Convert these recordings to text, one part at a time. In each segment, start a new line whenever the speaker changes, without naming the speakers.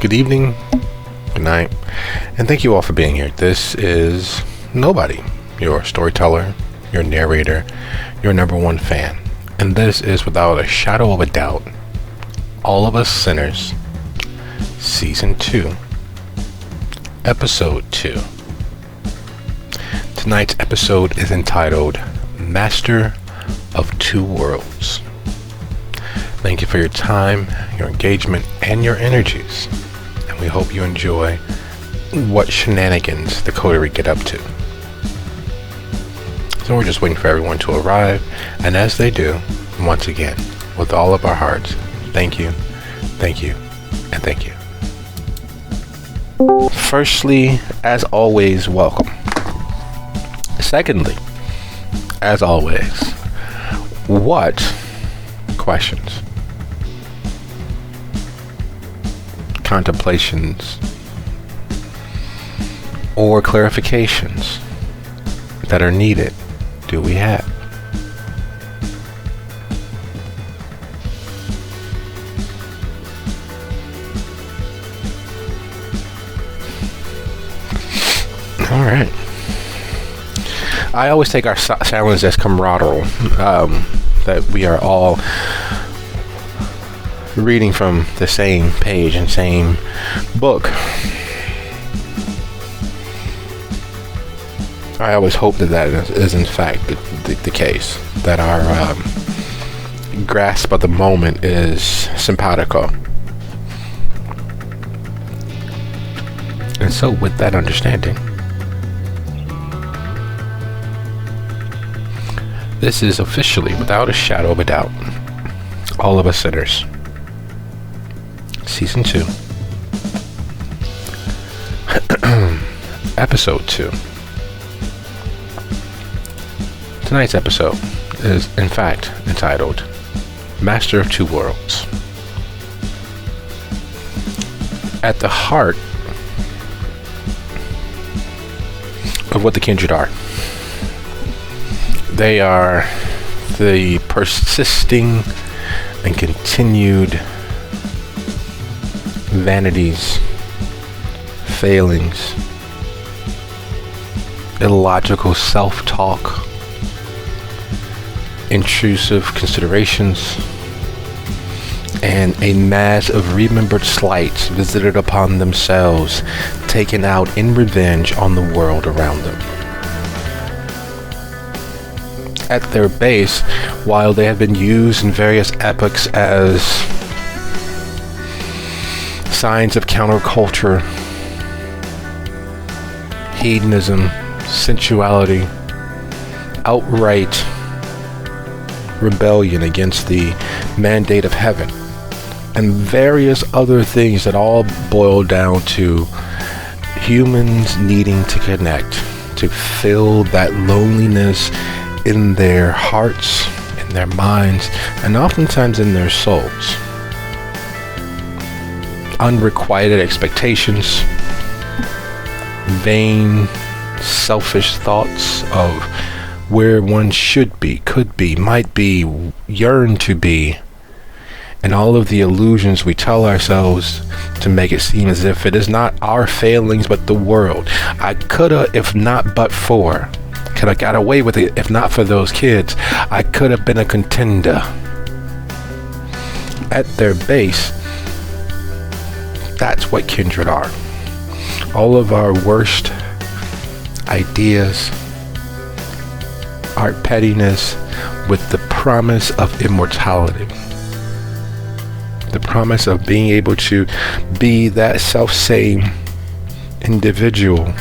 good evening, good night, and thank you all for being here. This is Nobody, your storyteller, your narrator, your number one fan. And this is, without a shadow of a doubt, All of Us Sinners, Season 2, Episode 2. Tonight's episode is entitled Master of Two Worlds. Thank you for your time, your engagement, and your energies. And we hope you enjoy what shenanigans the coterie get up to. So we're just waiting for everyone to arrive. And as they do, once again, with all of our hearts, thank you, and thank you. Firstly, as always, welcome. Secondly, as always, what questions, contemplations, or clarifications that are needed do we have? All right. I always take our silence as camaraderie, that we are all reading from the same page and same book. I always hope that is in fact the case, that our grasp of the moment is simpatico. And so with that understanding, this is officially, without a shadow of a doubt, All of Us Sinners, Season 2, Episode 2. Tonight's episode is, in fact, entitled Master of Two Worlds. At the heart of what the kindred are, they are the persisting and continued vanities, failings, illogical self-talk, intrusive considerations, and a mass of remembered slights visited upon themselves, taken out in revenge on the world around them. At their base, while they have been used in various epochs as signs of counterculture, hedonism, sensuality, outright rebellion against the mandate of heaven, and various other things that all boil down to humans needing to connect, to fill that loneliness in their hearts, in their minds, and oftentimes in their souls. Unrequited expectations, vain, selfish thoughts of where one should be, could be, might be, yearn to be, and all of the illusions we tell ourselves to make it seem as if it is not our failings but the world. I coulda, if not but for. Could have got away with it if not for those kids. I could have been a contender. At their base, that's what kindred are. All of our worst ideas, our pettiness, with the promise of immortality. The promise of being able to be that self-same individual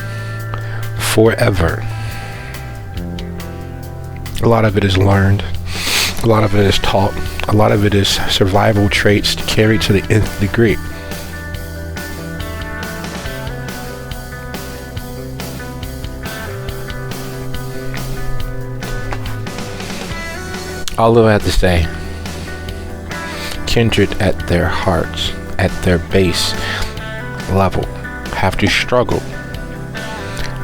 forever. A lot of it is learned. A lot of it is taught. A lot of it is survival traits carried to the nth degree. All of I have to say, kindred at their hearts, at their base level, have to struggle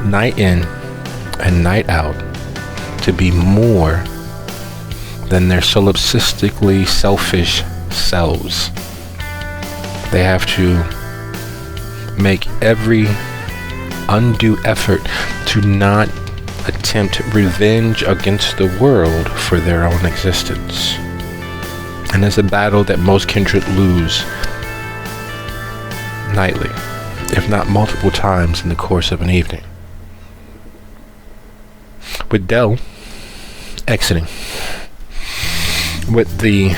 night in and night out to be more than their solipsistically selfish selves. They have to make every undue effort to not attempt revenge against the world for their own existence. And it's a battle that most kindred lose nightly, if not multiple times in the course of an evening. With Dell exiting, with the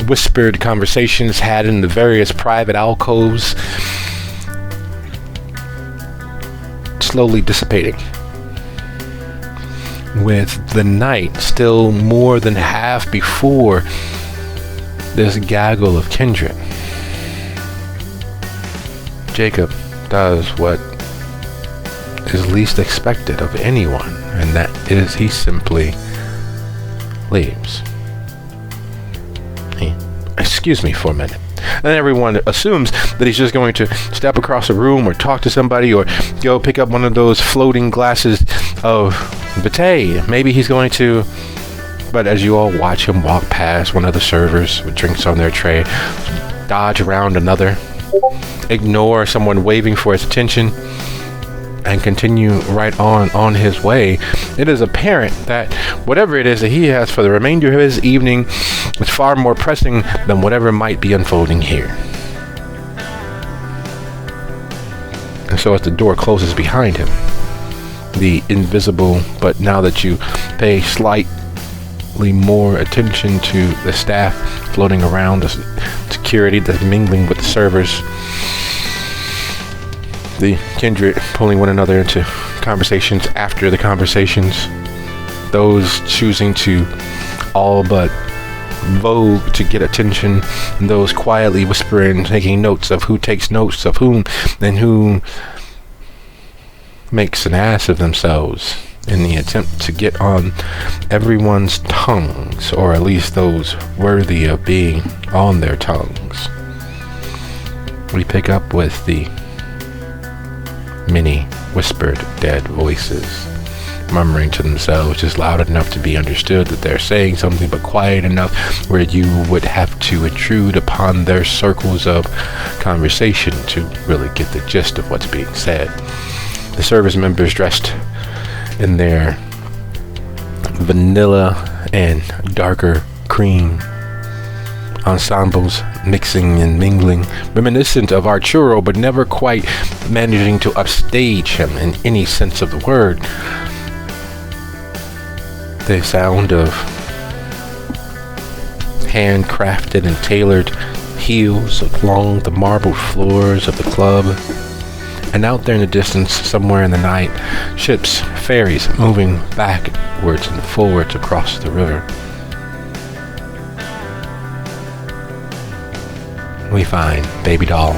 whispered conversations had in the various private alcoves slowly dissipating, with the night still more than half before this gaggle of kindred, Jacob does what is least expected of anyone, and that is he simply leaves. Excuse me for a minute. And everyone assumes that he's just going to step across a room or talk to somebody or go pick up one of those floating glasses of Vitae. Maybe he's going to... But as you all watch him walk past one of the servers with drinks on their tray, dodge around another, ignore someone waving for his attention, and continue right on his way, it is apparent that whatever it is that he has for the remainder of his evening is far more pressing than whatever might be unfolding here. And so as the door closes behind him, the invisible, but now that you pay slightly more attention to the staff floating around, the security that's mingling with the servers, the kindred pulling one another into conversations after the conversations, those choosing to all but vogue to get attention, and those quietly whispering, taking notes of who takes notes of whom, and who makes an ass of themselves in the attempt to get on everyone's tongues, or at least those worthy of being on their tongues. We pick up with the many whispered dead voices murmuring to themselves, just loud enough to be understood that they're saying something, but quiet enough where you would have to intrude upon their circles of conversation to really get the gist of what's being said. The service members dressed in their vanilla and darker cream ensembles, mixing and mingling, reminiscent of Arturo, but never quite managing to upstage him in any sense of the word. The sound of handcrafted and tailored heels along the marble floors of the club, and out there in the distance, somewhere in the night, ships, ferries moving backwards and forwards across the river. We find Baby Doll,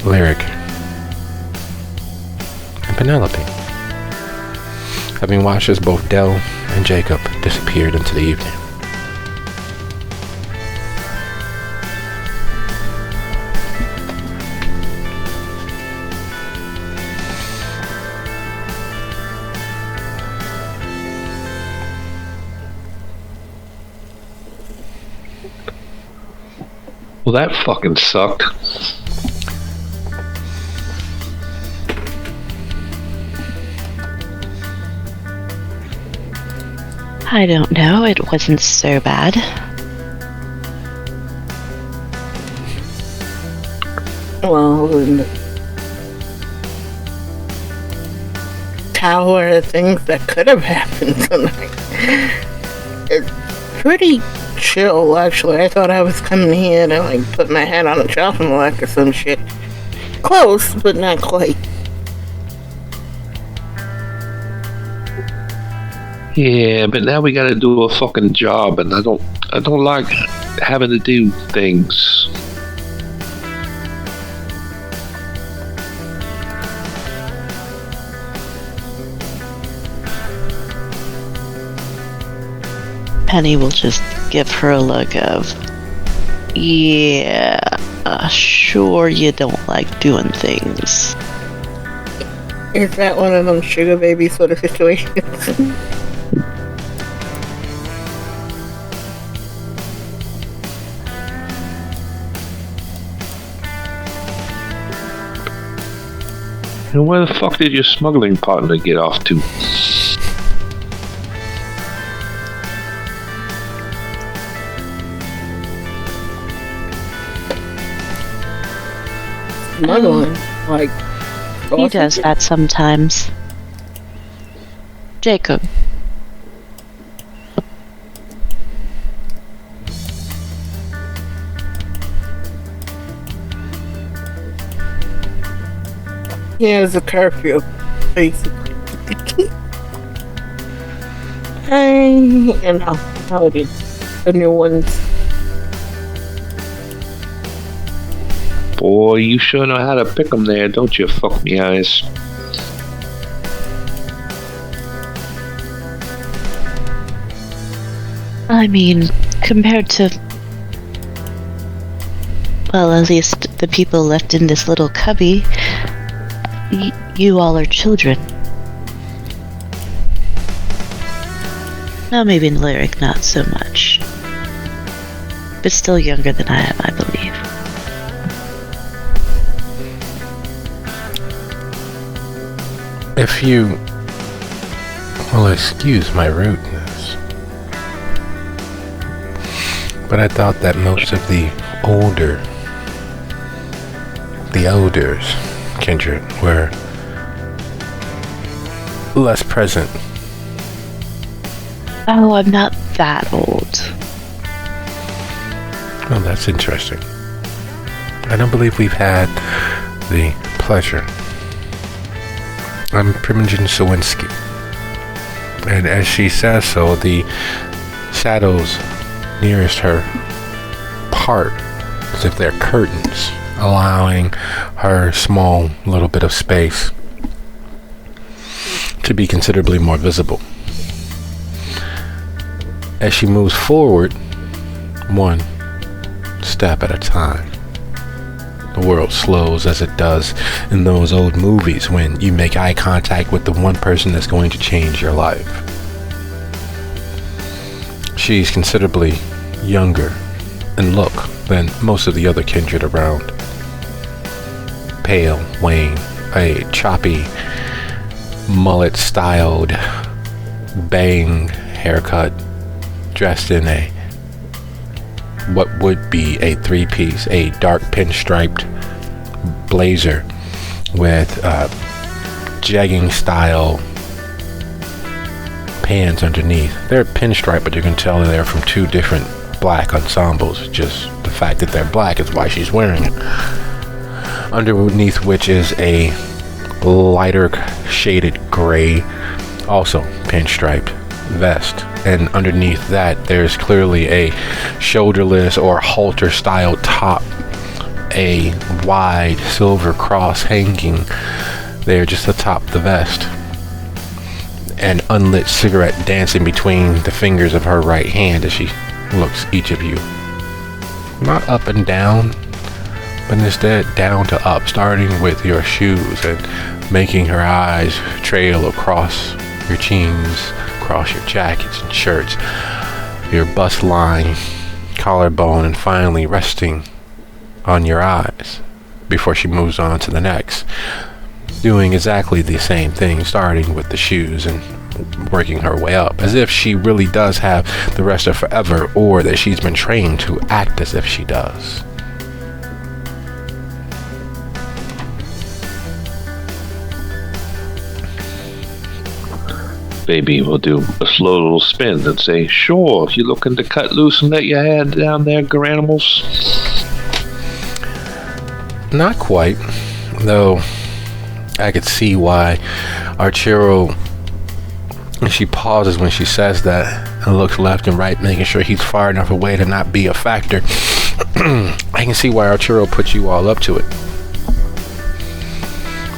Lyric, and Penelope, having watched as both Dell and Jacob disappeared into the evening.
Well, that fucking sucked.
I don't know, it wasn't so bad.
Well, in the tower of things that could have happened tonight. It's pretty chill, actually. I thought I was coming here to, like, put my head on a chopping block or some shit. Close, but not quite.
Yeah, but now we gotta do a fucking job, and I don't like having to do things.
Penny will just give her a look of, yeah, sure you don't like doing things.
Is that one of them sugar baby sort of situations?
And where the fuck did your smuggling partner get off to?
Smuggling, like
He does that sometimes. Jacob.
He has a curfew, basically. Hey, you know how it is. The new ones.
Boy, you sure know how to pick 'em there, don't you? Fuck me eyes.
I mean, compared to, well, at least the people left in this little cubby, you all are children. No, maybe in lyric, not so much. But still younger than I am, I believe.
If you will excuse my rudeness, but I thought that most of the elders, kindred, were less present.
Oh, I'm not that old.
Oh, that's interesting. I don't believe we've had the pleasure. I'm Primogen Sawinski. And as she says so, the shadows nearest her part as if they're curtains, allowing her small little bit of space to be considerably more visible. As she moves forward, one step at a time, the world slows as it does in those old movies when you make eye contact with the one person that's going to change your life. She's considerably younger in look than most of the other kindred around. Pale, wan, a choppy, mullet-styled bang haircut, dressed in a what would be a three-piece, a dark pinstriped blazer with jegging style pants underneath. They're pinstripe, but you can tell they're from two different black ensembles. Just the fact that they're black is why she's wearing it. Underneath which is a lighter shaded gray, also pinstriped vest, and underneath that there's clearly a shoulderless or halter style top, a wide silver cross hanging there just atop the vest, an unlit cigarette dancing between the fingers of her right hand as she looks each of you not up and down, but instead down to up, starting with your shoes and making her eyes trail across your jeans, across your jackets and shirts, your bust line, collarbone, and finally resting on your eyes before she moves on to the next, doing exactly the same thing, starting with the shoes and working her way up, as if she really does have the rest of forever, or that she's been trained to act as if she does.
Baby will do a slow little spin and say, "Sure, if you're looking to cut loose and let your hair down there, granimals."
Not quite, though I could see why Archero, she pauses when she says that and looks left and right, making sure he's far enough away to not be a factor. I can see why Archero put you all up to it.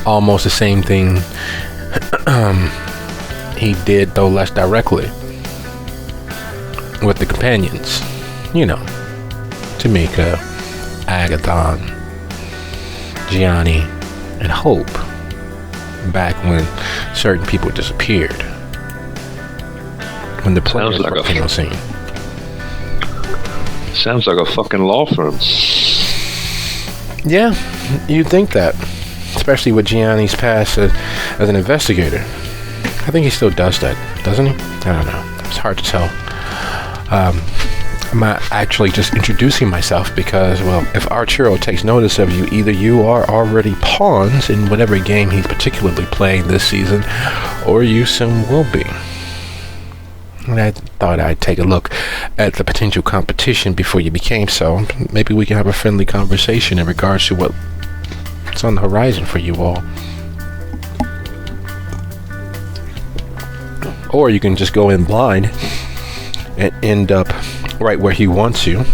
Almost the same thing he did, though less directly, with the companions. You know, Tamika, Agathon, Gianni, and Hope, back when certain people disappeared, when the players came on scene.
Sounds like a fucking law firm.
Yeah, you'd think that, especially with Gianni's past as an investigator. I think he still does that, doesn't he? I don't know. It's hard to tell. I'm not actually just introducing myself because, well, if Arturo takes notice of you, either you are already pawns in whatever game he's particularly playing this season, or you soon will be. And I thought I'd take a look at the potential competition before you became so. Maybe we can have a friendly conversation in regards to what's on the horizon for you all. Or you can just go in blind and end up right where he wants you.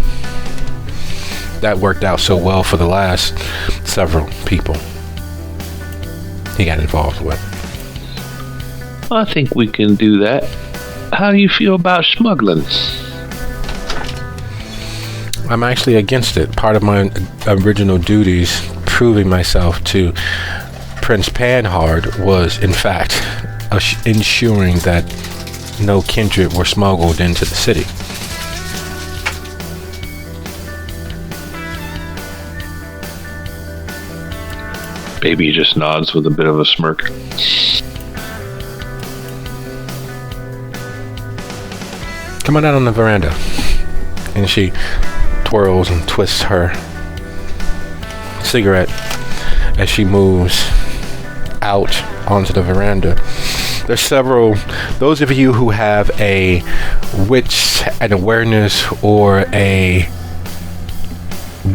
That worked out so well for the last several people he got involved with.
I think we can do that. How do you feel about smuggling?
I'm actually against it. Part of my original duties, proving myself to Prince Panhard, was in fact ensuring that no kindred were smuggled into the city.
Baby just nods with a bit of a smirk.
Come on out on the veranda. And she twirls and twists her cigarette as she moves out onto the veranda. There's several, those of you who have a wits and awareness or a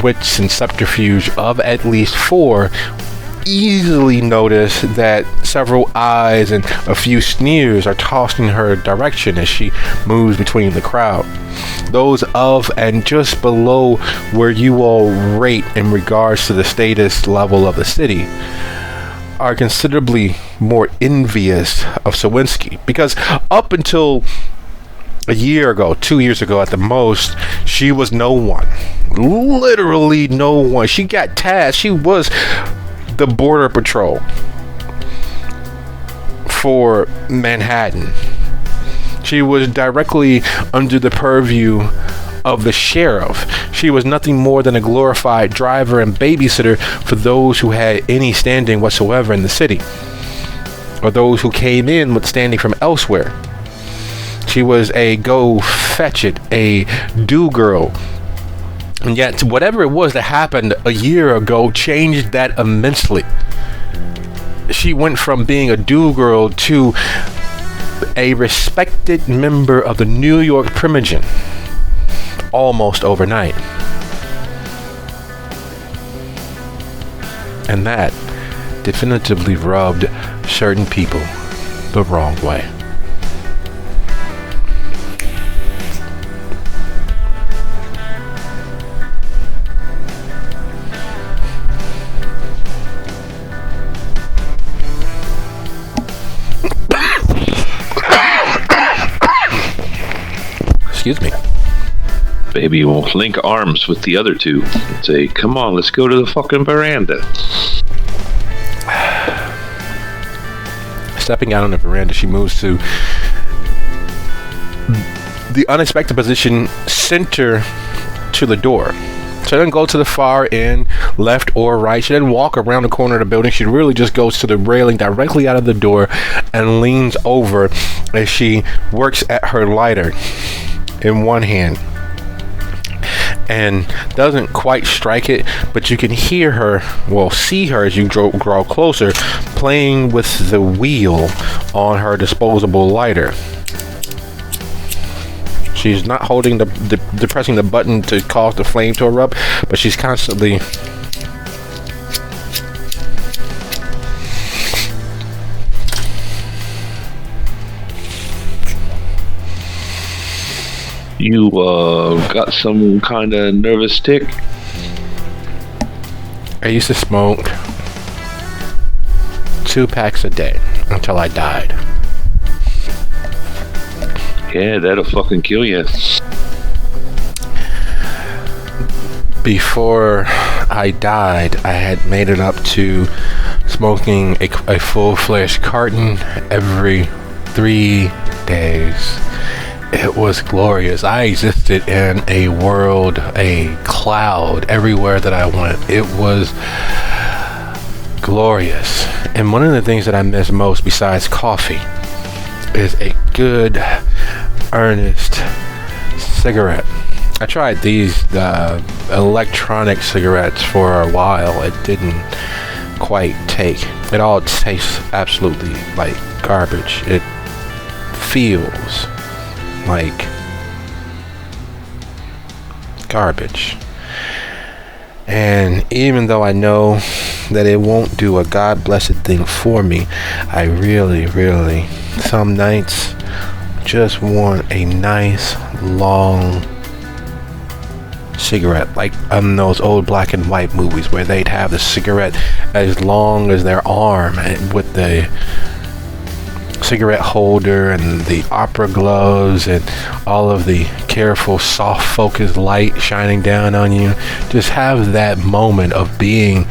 wits and subterfuge of at least 4 easily notice that several eyes and a few sneers are tossed in her direction as she moves between the crowd. Those of and just below where you all rate in regards to the status level of the city are considerably more envious of Sawinski, because up until a year ago, 2 years ago at the most, she was no one. Literally no one. She got tasked. She was the border patrol for Manhattan. She was directly under the purview of the sheriff. She was nothing more than a glorified driver and babysitter for those who had any standing whatsoever in the city, or those who came in with standing from elsewhere. She was a go fetch it, a do girl. And yet, whatever it was that happened a year ago changed that immensely. She went from being a do girl to a respected member of the New York Primogen almost overnight. And that definitively rubbed certain people the wrong way. Excuse me.
Baby will link arms with the other two and say, come on, let's go to the fucking veranda.
Stepping out on the veranda, she moves to the unexpected position center to the door. She doesn't go to the far end, left or right. She doesn't walk around the corner of the building. She really just goes to the railing directly out of the door and leans over as she works at her lighter in one hand and doesn't quite strike it, but you can hear her, well, see her as you draw closer, playing with the wheel on her disposable lighter. She's not holding the pressing the button to cause the flame to erupt, but she's constantly
You got some kind of nervous tick?
I used to smoke 2 packs a day until I died.
Yeah, that'll fucking kill you.
Before I died, I had made it up to smoking a full-fledged carton every 3 days. It was glorious. I existed in a world, a cloud everywhere that I went. It was glorious. And one of the things that I miss most besides coffee is a good, earnest cigarette. I tried these electronic cigarettes for a while. It didn't quite take. It all tastes absolutely like garbage. It feels like garbage. And even though I know that it won't do a God-blessed thing for me, I really, some nights just want a nice, long cigarette, like on those old black and white movies where they'd have the cigarette as long as their arm, and with the cigarette holder and the opera gloves and all of the careful soft focus light shining down on you. Just have that moment of being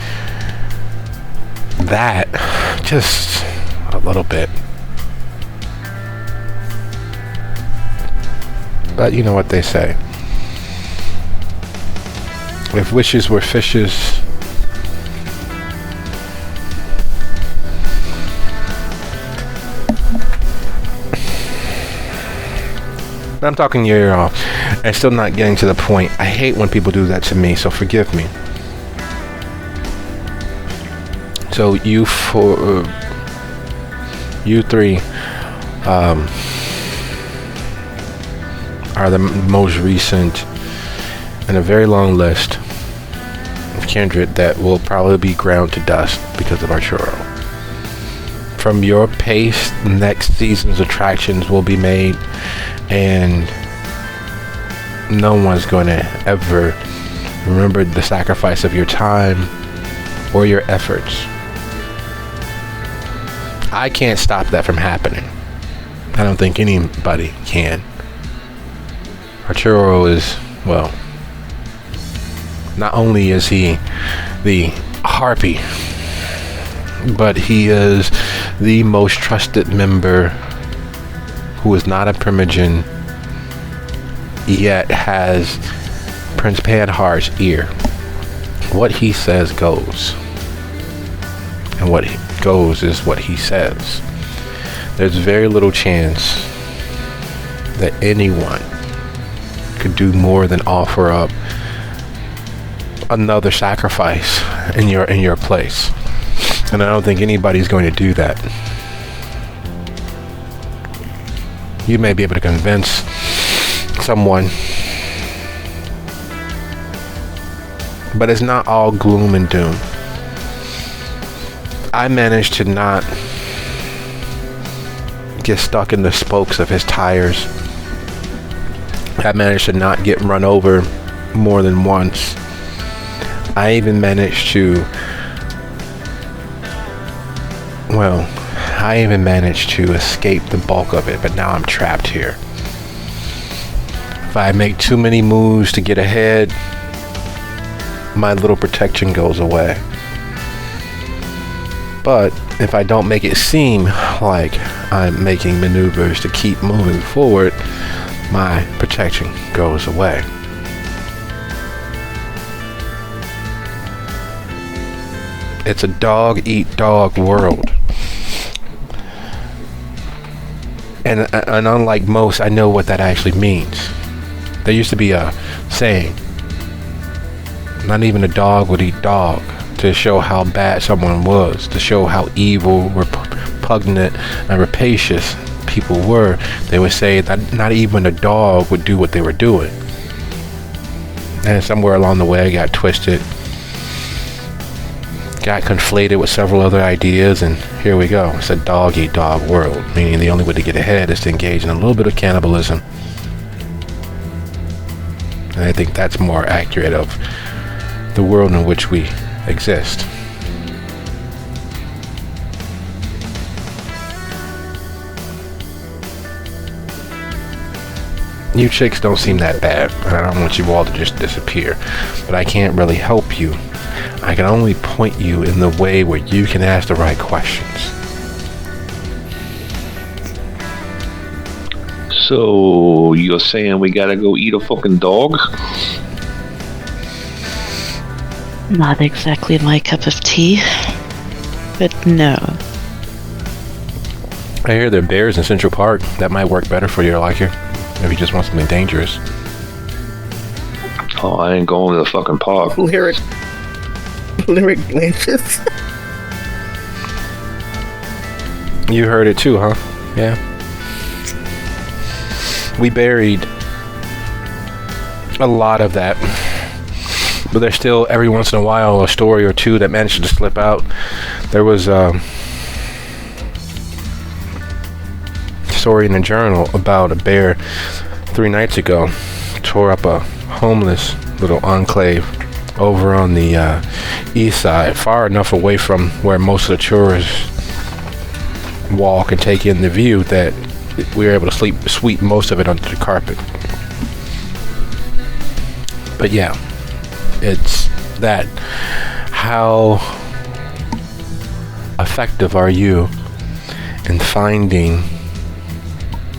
that, just a little bit. But you know what they say, if wishes were fishes, I'm talking your ear off and still not getting to the point. I hate when people do that to me, so forgive me. So you three are the most recent in a very long list of kindred that will probably be ground to dust because of our churro. From your pace, next season's attractions will be made, and no one's going to ever remember the sacrifice of your time or your efforts. I can't stop that from happening. I don't think anybody can. Arturo is, well, not only is he the harpy, but he is the most trusted member who is not a primogen, yet has Prince Panhar's ear. What he says goes, and what goes is what he says. There's very little chance that anyone could do more than offer up another sacrifice in your place, and I don't think anybody's going to do that. You may be able to convince someone, but it's not all gloom and doom. I managed to not get stuck in the spokes of his tires. I managed to not get run over more than once. I even managed to escape the bulk of it, but now I'm trapped here. If I make too many moves to get ahead, my little protection goes away. But if I don't make it seem like I'm making maneuvers to keep moving forward, my protection goes away. It's a dog-eat-dog world. And unlike most, I know what that actually means. There used to be a saying, not even a dog would eat dog, to show how bad someone was, to show how evil, repugnant, and rapacious people were. They would say that not even a dog would do what they were doing. And somewhere along the way, I got twisted, got conflated with several other ideas, and here we go. It's a dog-eat-dog world, meaning the only way to get ahead is to engage in a little bit of cannibalism. And I think that's more accurate of the world in which we exist. You chicks don't seem that bad, and I don't want you all to just disappear, but I can't really help you. I can only point you in the way where you can ask the right questions.
So you're saying we gotta go eat a fucking dog?
Not exactly my cup of tea. But no.
I hear there are bears in Central Park. That might work better for your liking if you just want something dangerous.
Oh, I ain't going to the fucking park.
Lyric glitches.
You heard it too, huh? Yeah. We buried a lot of that. But there's still, every once in a while, a story or two that managed to slip out. There was a story in the journal about a bear 3 nights ago tore up a homeless little enclave over on the east side, far enough away from where most of the tourists walk and take in the view that we were able to sweep most of it under the carpet. But yeah, it's that. How effective are you in finding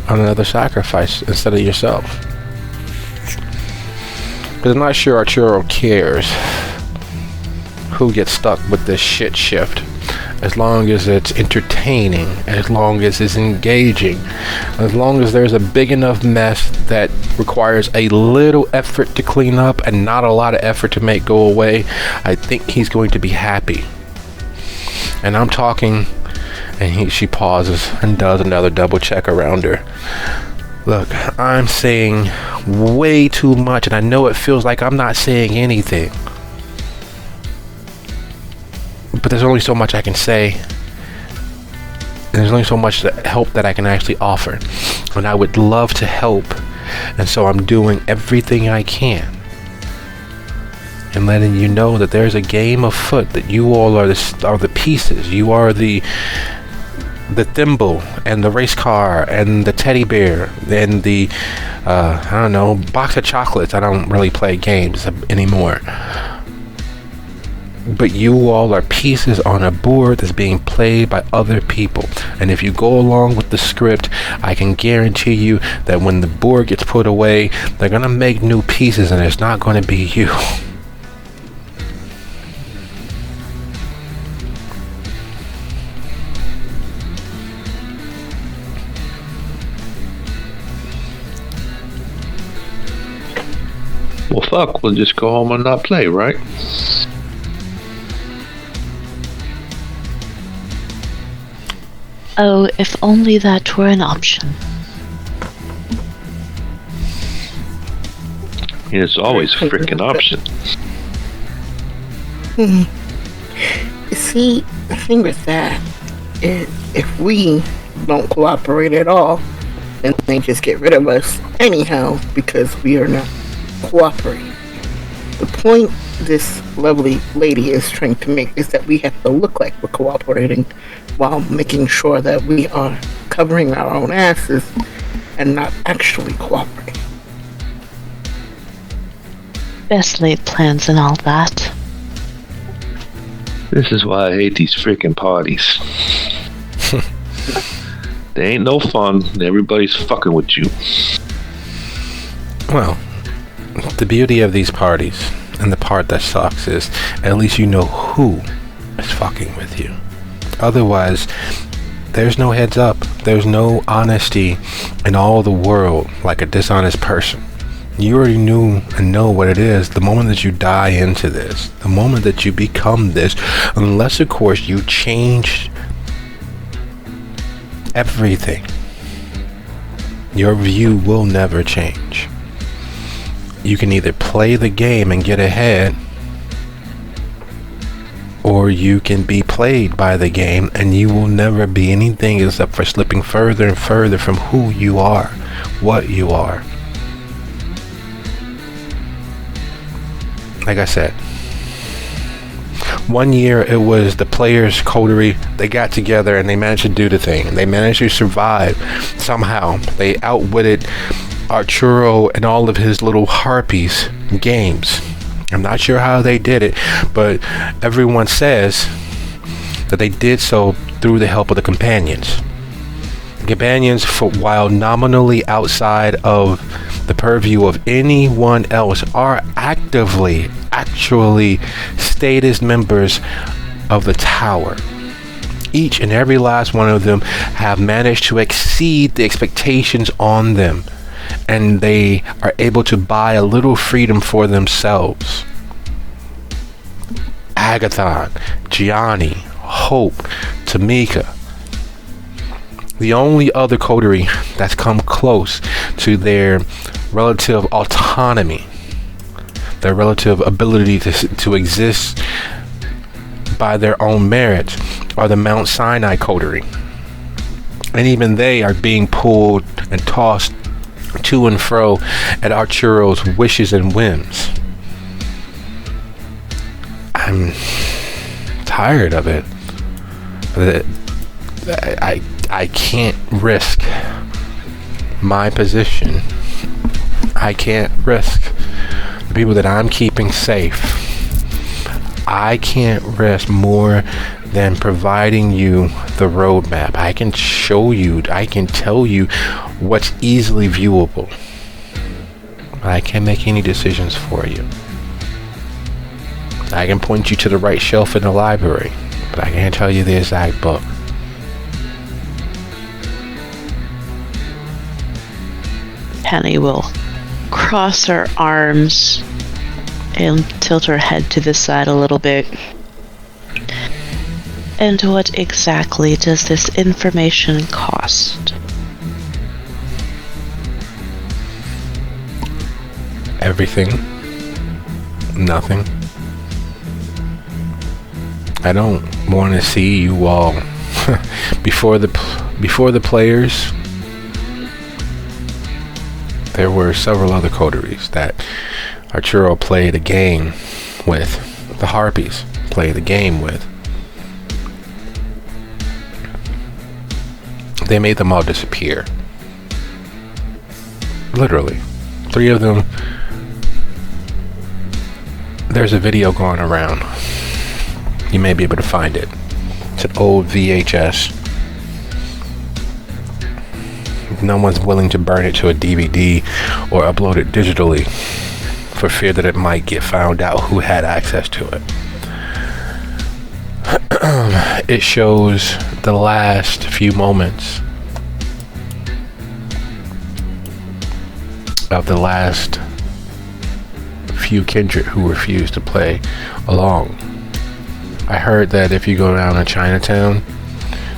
another sacrifice instead of yourself? Because I'm not sure Arturo cares who gets stuck with this shit shift, as long as it's entertaining, as long as it's engaging, as long as there's a big enough mess that requires a little effort to clean up and not a lot of effort to make go away. I think he's going to be happy. And I'm talking, and she pauses and does another double check around her. Look, I'm saying way too much, and I know it feels like I'm not saying anything. But there's only so much I can say. And there's only so much help that I can actually offer. And I would love to help. And so I'm doing everything I can. And letting you know that there's a game afoot, that you all are the pieces. You are the thimble and the race car and the teddy bear and the I don't know, box of chocolates. I don't really play games anymore. But you all are pieces on a board that's being played by other people. And if you go along with the script, I can guarantee you that when the board gets put away, they're gonna make new pieces, and it's not gonna be you.
Well, fuck, we'll just go home and not play, right?
Oh, if only that were an option.
It's always a freaking option.
You see, the thing with that is if we don't cooperate at all, then they just get rid of us anyhow because we are not cooperating. The point this lovely lady is trying to make is that we have to look like we're cooperating while making sure that we are covering our own asses and not actually cooperating.
Best laid plans and all that.
This is why I hate these freaking parties. They ain't no fun, and everybody's fucking with you.
Well, the beauty of these parties, and the part that sucks, is at least you know who is fucking with you. Otherwise, there's no heads up. There's no honesty in all the world like a dishonest person. You already knew and know what it is the moment that you die into this, the moment that you become this, unless of course you change everything. Your view will never change. You can either play the game and get ahead, or you can be played by the game and you will never be anything except for slipping further and further from who you are, what you are. Like I said, 1 year it was the players' coterie. They got together and they managed to do the thing. They managed to survive somehow. They outwitted Arturo and all of his little harpies games. I'm not sure how they did it, but everyone says that they did so through the help of the companions. Companions, while nominally outside of the purview of anyone else, are actually stayed as members of the tower. Each and every last one of them have managed to exceed the expectations on them, and they are able to buy a little freedom for themselves. Agathon, Gianni, Hope, Tamika. The only other coterie that's come close to their relative autonomy, their relative ability to exist by their own merit, are the Mount Sinai coterie. And even they are being pulled and tossed to and fro at Arturo's wishes and whims. I'm tired of it. I can't risk my position. I can't risk the people that I'm keeping safe. I can't risk more than providing you the roadmap. I can show you, I can tell you what's easily viewable. I can't make any decisions for you. I can point you to the right shelf in the library, but I can't tell you the exact book.
Penny will cross her arms and tilt her head to the side a little bit. And what exactly does this information cost?
Everything. Nothing. I don't want to see you all before the players. There were several other coteries that Arturo played a game with. The Harpies played the game with. They made them all disappear. Literally. 3 of them. There's a video going around. You may be able to find it. It's an old VHS. No one's willing to burn it to a DVD or upload it digitally for fear that it might get found out who had access to it. It shows the last few moments of the last few kindred who refused to play along. I heard that if you go down to Chinatown,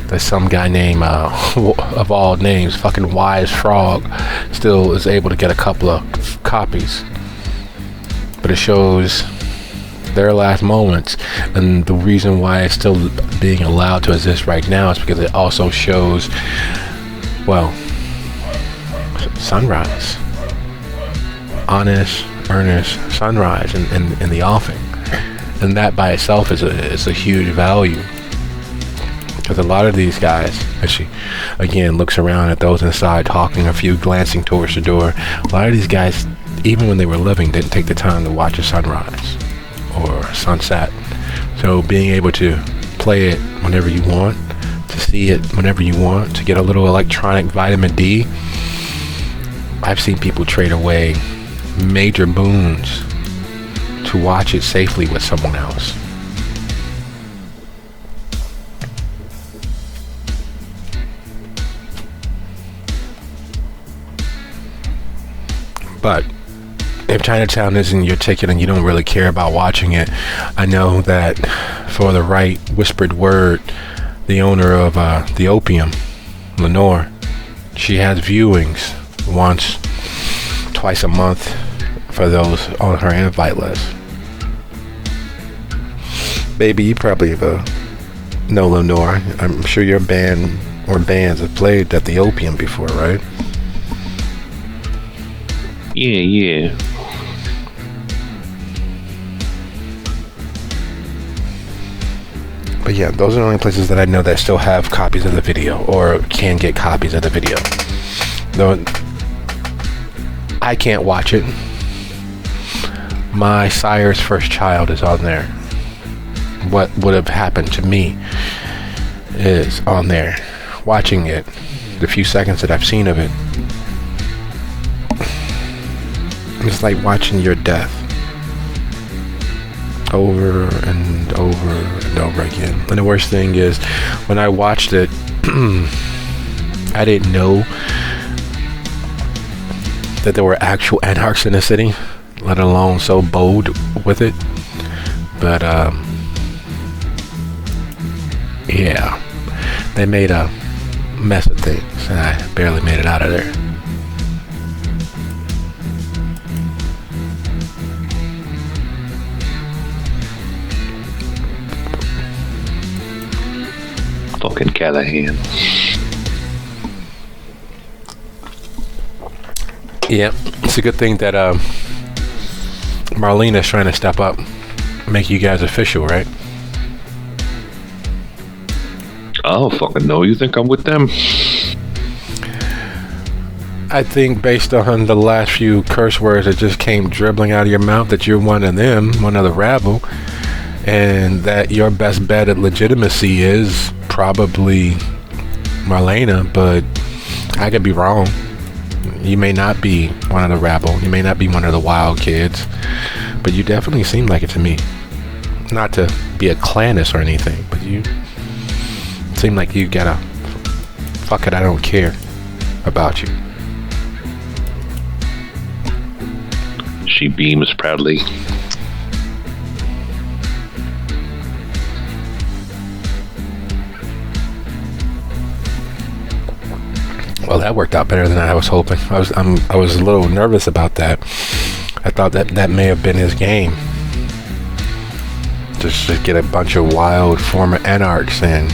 there's some guy named, of all names, fucking Wise Frog, still is able to get a couple of copies. But it shows their last moments, and the reason why it's still being allowed to exist right now is because it also shows, well, sunrise. Honest, earnest sunrise in the offing. And that by itself is a huge value. Because a lot of these guys, as she again looks around at those inside talking, a few glancing towards the door, a lot of these guys, even when they were living, didn't take the time to watch a sunrise or sunset. So being able to play it whenever you want, to see it whenever you want, to get a little electronic vitamin D, I've seen people trade away major boons to watch it safely with someone else. But if Chinatown isn't your ticket and you don't really care about watching it, I know that for the right whispered word, the owner of the Opium, Lenore, she has viewings once, twice a month for those on her invite list. Baby, you probably know Lenore. I'm sure your band or bands have played at the Opium before, right?
Yeah.
But yeah, those are the only places that I know that still have copies of the video or can get copies of the video. Though I can't watch it. My sire's first child is on there. What would have happened to me is on there. Watching it, the few seconds that I've seen of it, it's like watching your death. over and over and over again. And the worst thing is, when I watched it, I didn't know that there were actual anarchs in the city, let alone so bold with it. But yeah, they made a mess of things, and I barely made it out of there.
Fucking Callahan.
Yep, it's a good thing that Marlena's trying to step up, make you guys official, right?
I don't fucking know. You think I'm with them?
I think based on the last few curse words that just came dribbling out of your mouth that you're one of them, one of the rabble, and that your best bet at legitimacy is probably Marlena, but I could be wrong. You may not be one of the rabble. You may not be one of the wild kids, but you definitely seem like it to me. Not to be a clanist or anything, but you seem like you got a fuck it, I don't care about you.
She beams proudly.
Well, that worked out better than I was hoping. I was a little nervous about that. I thought that may have been his game. Just to get a bunch of wild former anarchs and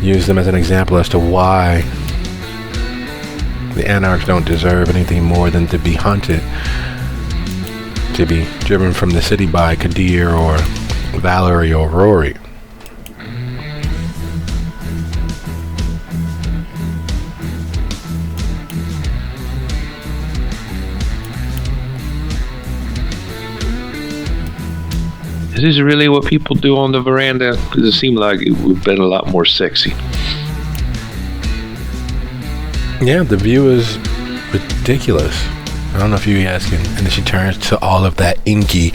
use them as an example as to why the anarchs don't deserve anything more than to be hunted, to be driven from the city by Kadir or Valerie or Rory.
Is this really what people do on the veranda? Because it seemed like it would have been a lot more sexy.
Yeah, the view is ridiculous. I don't know if you guys can. And then she turns to all of that inky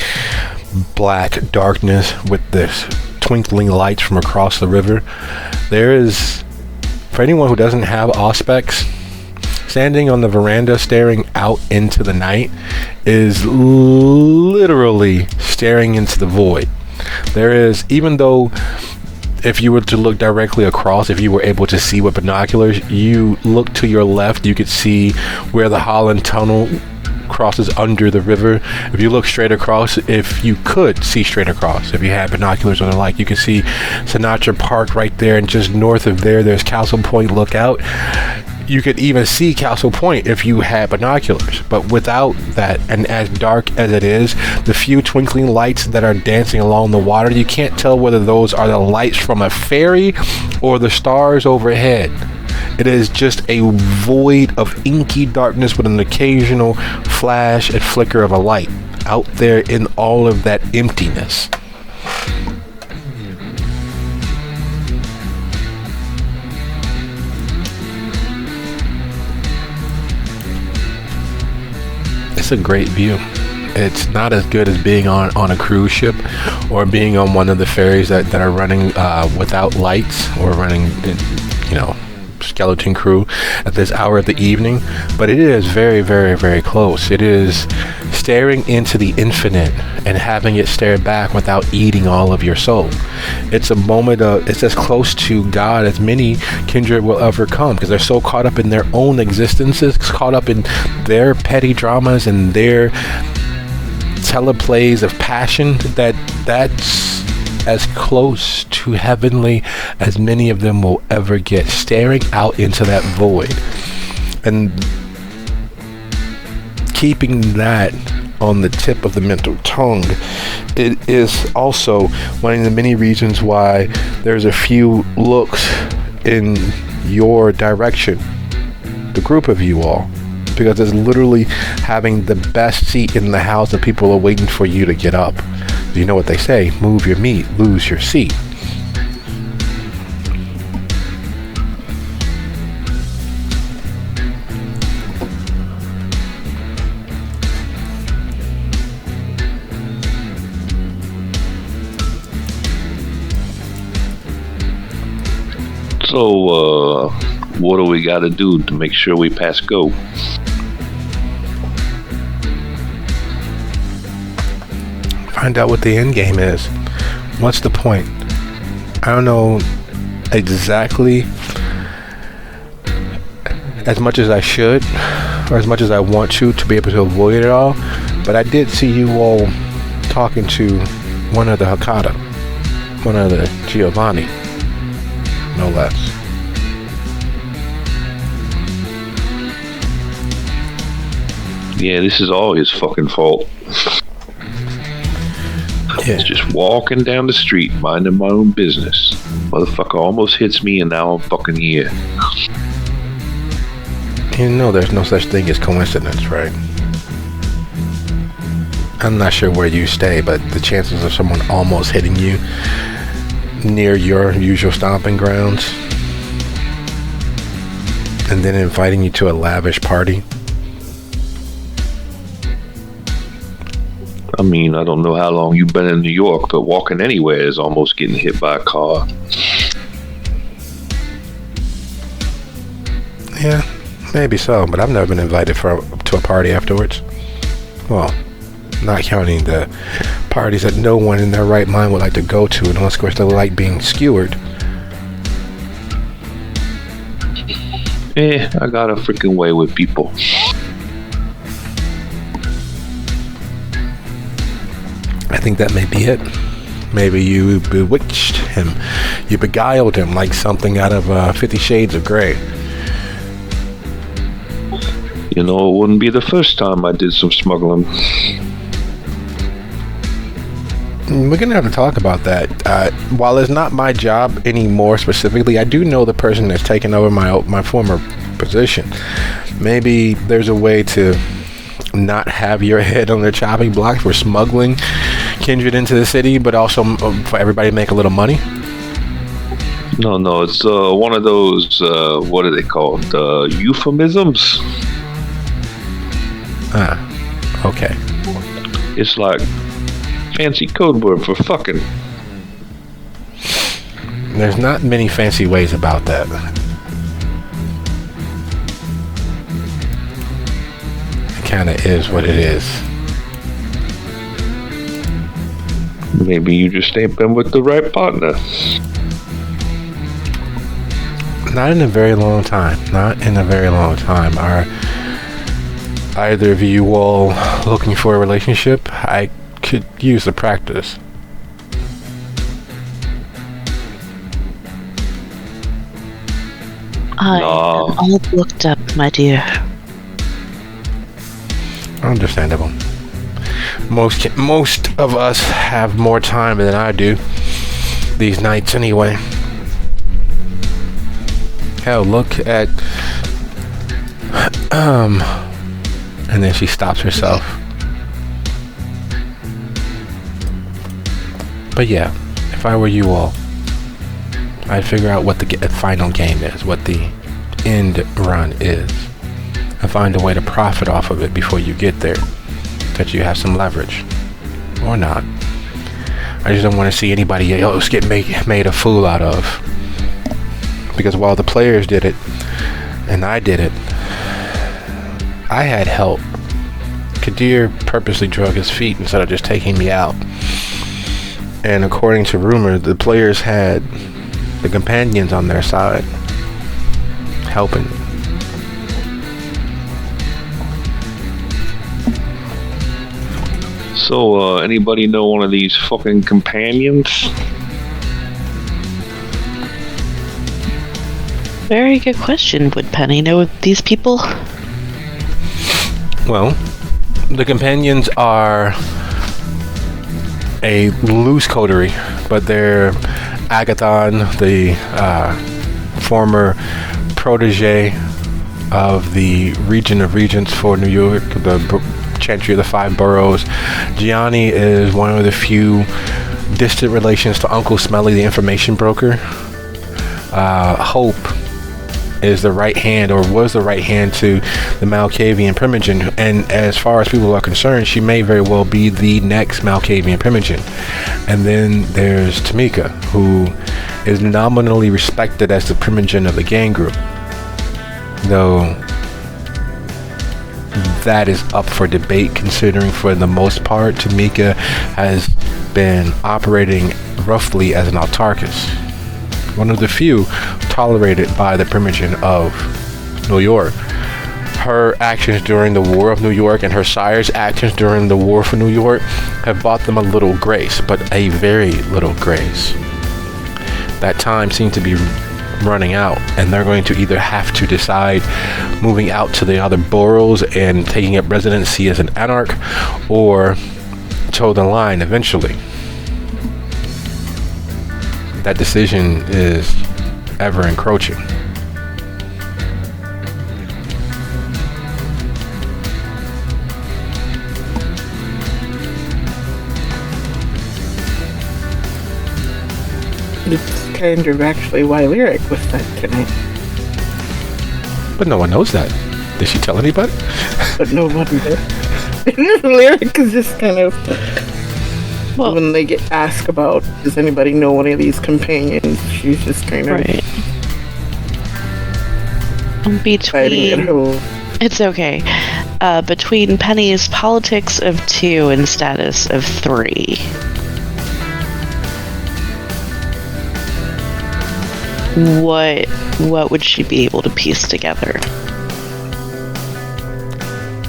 black darkness with this twinkling lights from across the river. There is, for anyone who doesn't have Auspex, standing on the veranda staring out into the night is literally staring into the void. There is, even though if you were to look directly across, if you were able to see with binoculars, you look to your left, you could see where the Holland Tunnel crosses under the river. If you look straight across, if you could see straight across, if you had binoculars or the like, you could see Sinatra Park right there, and just north of there, there's Castle Point Lookout. You could even see Castle Point if you had binoculars, but without that, and as dark as it is, the few twinkling lights that are dancing along the water, you can't tell whether those are the lights from a ferry or the stars overhead. It is just a void of inky darkness with an occasional flash and flicker of a light out there in all of that emptiness. It's a great view. It's not as good as being on a cruise ship or being on one of the ferries that are running without lights or running, skeleton crew at this hour of the evening, but it is very, very, very close. It is staring into the infinite and having it stare back without eating all of your soul. It's a moment of, it's as close to God as many kindred will ever come, because they're so caught up in their own existences, caught up in their petty dramas and their teleplays of passion, that's as close to heavenly as many of them will ever get, staring out into that void and keeping that on the tip of the mental tongue. It is also one of the many reasons why there's a few looks in your direction, the group of you all, because it's literally having the best seat in the house that people are waiting for you to get up. You know what they say, move your meat, lose your seat.
So, what do we got to do to make sure we pass go?
Find out what the end game is. What's the point? I don't know exactly as much as I should, or as much as I want to be able to avoid it all, but I did see you all talking to one of the Hakata, one of the Giovanni, no less.
Yeah, this is all his fucking fault.
Yeah.
It's just walking down the street, minding my own business. Motherfucker almost hits me, and now I'm fucking here.
You know there's no such thing as coincidence, right? I'm not sure where you stay, but the chances of someone almost hitting you near your usual stomping grounds and then inviting you to a lavish party.
I mean, I don't know how long you've been in New York, but walking anywhere is almost getting hit by a car.
Yeah, maybe so, but I've never been invited to a party afterwards. Well, not counting the parties that no one in their right mind would like to go to, unless of course they like being skewered.
I got a freaking way with people.
I think that may be it. Maybe you bewitched him. You beguiled him like something out of 50 Shades of Grey.
You know, it wouldn't be the first time I did some smuggling.
We're going to have to talk about that. While it's not my job anymore specifically, I do know the person that's taken over my former position. Maybe there's a way to not have your head on the chopping block for smuggling kindred into the city, but also for everybody to make a little money.
No, it's one of those, what are they called? Euphemisms?
Okay.
It's like fancy code word for fucking.
There's not many fancy ways about that. It kind of is what it is.
Maybe you just ain't been with the right partner.
Not in a very long time. Not in a very long time. Are either of you all looking for a relationship? I could use the practice.
I'm all booked up, my dear.
Understandable. Most of us have more time than I do these nights anyway. Hell, look at and then she stops herself. But yeah, if I were you all, I'd figure out what the final game is, what the end run is, and find a way to profit off of it before you get there, that you have some leverage, or not. I just don't want to see anybody else get made a fool out of, because while the players did it, and I did it, I had help. Kadir purposely drug his feet instead of just taking me out. And according to rumor, the players had the companions on their side, helping.
So, anybody know one of these fucking companions?
Very good question. Would Penny know these people?
Well, the companions are a loose coterie, but they're Agathon, the former protege of the Region of Regents for New York, the Chantry of the Five Boroughs. Gianni is one of the few distant relations to Uncle Smelly, the information broker. Hope is the right hand, or was the right hand, to the Malkavian Primogen. And as far as people are concerned, she may very well be the next Malkavian Primogen. And then there's Tamika, who is nominally respected as the Primogen of the gang group, though that is up for debate, considering for the most part Tamika has been operating roughly as an autarchus, one of the few tolerated by the Primogen of New York. Her actions during the War of New York and her sire's actions during the War for New York have bought them a little grace, but a very little grace. That time seems to be running out, and they're going to either have to decide moving out to the other boroughs and taking up residency as an anarch, or toe the line eventually. That decision is ever encroaching.
It's kind of actually why Lyric was sent tonight.
But no one knows that. Did she tell anybody?
But nobody did. Lyric is just kind of...
Well,
when they get asked about, does anybody know any of these companions, she's just kind of...
right.
fighting at
Between...
home.
It's okay. Between Penny's politics of 2 and status of 3. What would she be able to piece together?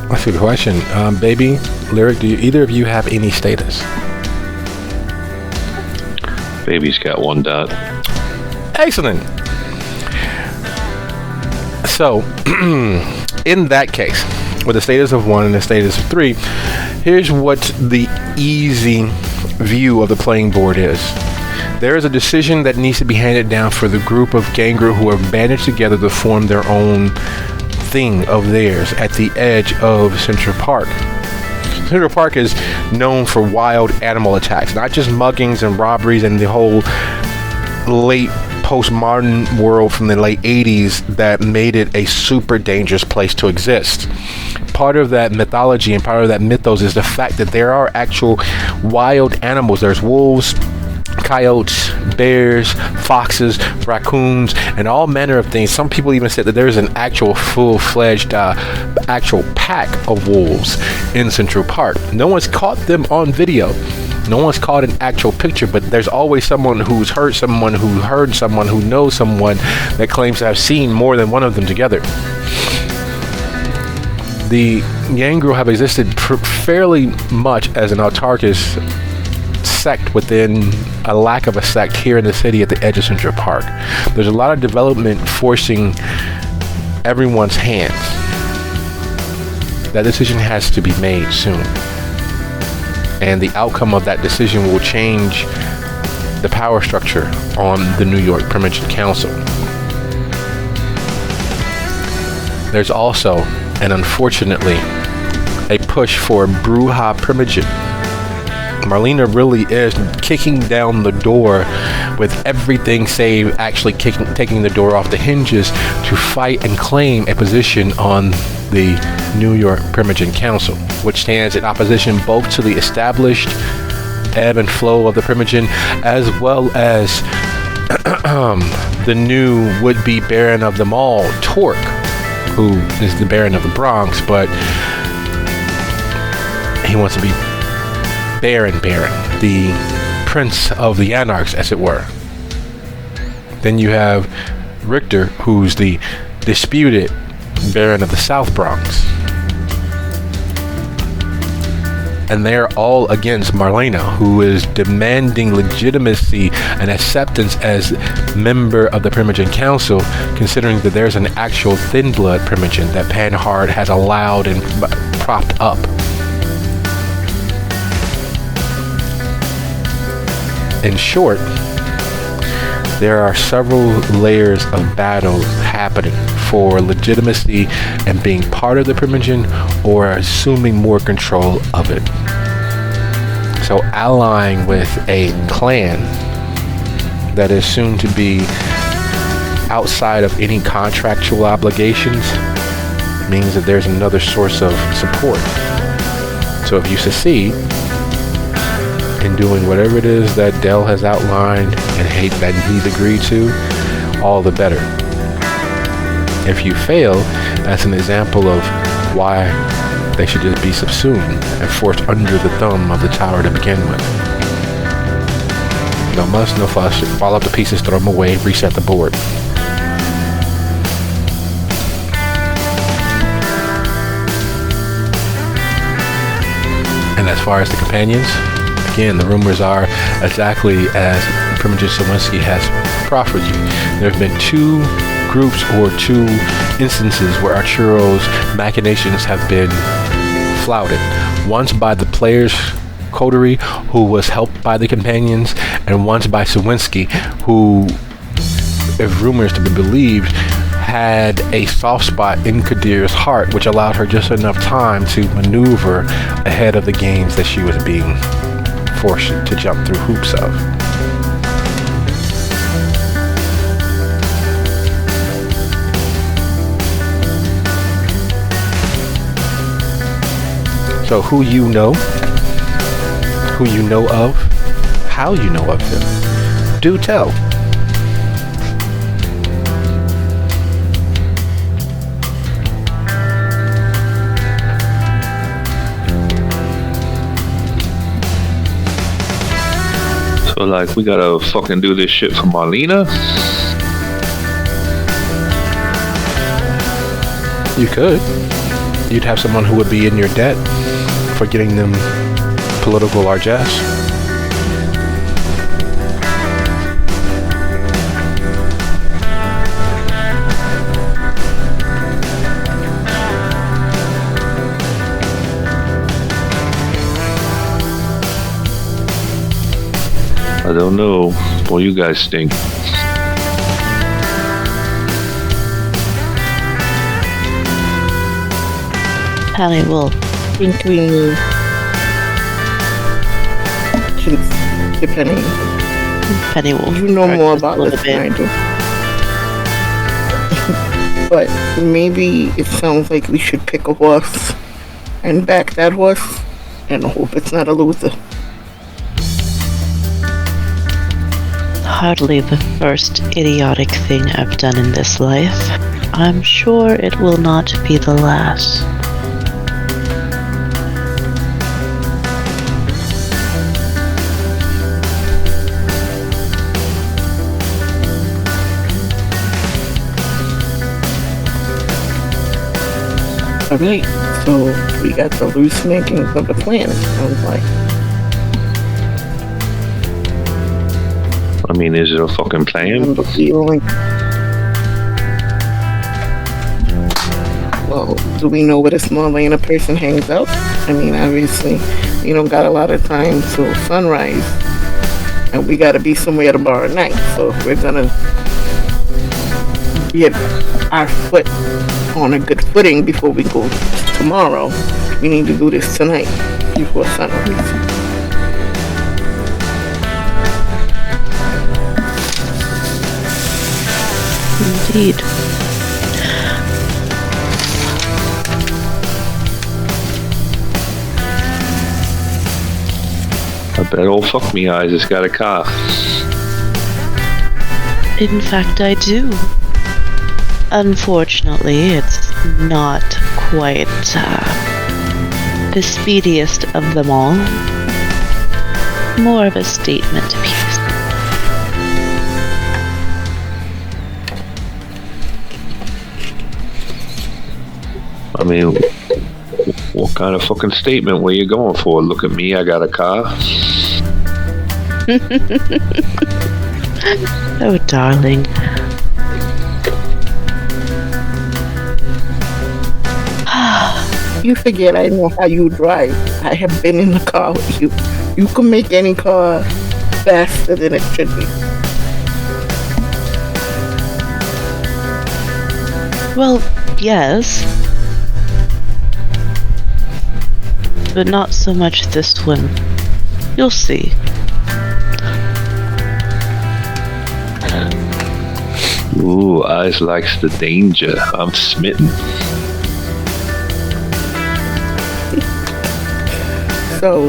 That's a good question. Baby, Lyric, do either of you have any status?
Baby's got 1 dot.
Excellent. So, in that case, with a status of 1 and a status of 3, here's what the easy view of the playing board is. There is a decision that needs to be handed down for the group of gangrel who have bandaged together to form their own thing of theirs at the edge of Central Park. Central Park is known for wild animal attacks, not just muggings and robberies and the whole late postmodern world from the late 80s that made it a super dangerous place to exist. Part of that mythology and part of that mythos is the fact that there are actual wild animals. There's wolves, coyotes, bears, foxes, raccoons, and all manner of things. Some people even said that there's an actual full-fledged actual pack of wolves in Central Park. No one's caught them on video. No one's caught an actual picture, but there's always someone who's heard someone who heard someone who knows someone that claims to have seen more than one of them together. The Yangru have existed fairly much as an autarchus sect within a lack of a sect here in the city at the edge of Central Park. There's a lot of development forcing everyone's hands. That decision has to be made soon. And the outcome of that decision will change the power structure on the New York Primogen Council. There's also, and unfortunately, a push for Bruja Primogen. Marlena really is kicking down the door with everything save actually taking the door off the hinges to fight and claim a position on the New York Primogen Council, which stands in opposition both to the established ebb and flow of the Primogen as well as the new would-be Baron of them all, Torque, who is the Baron of the Bronx, but he wants to be Baron, the Prince of the Anarchs, as it were. Then you have Richter, who's the disputed Baron of the South Bronx. And they're all against Marlena, who is demanding legitimacy and acceptance as member of the Primogen Council, considering that there's an actual thin blood Primogen that Panhard has allowed and propped up. In short, there are several layers of battles happening for legitimacy and being part of the Primogen or assuming more control of it. So allying with a clan that is soon to be outside of any contractual obligations means that there's another source of support. So if you succeed in doing whatever it is that Dell has outlined and that he's agreed to, all the better. If you fail, that's an example of why they should just be subsumed and forced under the thumb of the tower to begin with. No muss, no fuss, just fall up the pieces, throw them away, reset the board. And as far as the companions, again, the rumors are exactly as Primogen Sawinski has proffered you. There have been 2 groups or 2 instances where Arturo's machinations have been flouted. Once by the players' coterie, who was helped by the companions, and once by Sawinski, who, if rumors to be believed, had a soft spot in Kadir's heart, which allowed her just enough time to maneuver ahead of the games that she was being forced to jump through hoops of. So who you know of, how you know of them, do tell.
So, like, we gotta fucking do this shit for Marlena?
You could. You'd have someone who would be in your debt for getting them political largesse.
I don't know. Boy, you guys stink.
Penny will.
Think we should depending.
Penny will.
You know more about
a
this
little
than I
bit.
do. But maybe it sounds like we should pick a horse and back that horse and hope it's not a loser.
Hardly the first idiotic thing I've done in this life. I'm sure it will not be the last.
Alright, so we got the loose makings of the plan, it sounds like.
I mean, is it a fucking plan?
And the feeling. Well, do we know where this Marlena person hangs out? I mean, obviously, we don't got a lot of time till sunrise. And we gotta be somewhere tomorrow night. So if we're gonna get our foot on a good footing before we go tomorrow, we need to do this tonight before sunrise.
Indeed.
I bet old fuck me eyes has got a car.
In fact, I do. Unfortunately, it's not quite the speediest of them all. More of a statement piece.
I mean, what kind of fucking statement were you going for? Look at me, I got a car.
Oh, darling.
You forget I know how you drive. I have been in the car with you. You can make any car faster than it should be.
Well, yes. But not so much this one. You'll see.
Ooh, eyes likes the danger. I'm smitten.
So,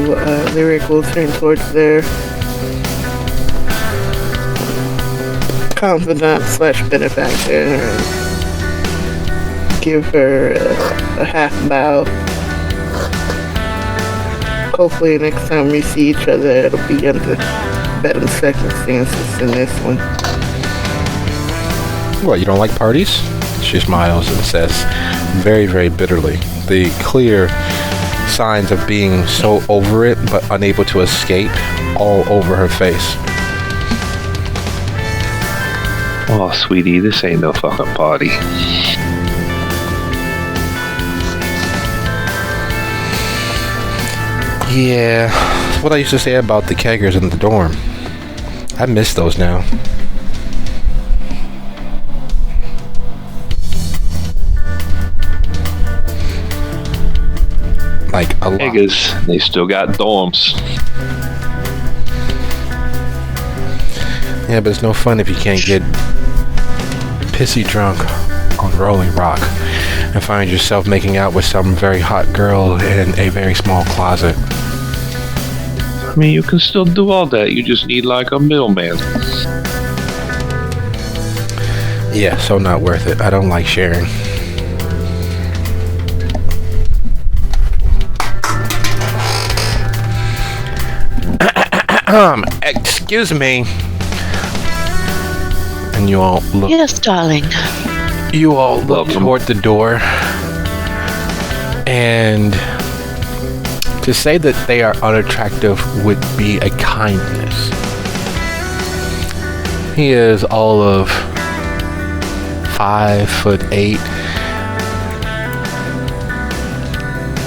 Lyric will turn towards their confidant slash benefactor and give her a half bow. Hopefully next time we see each other, it'll be under better circumstances than this one.
What, you don't like parties? She smiles and says, very, very bitterly, the clear signs of being so over it but unable to escape all over her face.
Oh, sweetie, this ain't no fucking party.
Yeah, that's what I used to say about the keggers in the dorm. I miss those now. Like a lot.
Niggas, they still got dorms.
Yeah, but it's no fun if you can't get pissy drunk on Rolling Rock and find yourself making out with some very hot girl in a very small closet.
I mean, you can still do all that. You just need like a middleman.
Yeah, so not worth it. I don't like sharing. Excuse me. And you all look.
Yes, darling.
You all look toward the door, and to say that they are unattractive would be a kindness. He is all of 5'8"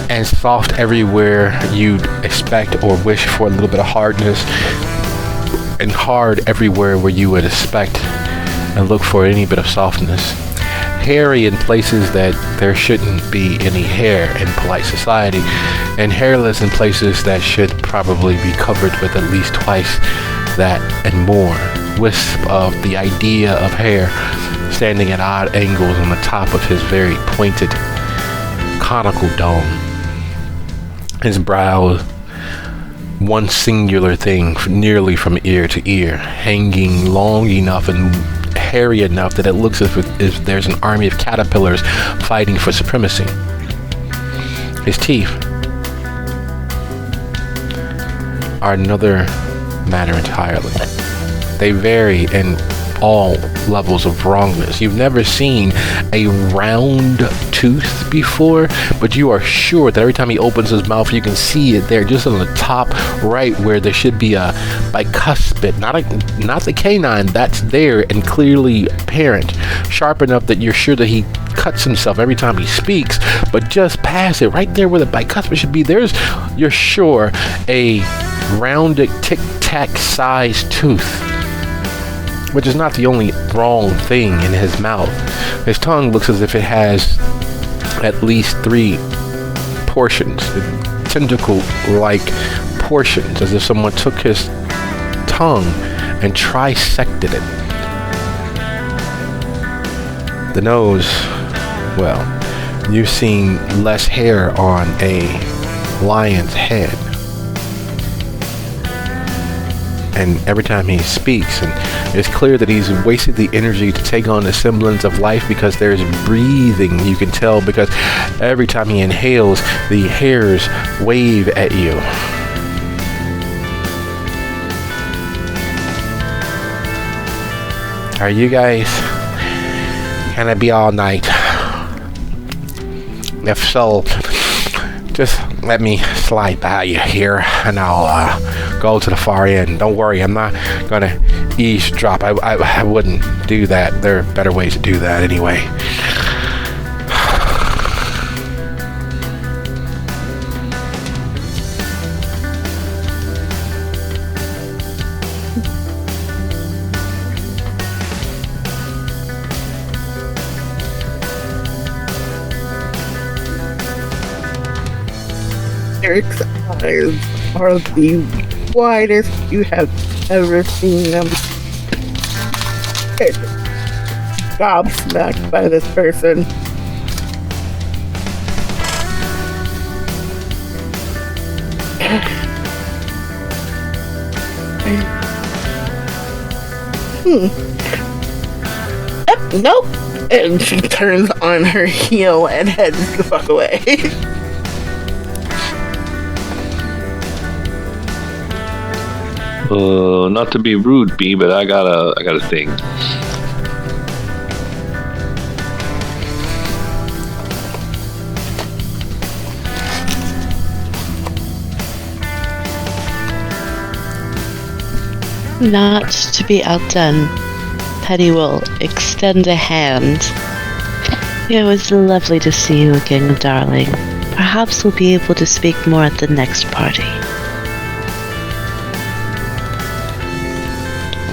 and soft everywhere you'd expect or wish for a little bit of hardness, and hard everywhere where you would expect and look for any bit of softness. Hairy in places that there shouldn't be any hair in polite society, and hairless in places that should probably be covered with at least twice that and more. Wisp of the idea of hair standing at odd angles on the top of his very pointed conical dome. His brow, one singular thing nearly from ear to ear, hanging long enough and hairy enough that it looks as if there's an army of caterpillars fighting for supremacy. His teeth are another matter entirely. They vary in all levels of wrongness. You've never seen a round tooth before, but you are sure that every time he opens his mouth, you can see it there, just on the top right where there should be a bicuspid, not the canine, that's there and clearly apparent, sharp enough that you're sure that he cuts himself every time he speaks, but just past it, right there where the bicuspid should be, there's, you're sure, a rounded tic-tac sized tooth, which is not the only wrong thing in his mouth. His tongue looks as if it has at least 3 portions, tentacle-like portions, as if someone took his tongue and trisected it. The nose, well, you've seen less hair on a lion's head. And every time he speaks, and it's clear that he's wasted the energy to take on the semblance of life because there's breathing, you can tell, because every time he inhales, the hairs wave at you. Are you guys gonna be all night? If so, just let me slide by you here and I'll go to the far end. Don't worry, I'm not gonna eavesdrop. I wouldn't do that. There are better ways to do that anyway.
Eric's eyes are the widest you have ever seen them. gobsmacked by this person. Nope. And she turns on her heel and heads the fuck away.
Not to be rude, B, but I got a thing.
Not to be outdone, Penny will extend a hand. It was lovely to see you again, darling. Perhaps we'll be able to speak more at the next party.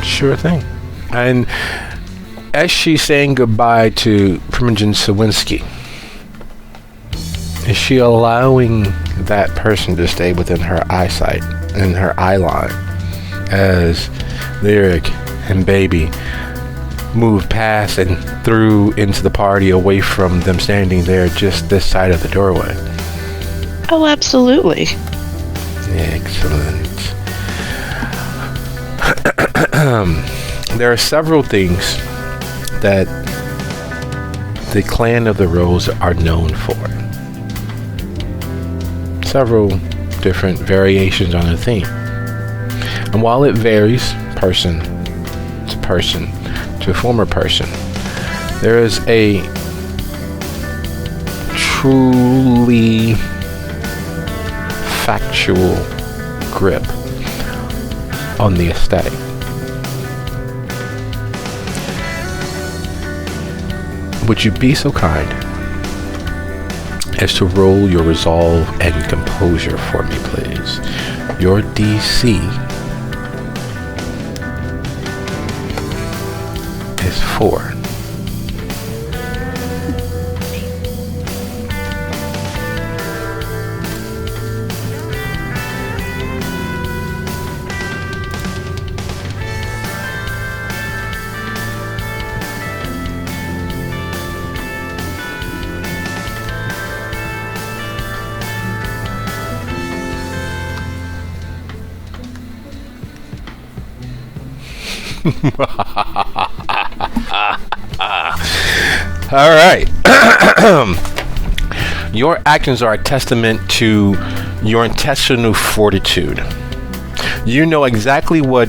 Sure thing. And as she's saying goodbye to Primogen Sawinski, is she allowing that person to stay within her eyesight, in her eye line, as Lyric and Baby move past and through into the party, away from them standing there just this side of the doorway?
Oh, absolutely.
Excellent. There are several things that the Clan of the Rose are known for. Several different variations on the theme. And while it varies person to person to a former person, there is a truly factual grip on the aesthetic. Would you be so kind as to roll your resolve and composure for me, please? Your DC is 4. All right. Your actions are a testament to your intestinal fortitude. You know exactly what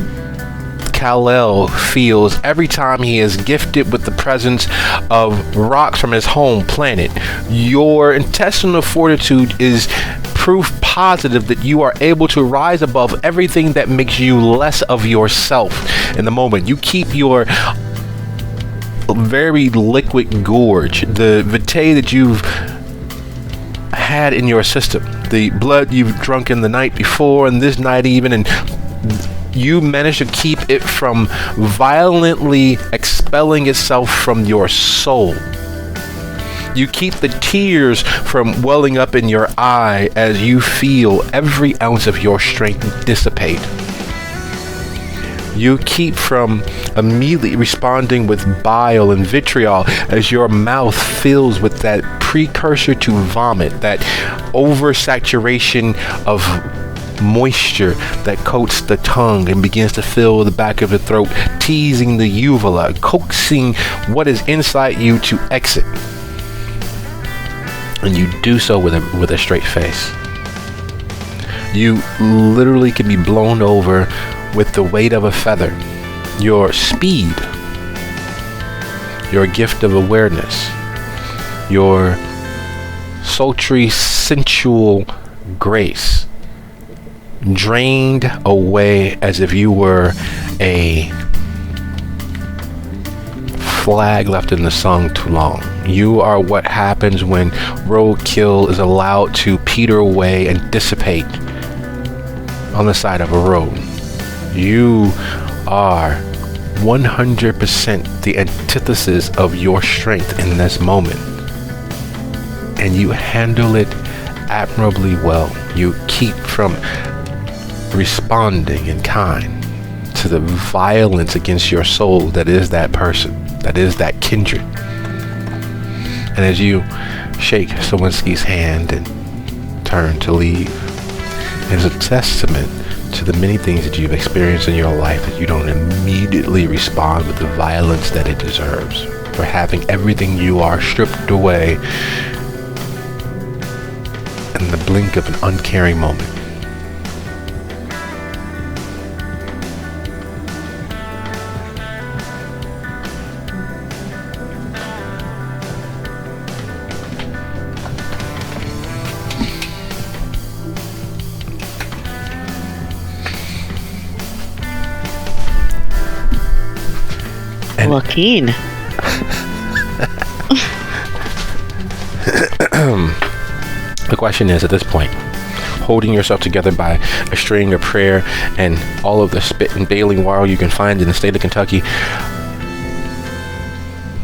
Kal-El feels every time he is gifted with the presence of rocks from his home planet. Your intestinal fortitude is proof positive that you are able to rise above everything that makes you less of yourself in the moment. You keep your very liquid gorge, the vitae that you've had in your system, the blood you've drunk in the night before and this night even, and you manage to keep it from violently expelling itself from your soul. You keep the tears from welling up in your eye as you feel every ounce of your strength dissipate. You keep from immediately responding with bile and vitriol as your mouth fills with that precursor to vomit, that oversaturation of moisture that coats the tongue and begins to fill the back of the throat, teasing the uvula, coaxing what is inside you to exit. And you do so with a straight face. You literally can be blown over with the weight of a feather. Your speed, your gift of awareness, your sultry, sensual grace, drained away as if you were a flag left in the sun too long. You are what happens when roadkill is allowed to peter away and dissipate on the side of a road. You are 100% the antithesis of your strength in this moment. And you handle it admirably well. You keep from responding in kind to the violence against your soul that is that person. that is that kindred. And as you shake Sawinski's hand and turn to leave, it is a testament to the many things that you've experienced in your life that you don't immediately respond with the violence that it deserves, for having everything you are stripped away in the blink of an uncaring moment.
Joaquin.
The question is, at this point, holding yourself together by a string of prayer and all of the spit and bailing wire you can find in the state of Kentucky,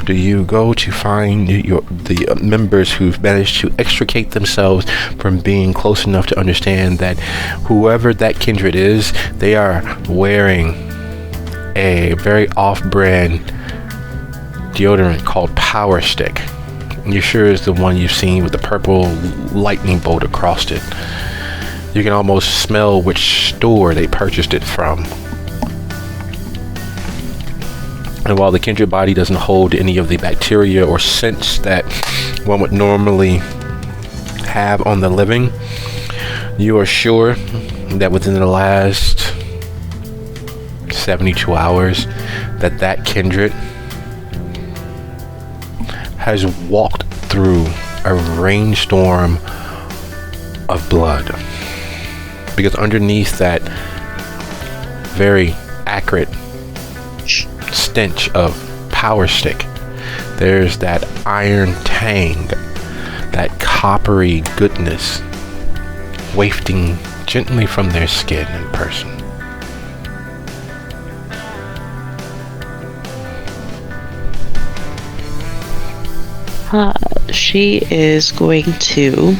do you go to find the members who've managed to extricate themselves from being close enough to understand that whoever that kindred is, they are wearing a very off-brand deodorant called Power Stick? You're sure it's the one you've seen with the purple lightning bolt across it. You can almost smell which store they purchased it from. And while the kindred body doesn't hold any of the bacteria or scents that one would normally have on the living, you are sure that within the last 72 hours that kindred has walked through a rainstorm of blood. Because underneath that very acrid stench of Power Stick, there's that iron tang, that coppery goodness wafting gently from their skin and person.
She is going to,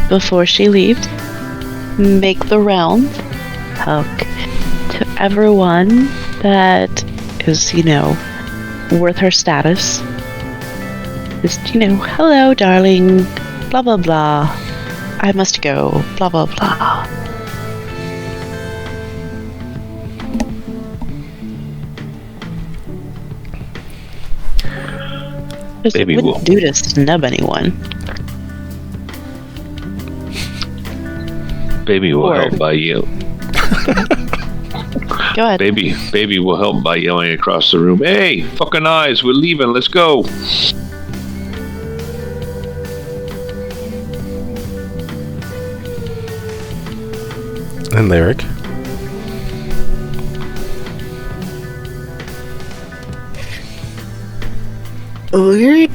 before she leaves, make the round, talk to everyone that is, worth her status. Just, hello, darling, blah, blah, blah. I must go, blah, blah, blah.
Baby
wouldn't
will.
do to snub anyone.
Baby will
Or-
help by you.
Go ahead.
Baby will help by yelling across the room, "Hey, fucking eyes, we're leaving, let's go."
And Lyric.
Lyric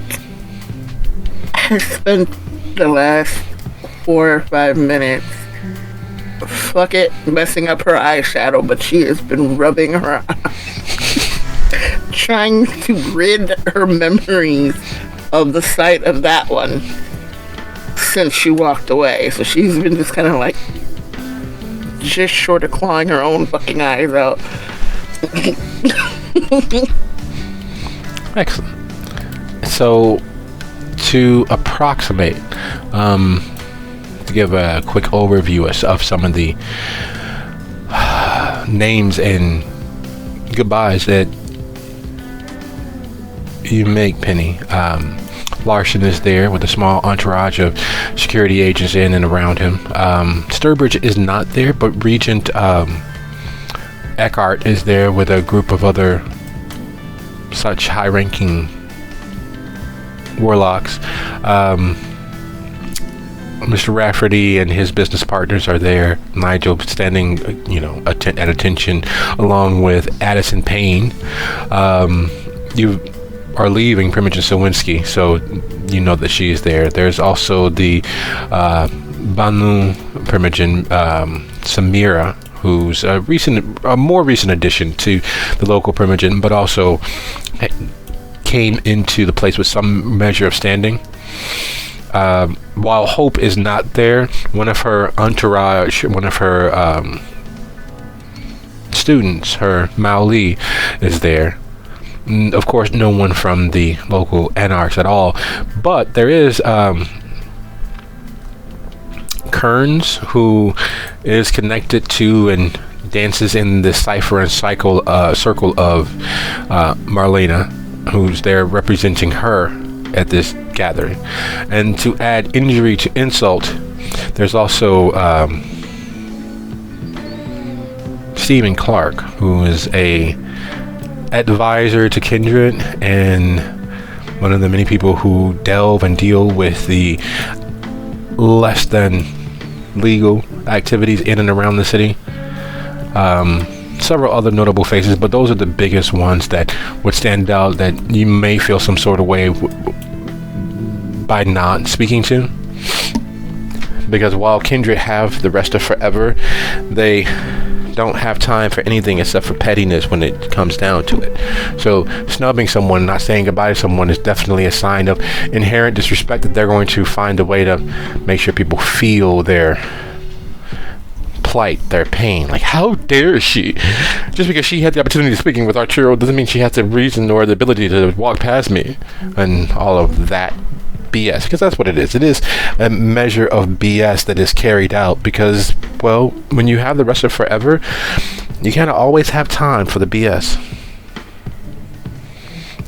has spent the last 4 or 5 minutes fuck it messing up her eyeshadow, but she has been rubbing her eyes trying to rid her memories of the sight of that one since she walked away. So she's been just kind of like just short of clawing her own fucking eyes out.
Excellent. So, to approximate, to give a quick overview of some of the names and goodbyes that you make, Penny. Larson is there with a small entourage of security agents in and around him. Sturbridge is not there, but Regent Eckhart is there with a group of other such high-ranking warlocks. Mr. Rafferty and his business partners are there. Nigel standing, at attention, along with Addison Payne. You are leaving Primogen Sawinski, so you know that she is there. There's also the Banu Primogen, Samira, who's a more recent addition to the local Primogen, but also came into the place with some measure of standing. While Hope is not there, one of her entourage, one of her students, her Mao Li, is there. Of course, no one from the local anarchs at all, but there is Kearns, who is connected to and dances in the cipher and circle of Marlena, who's there representing her at this gathering. And to add injury to insult, there's also Stephen Clark, who is a advisor to Kindred and one of the many people who delve and deal with the less than legal activities in and around the city. Several other notable faces, but those are the biggest ones that would stand out that you may feel some sort of way by not speaking to. Because while Kindred have the rest of forever, they don't have time for anything except for pettiness when it comes down to it. So snubbing someone, not saying goodbye to someone, is definitely a sign of inherent disrespect that they're going to find a way to make sure people feel their plight, their pain. Like, how dare she? Just because she had the opportunity of speaking with Arturo doesn't mean she has the reason or the ability to walk past me and all of that BS, because that's what it is. It is a measure of BS that is carried out because, well, when you have the rest of forever, you kind of always have time for the BS.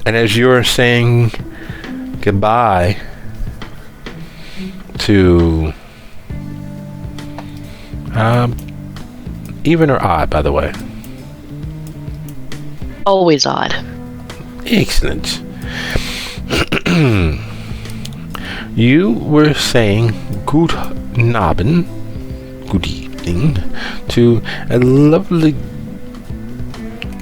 And as you're saying goodbye to even or odd, by the way?
Always odd.
Excellent. You were saying good Abend, good evening, to a lovely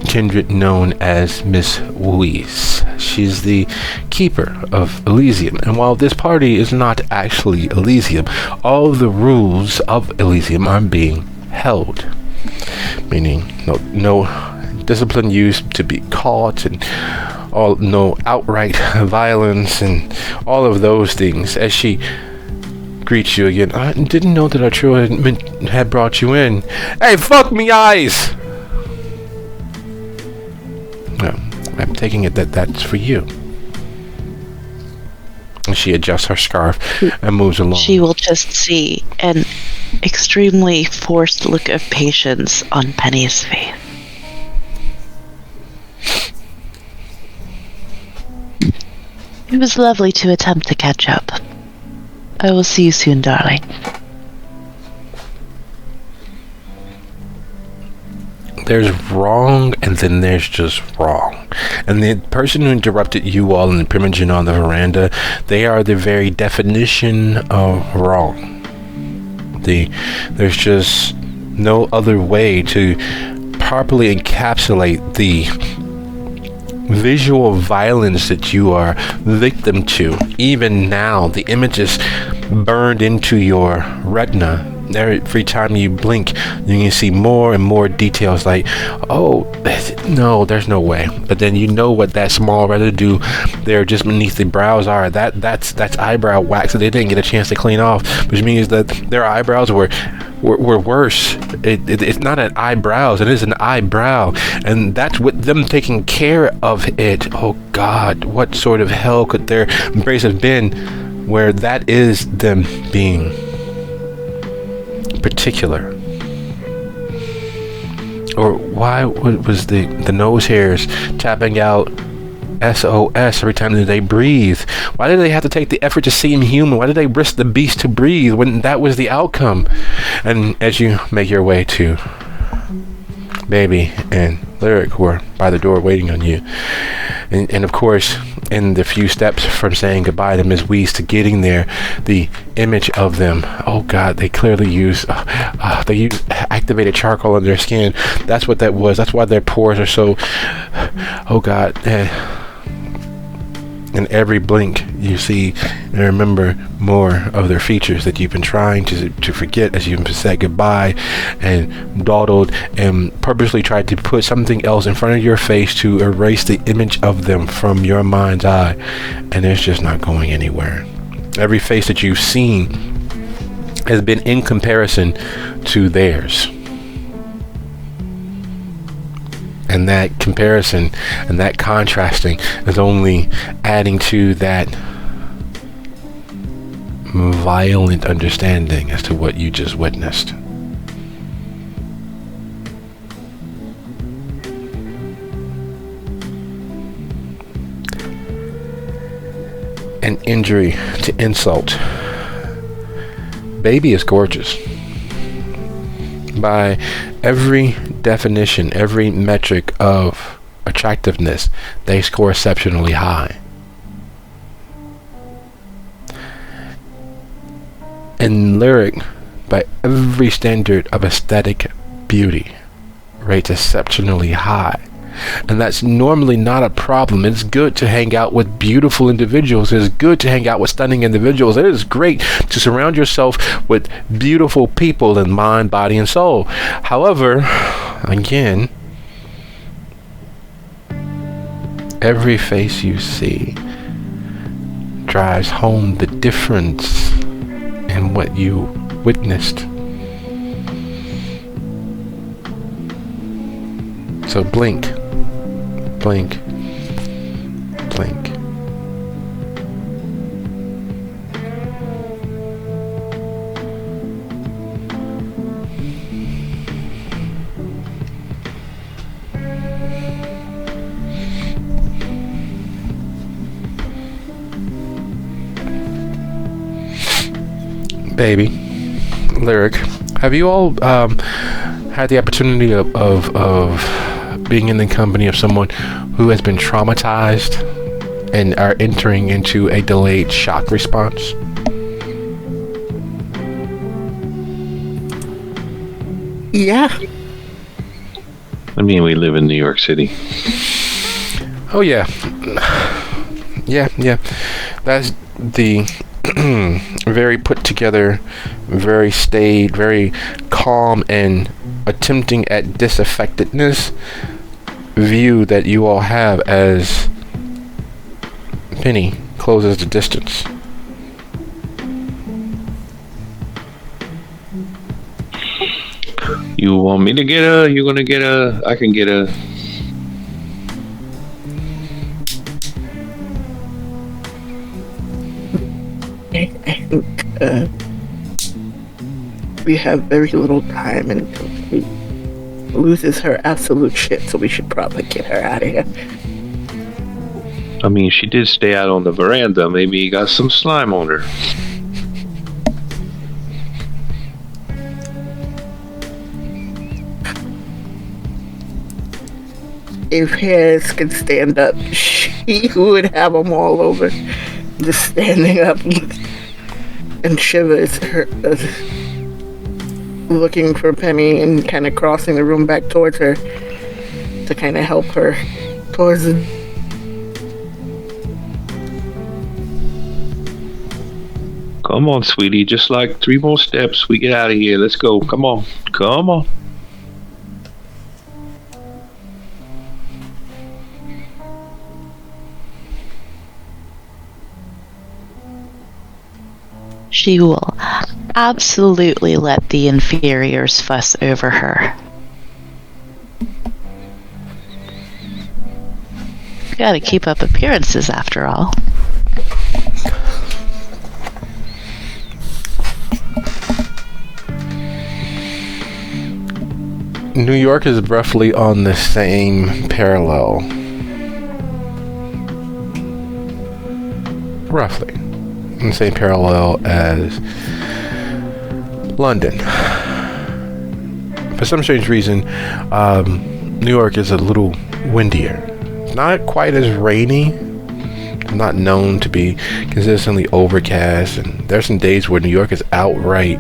kindred known as Miss Louise. She's the keeper of Elysium, and while this party is not actually Elysium, all the rules of Elysium are being held. Meaning, no discipline used to be caught, and no outright violence, and all of those things. As she greets you again, I didn't know that Arturo had brought you in. Hey, fuck me eyes! No, I'm taking it that that's for you. And she adjusts her scarf and moves along.
She will just see an extremely forced look of patience on Penny's face. It was lovely to attempt to catch up. I will see you soon, darling.
There's wrong, and then there's just wrong. And the person who interrupted you all in the primogen on the veranda, they are the very definition of wrong. There's just no other way to properly encapsulate the visual violence that you are victim to. Even now, the image is burned into your retina. Every time you blink, you can see more and more details like, oh, no, there's no way. But then you know what that small residue there just beneath the brows are. That's eyebrow wax that they didn't get a chance to clean off, which means that their eyebrows were worse. It's not an eyebrows, it is an eyebrow, and that's with them taking care of it. Oh God, what sort of hell could their embrace have been where that is them being particular? Or why was the nose hairs tapping out SOS every time that they breathe? Why did they have to take the effort to seem human? Why did they risk the beast to breathe when that was the outcome? And as you make your way to Baby and Lyric, who are by the door waiting on you, and of course, in the few steps from saying goodbye to Ms. Weiss to getting there, the image of them, oh God, they clearly use activated charcoal on their skin. That's what that was. That's why their pores are so, oh God. In every blink, you see and remember more of their features that you've been trying to forget as you've said goodbye and dawdled and purposely tried to put something else in front of your face to erase the image of them from your mind's eye, and it's just not going anywhere. Every face that you've seen has been in comparison to theirs. And that comparison and that contrasting is only adding to that violent understanding as to what you just witnessed. An injury to insult. Baby is gorgeous. By every definition, every metric of attractiveness, they score exceptionally high. And Lyric, by every standard of aesthetic beauty, rates exceptionally high. And that's normally not a problem. It's good to hang out with beautiful individuals. It's good to hang out with stunning individuals. It is great to surround yourself with beautiful people in mind, body, and soul. However, again, every face you see drives home the difference in what you witnessed. So blink. Blink. Blink. Baby, Lyric, have you all had the opportunity of being in the company of someone who has been traumatized and are entering into a delayed shock response?
Yeah.
I mean, we live in New York City.
Oh yeah. Yeah. That's the very put together, very staid, very calm and attempting at disaffectedness view that you all have as Penny closes the distance.
You want me to get a? You're gonna get a? I can get a.
I think we have very little time until she loses her absolute shit, so we should probably get her out of here.
I mean, she did stay out on the veranda. Maybe he got some slime on her.
If hairs could stand up, she would have them all over. Just standing up and shivers, looking for Penny and kind of crossing the room back towards her to kind of help her towards the...
Come on, sweetie. Just like 3 more steps, we get out of here. Let's go. Come on. Come on.
She will absolutely let the inferiors fuss over her. Gotta keep up appearances after all.
New York is roughly on the same parallel. Roughly. In the same parallel as London. For some strange reason, New York is a little windier. Not quite as rainy. Not known to be consistently overcast, and there's some days where New York is outright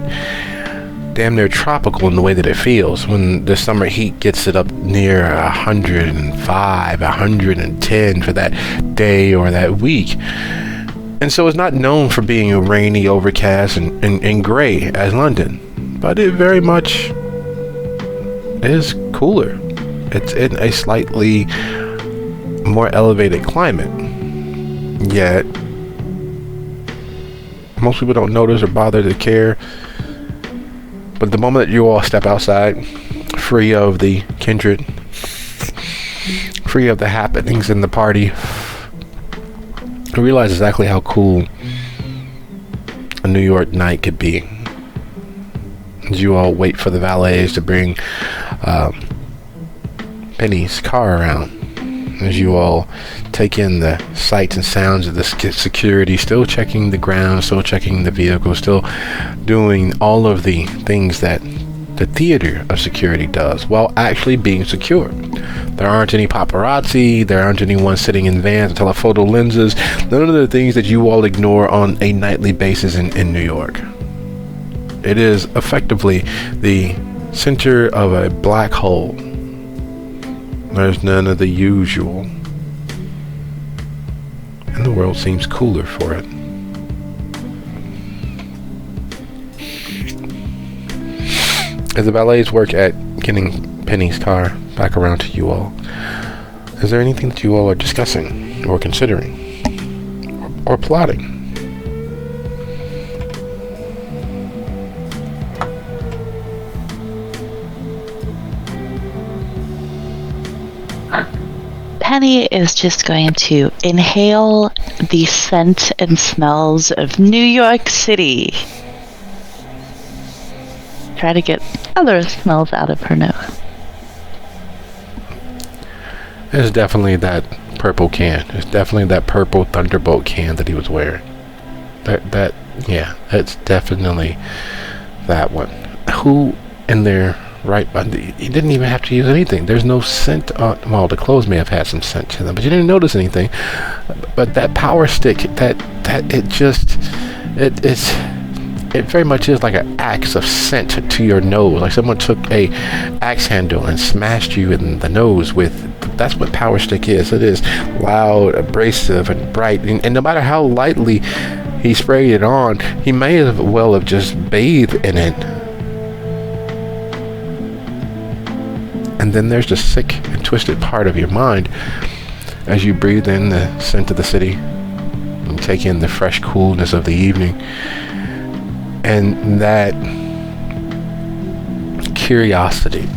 damn near tropical in the way that it feels when the summer heat gets it up near 105, 110 for that day or that week. And so it's not known for being rainy, overcast, and gray as London, but it very much is cooler. It's in a slightly more elevated climate, yet most people don't notice or bother to care. But the moment that you all step outside, free of the kindred free of the happenings in the party. I realize exactly how cool a New York night could be. As you all wait for the valets to bring Penny's car around. As you all take in the sights and sounds of the security, still checking the ground, still checking the vehicle, still doing all of the things that the theater of security does while actually being secure. There aren't any paparazzi, there aren't anyone sitting in vans with telephoto lenses, none of the things that you all ignore on a nightly basis in New York. It is effectively the center of a black hole. There's none of the usual. And the world seems cooler for it. As the valets work at getting Penny's car back around to you all, is there anything that you all are discussing or considering or plotting?
Penny is just going to inhale the scent and smells of New York City. Try to get other smells out of her nose.
It's definitely that purple can. It's definitely that purple Thunderbolt can that he was wearing. Yeah, it's definitely that one. Who in there? Right, but he didn't even have to use anything. There's no scent on. Well, the clothes may have had some scent to them, but you didn't notice anything. But that power stick, it very much is like an axe of scent to your nose. Like someone took a axe handle and smashed you in the nose with. That's what power stick is. It is loud, abrasive, and bright. And no matter how lightly he sprayed it on, he may as well have just bathed in it. And then there's the sick and twisted part of your mind as you breathe in the scent of the city and take in the fresh coolness of the evening. And that curiosity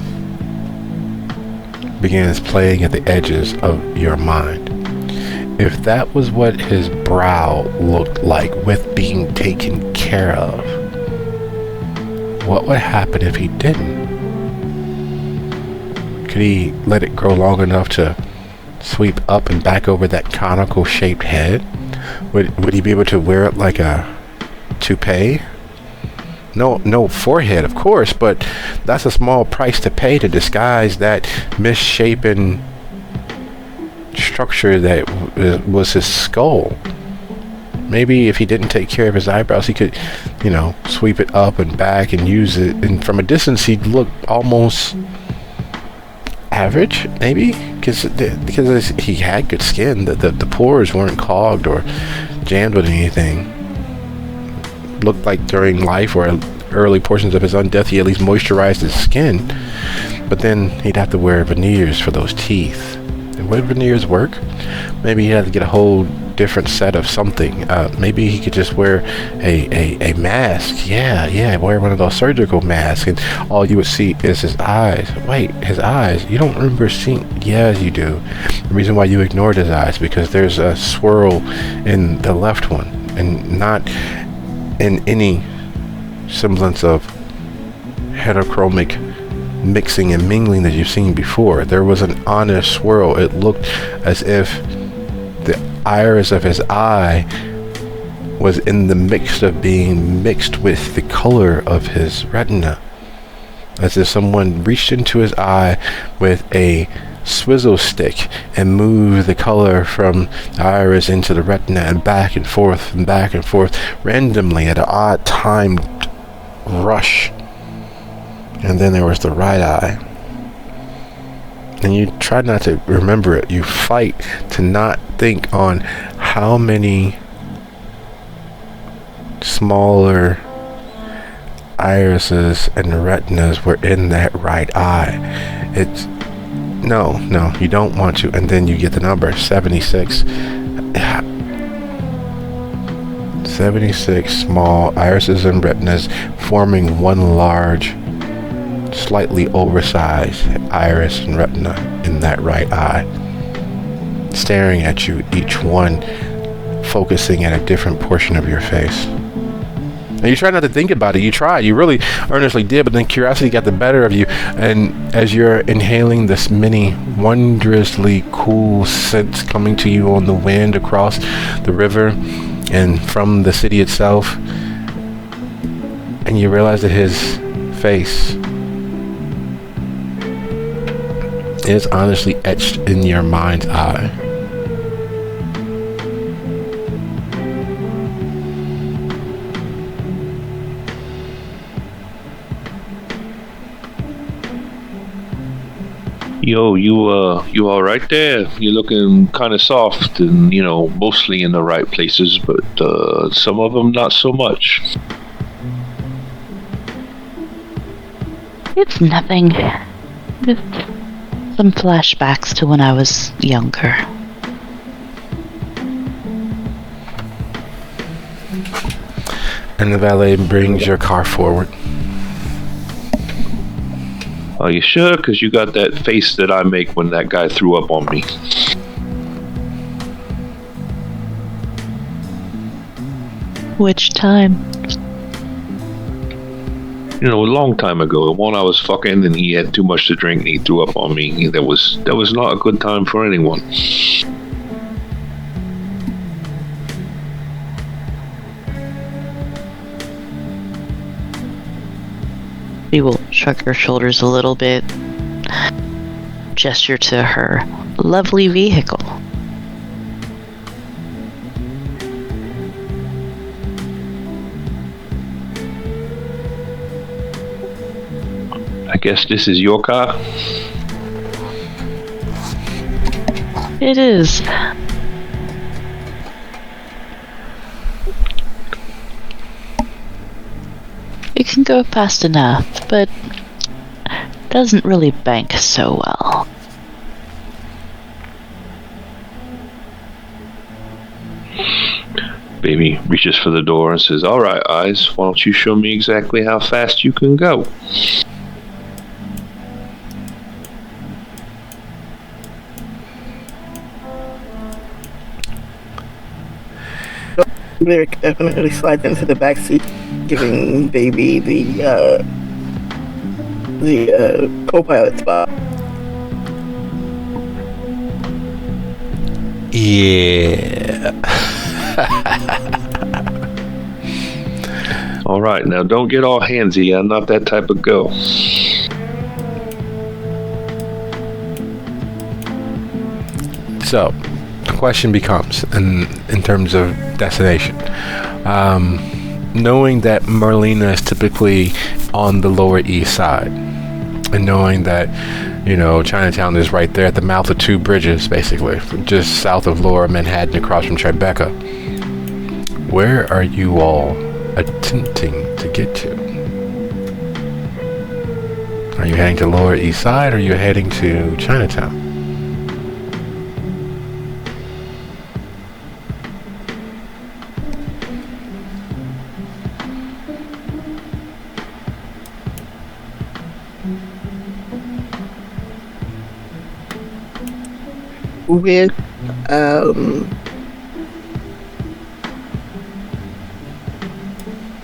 begins playing at the edges of your mind. If that was what his brow looked like with being taken care of, what would happen if he didn't? Could he let it grow long enough to sweep up and back over that conical shaped head? Would he be able to wear it like a toupee? No forehead, of course, but that's a small price to pay to disguise that misshapen structure that was his skull. Maybe if he didn't take care of his eyebrows, he could, sweep it up and back and use it. And from a distance, he'd look almost average, maybe, because he had good skin. The pores weren't clogged or jammed with anything. Looked like during life or early portions of his own death, he at least moisturized his skin. But then he'd have to wear veneers for those teeth. And would veneers work? Maybe he had to get a whole different set of something. Maybe he could just wear a mask. Yeah, wear one of those surgical masks, and all you would see is his eyes. Wait, his eyes? You don't remember seeing? Yeah, you do. The reason why you ignored his eyes, because there's a swirl in the left one, and not in any semblance of heterochromic mixing and mingling that you've seen before. There was an honest swirl. It looked as if the iris of his eye was in the mix of being mixed with the color of his retina, as if someone reached into his eye with a swizzle stick and moved the color from the iris into the retina and back and forth randomly at an odd timed rush. And then there was the right eye, and you try not to remember it. You fight to not think on how many smaller irises and retinas were in that right eye. It's no, you don't want to. And then you get the number 76. 76 small irises and retinas forming one large, slightly oversized iris and retina in that right eye. staring at you, each one focusing at a different portion of your face. And you try not to think about it. You tried. You really earnestly did, but then curiosity got the better of you. And as you're inhaling this many wondrously cool scents coming to you on the wind across the river and from the city itself, and you realize that his face is honestly etched in your mind's eye.
Yo, you all right there? You're looking kind of soft and, mostly in the right places, but some of them not so much.
It's nothing. Just some flashbacks to when I was younger.
And the valet brings your car forward.
Are you sure? Because you got that face that I make when that guy threw up on me.
Which time?
A long time ago. The one I was fucking and he had too much to drink and he threw up on me. That was not a good time for anyone.
She will shrug her shoulders a little bit, gesture to her lovely vehicle.
I guess this is your car?
It is. It can go fast enough, but doesn't really bank so well.
Baby reaches for the door and says, "All right, Eyes, why don't you show me exactly how fast you can go?"
Lyric definitely slides into the backseat, giving baby the co-pilot spot.
Yeah.
All right, now don't get all handsy. I'm not that type of girl.
So, the question becomes, in terms of destination, knowing that Merlina is typically on the Lower East Side, and knowing that, Chinatown is right there at the mouth of two bridges, basically, just south of Lower Manhattan, across from Tribeca, where are you all attempting to get to? Are you heading to Lower East Side, or are you heading to Chinatown?
With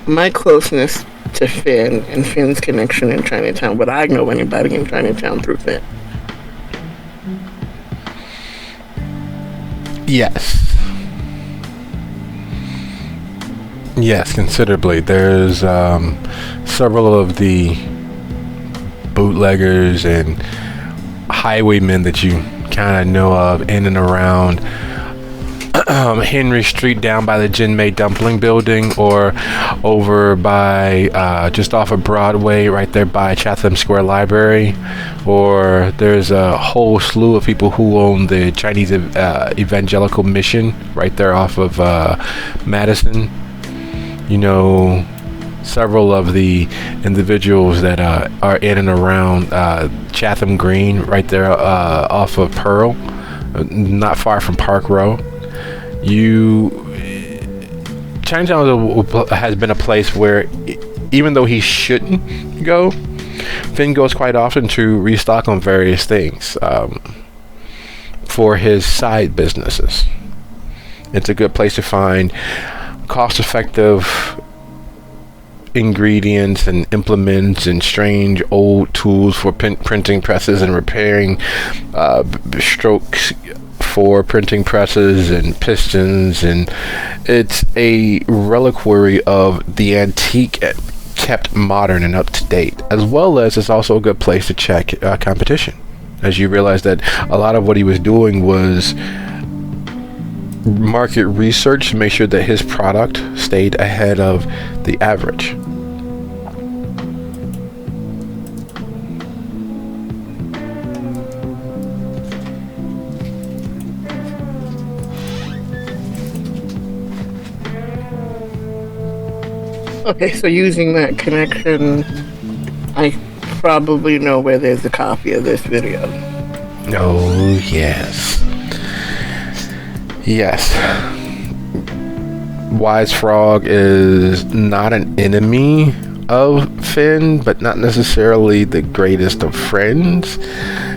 my closeness to Finn and Finn's connection in Chinatown, would I know anybody in Chinatown through Finn?
Yes. Yes, considerably. There's several of the bootleggers and highwaymen that you kind of know of in and around Henry Street, down by the Jinmei Dumpling Building, or over by just off of Broadway, right there by Chatham Square Library. Or there's a whole slew of people who own the Chinese Evangelical Mission right there off of Madison. Several of the individuals that are in and around Chatham Green, right there off of Pearl, not far from Park Row. Chinatown has been a place where, even though he shouldn't go, Finn goes quite often to restock on various things. for his side businesses. It's a good place to find cost-effective ingredients and implements and strange old tools for printing presses and repairing strokes for printing presses and pistons, and it's a reliquary of the antique kept modern and up to date, as well as it's also a good place to check competition, as you realize that a lot of what he was doing was market research to make sure that his product stayed ahead of the average.
Okay, so using that connection, I probably know where there's a copy of this video.
Oh, yes. Yes. Wise Frog is not an enemy of Finn, but not necessarily the greatest of friends.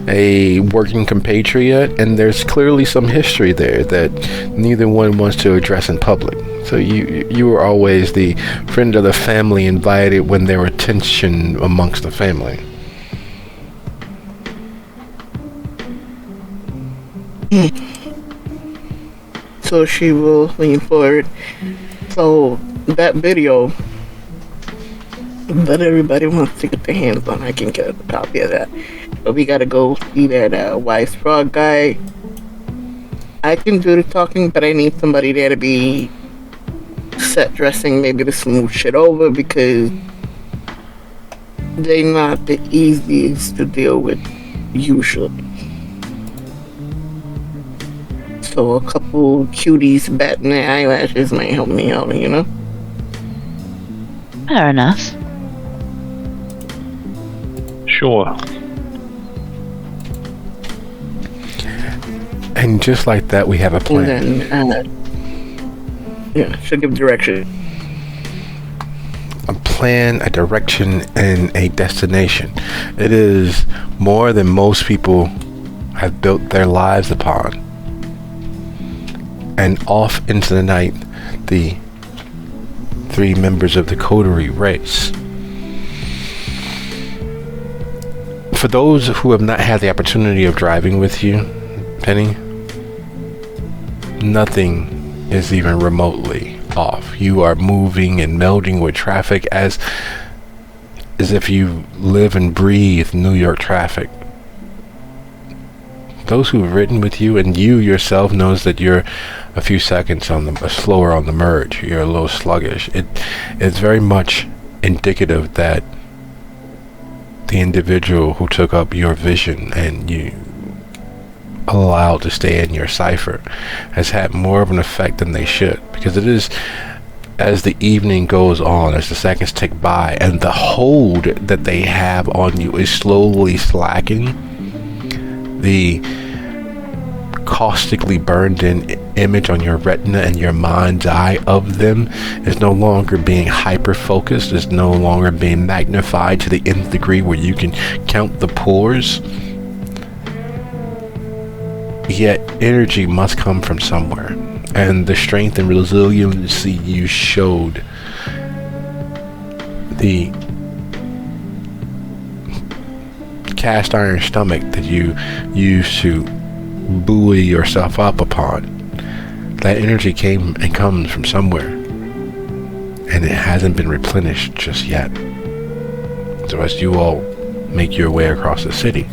A working compatriot, and there's clearly some history there that neither one wants to address in public. So you were always the friend of the family invited when there were tension amongst the family.
So she will lean forward. So that video that everybody wants to get their hands on, I can get a copy of that. But we gotta go see that Wise Frog guy. I can do the talking, but I need somebody there to be set dressing, maybe to smooth shit over, because they're not the easiest to deal with usually. So a couple cuties batting their eyelashes might help me out, you know?
Fair enough.
Sure.
And just like that, we have a plan.
And then, yeah, should give direction.
A plan, a direction, and a destination. It is more than most people have built their lives upon. And off into the night, the three members of the coterie race. For those who have not had the opportunity of driving with you, Penny, nothing is even remotely off. You are moving and melding with traffic as if you live and breathe New York traffic. Those who have ridden with you, and you yourself, knows that you're a few seconds slower on the merge. You're a little sluggish. It's very much indicative that the individual who took up your vision and you allowed to stay in your cipher has had more of an effect than they should, because it is, as the evening goes on, as the seconds tick by, and the hold that they have on you is slowly slacking, the caustically burned in image on your retina and your mind's eye of them is no longer being hyper focused, is no longer being magnified to the nth degree where you can count the pores. Yet energy must come from somewhere, and the strength and resiliency you showed, the cast iron stomach that you used to buoy yourself up upon, that energy came and comes from somewhere, and it hasn't been replenished just yet. So as you all make your way across the city,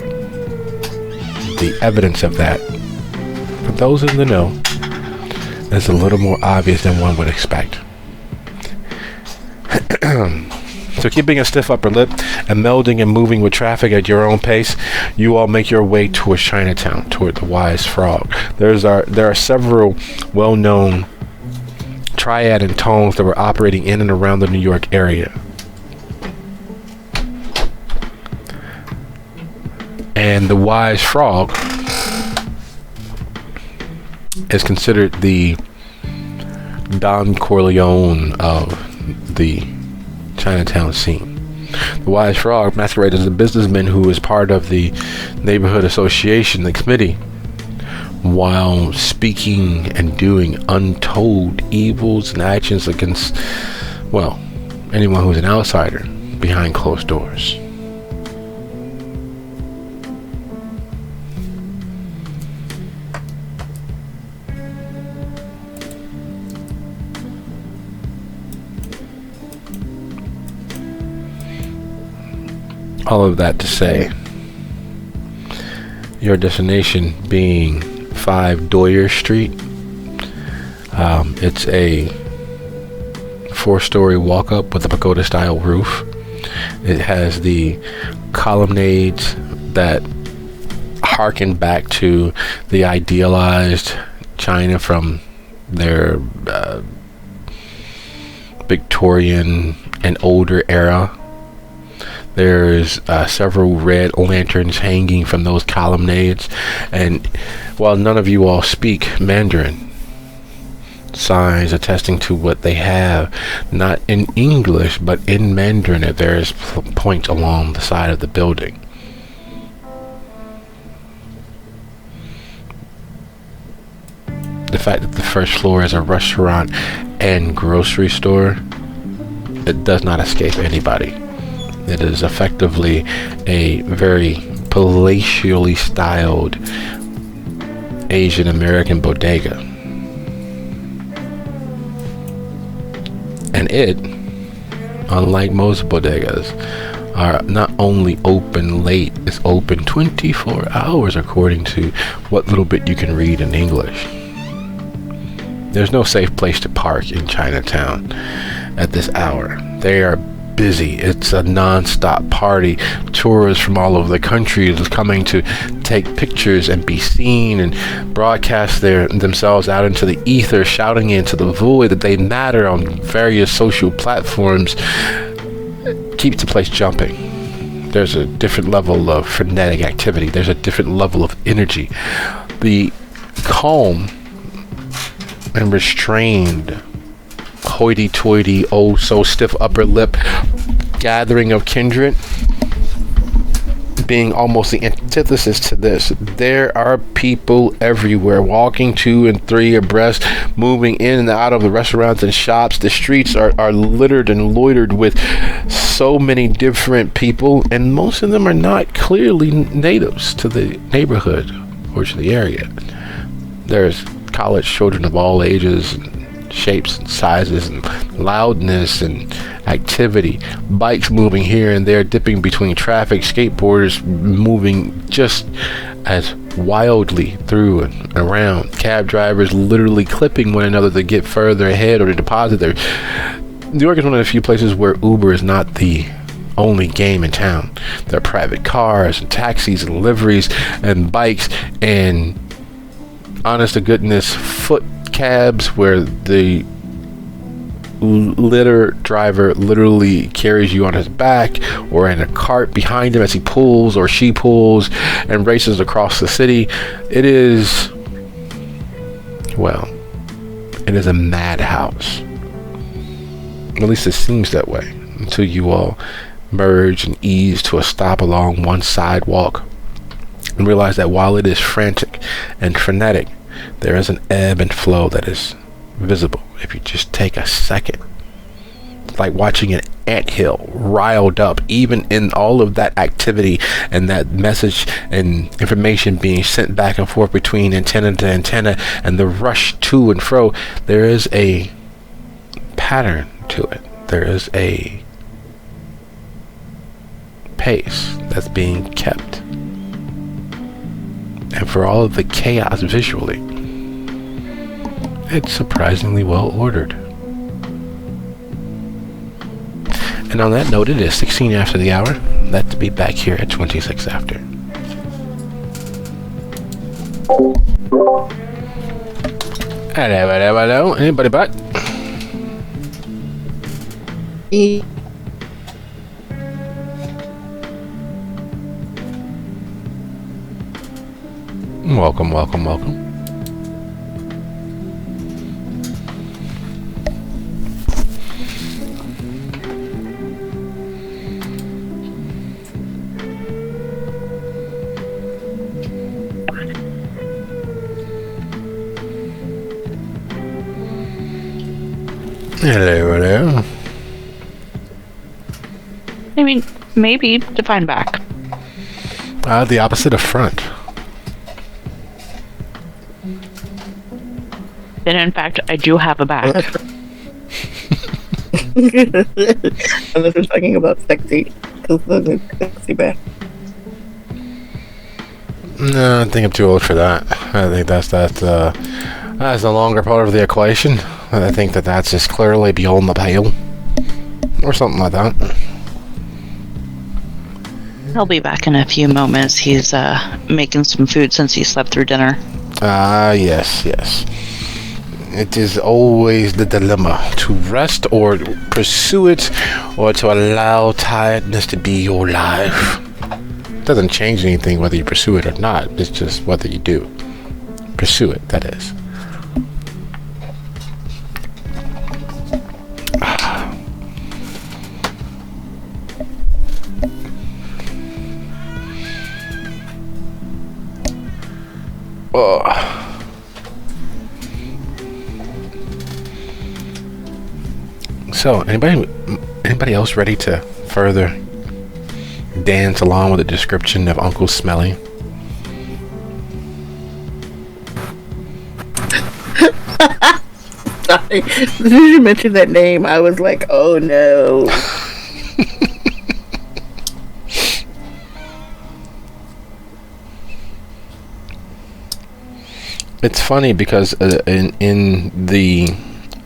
the evidence of that, for those in the know, is a little more obvious than one would expect. So keeping a stiff upper lip and melding and moving with traffic at your own pace, you all make your way towards Chinatown, toward the Wise Frog. There are several well-known triad and tones that were operating in and around the New York area. And the Wise Frog is considered the Don Corleone of the Chinatown scene. The Wise Frog masquerades as a businessman who is part of the neighborhood association, the committee. while speaking and doing untold evils and actions against, well, anyone who's an outsider behind closed doors. All of that to say, your destination being 5 Doyer Street. It's a 4-story walk-up with a pagoda-style roof. It has the colonnades that harken back to the idealized China from their Victorian and older era. There's several red lanterns hanging from those colonnades, and while none of you all speak Mandarin, signs attesting to what they have, not in English but in Mandarin, at various points along the side of the building. The fact that the first floor is a restaurant and grocery store, it does not escape anybody. It is effectively a very palatially styled Asian American bodega. And it, unlike most bodegas, are not only open late, it's open 24 hours according to what little bit you can read in English. There's no safe place to park in Chinatown at this hour. They are busy. It's a non-stop party. Tourists from all over the country is coming to take pictures and be seen and broadcast themselves out into the ether, shouting into the void that they matter on various social platforms. Keeps the place jumping. There's a different level of frenetic activity. There's a different level of energy. The calm and restrained, hoity-toity, oh so stiff upper lip gathering of kindred being almost the antithesis to this. There are people everywhere, walking 2 and 3 abreast, moving in and out of the restaurants and shops. The streets are littered and loitered with so many different people, and most of them are not clearly natives to the neighborhood or to the area. There's college children of all ages and shapes and sizes and loudness and activity, bikes moving here and there, dipping between traffic, skateboarders moving just as wildly through and around, cab drivers literally clipping one another to get further ahead or to deposit their... New York is one of the few places where Uber is not the only game in town. There are private cars and taxis and liveries and bikes and, honest to goodness, foot cabs where the litter driver literally carries you on his back or in a cart behind him as he pulls or she pulls and races across the city. It is, well, it is a madhouse. At least it seems that way until you all merge and ease to a stop along one sidewalk and realize that while it is frantic and frenetic, there is an ebb and flow that is visible if you just take a second. It's like watching an anthill riled up, even in all of that activity and that message and information being sent back and forth between antenna to antenna and the rush to and fro. There is a pattern to it. There is a pace that's being kept. And for all of the chaos visually, it's surprisingly well ordered. And on that note, it is 16 after the hour. Let's be back here at 26 after. Hello. Anybody back? Welcome. Hello, hello.
I mean, maybe define back.
The opposite of front.
Then, in fact, I do have a back.
Unless we're talking about sexy. Sexy back.
No, I think I'm too old for that. I think that's the longer part of the equation. I think that's just clearly beyond the pale. Or something like that.
He'll be back in a few moments. He's making some food since he slept through dinner.
Yes. It is always the dilemma, to rest or pursue it, or to allow tiredness to be your life. It doesn't change anything whether you pursue it or not. It's just whether you do. Pursue it, that is. So, anybody else ready to further dance along with the description of Uncle Smelly?
Sorry. As soon as you mentioned that name, I was like, oh no.
It's funny because in the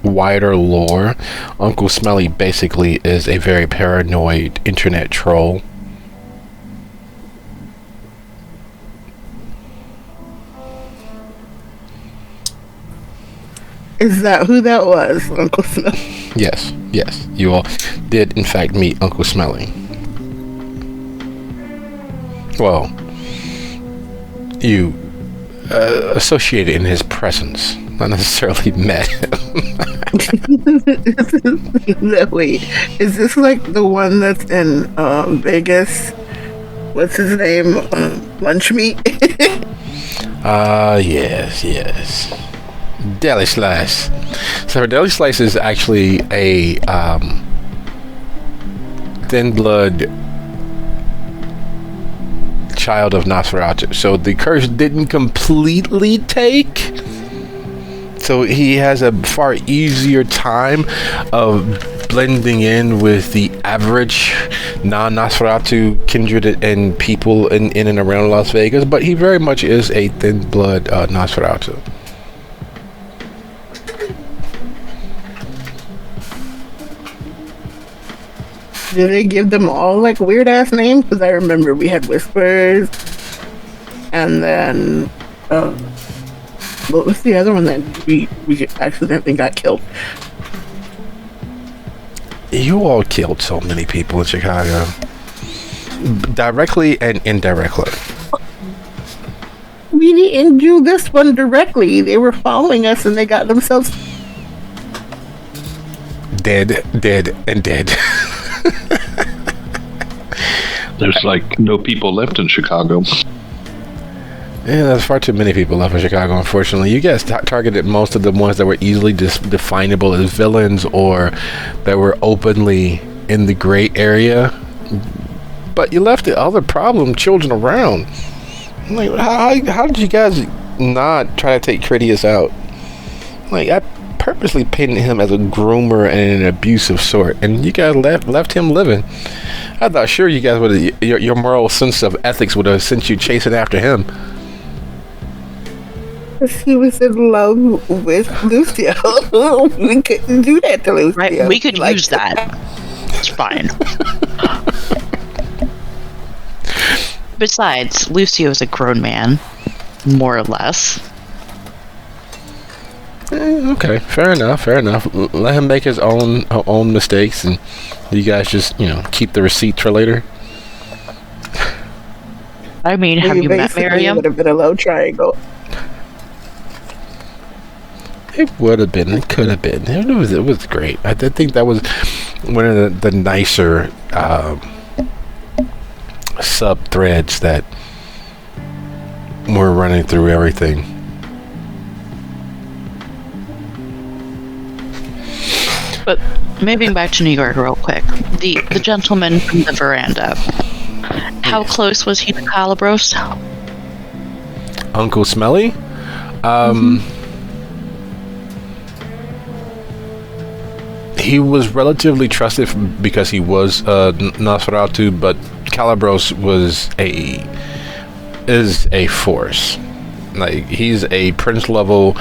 wider lore, Uncle Smelly basically is a very paranoid internet troll.
Is that who that was, Uncle Smelly?
Yes. You all did, in fact, meet Uncle Smelly. Well, you associated in his presence, not necessarily met him.
No, wait, is this like the one that's in Vegas? What's his name? Lunch Meat?
Yes. Deli Slice. So Deli Slice is actually a thin blood child of Nosferatu. So the curse didn't completely take. So he has a far easier time of blending in with the average non-Nosferatu kindred and people in and around Las Vegas. But he very much is a thin blood Nosferatu.
Do they give them all like weird ass names? Because I remember we had Whispers, and then what was the other one that we accidentally got killed?
You all killed so many people in Chicago, directly and indirectly.
We didn't do this one directly. They were following us, and they got themselves
dead.
There's like no people left in Chicago.
Yeah, there's far too many people left in Chicago, unfortunately. You guys targeted most of the ones that were easily definable as villains or that were openly in the gray area. But you left the other problem children around. Like, how did you guys not try to take Critias out? Like, I purposely painted him as a groomer and an abusive sort, and you guys left him living. I thought sure you guys would, your moral sense of ethics would have sent you chasing after him.
He was in love with Lucio. We couldn't do that to Lucio.
Right, we could use that. It's fine. Besides, Lucio is a grown man, more or less.
Okay, fair enough. Let him make his own mistakes, and you guys just keep the receipt for later.
I mean, have you met Miriam?
It would have been a low triangle.
It would have been. It could have been. It was great. I did think that was one of the nicer sub threads that were running through everything.
But moving back to New York real quick, the gentleman from the veranda, how close was he to Calibros?
Uncle Smelly? He was relatively trusted because he was Nosferatu, but Calibros is a force. Like, he's a prince level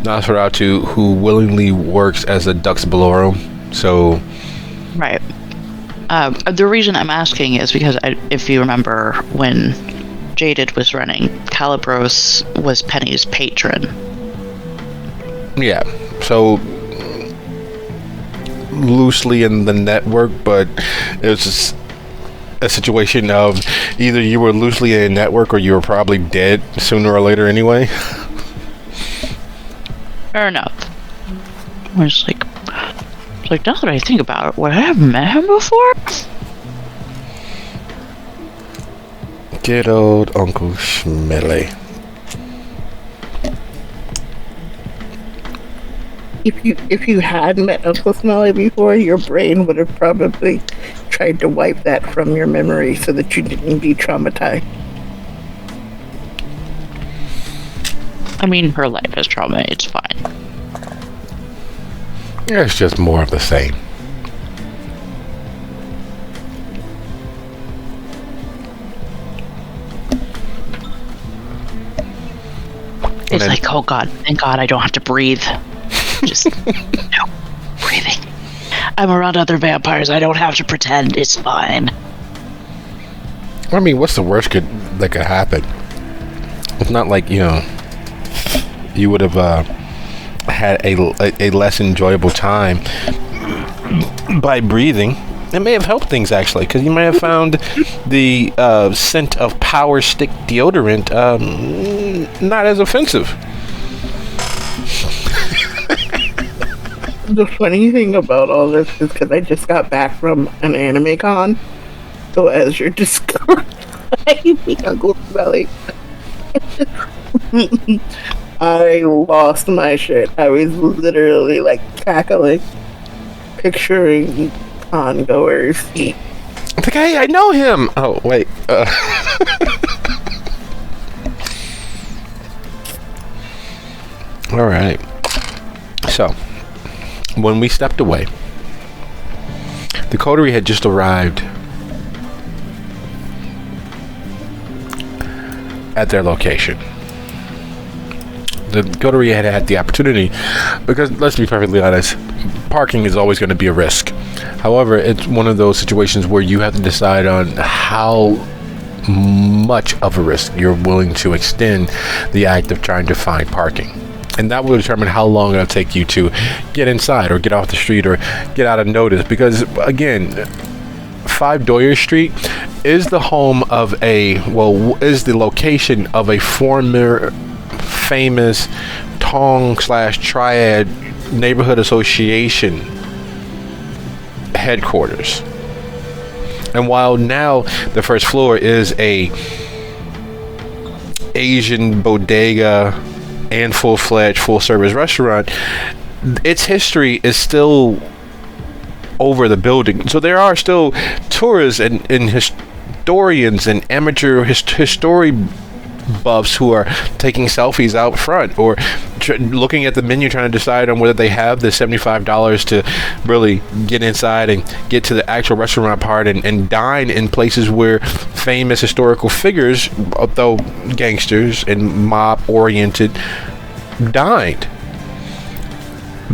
Nosferatu who willingly works as a Dux Bellorum. So,
Right. The reason I'm asking is because if you remember when Jaded was running, Calibros was Penny's patron.
yeah. So, loosely in the network, but it was just a situation of either you were loosely in a network or you were probably dead sooner or later anyway.
Fair enough. I was like, now that I think about it, would I have met him before?
Good old Uncle Schmelly.
If you had met Uncle Smelly before, your brain would have probably tried to wipe that from your memory so that you didn't be traumatized.
I mean, her life is trauma. It's fine.
It's just more of the same.
It's like, oh God, thank God I don't have to breathe. Just, no, breathing. I'm around other vampires. I don't have to pretend. It's fine.
I mean, what's the worst that could happen? It's not like, you would have had a less enjoyable time by breathing. It may have helped things, actually, because you may have found the scent of Power Stick deodorant not as offensive.
The funny thing about all this is because I just got back from an anime con, so as you're discovering Uncle Smelly, I lost my shit. I was literally like cackling, picturing con goers.
Like, hey, I know him. Oh, wait. All right. So, when we stepped away, the coterie had just arrived at their location. The coterie had the opportunity, because let's be perfectly honest, parking is always going to be a risk. However, it's one of those situations where you have to decide on how much of a risk you're willing to extend the act of trying to find parking. And that will determine how long it'll take you to get inside or get off the street or get out of notice. Because, again, 5 Doyer Street is the home of is the location of a former famous Tong/Triad neighborhood association headquarters. And while now the first floor is a Asian bodega and full-fledged full-service restaurant, its history is still over the building. So there are still tourists and historians and amateur history buffs who are taking selfies out front or looking at the menu, trying to decide on whether they have the $75 to really get inside and get to the actual restaurant part and dine in places where famous historical figures, although gangsters and mob oriented, dined.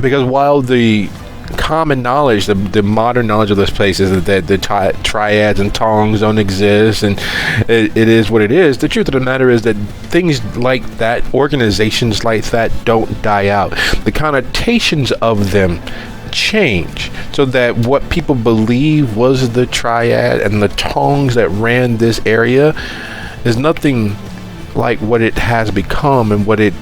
Because while the common knowledge, the modern knowledge of this place is that the triads and tongs don't exist, and it is what it is. The truth of the matter is that things like that, organizations like that, don't die out. The connotations of them change, so that what people believe was the triad and the tongs that ran this area is nothing like what it has become and what it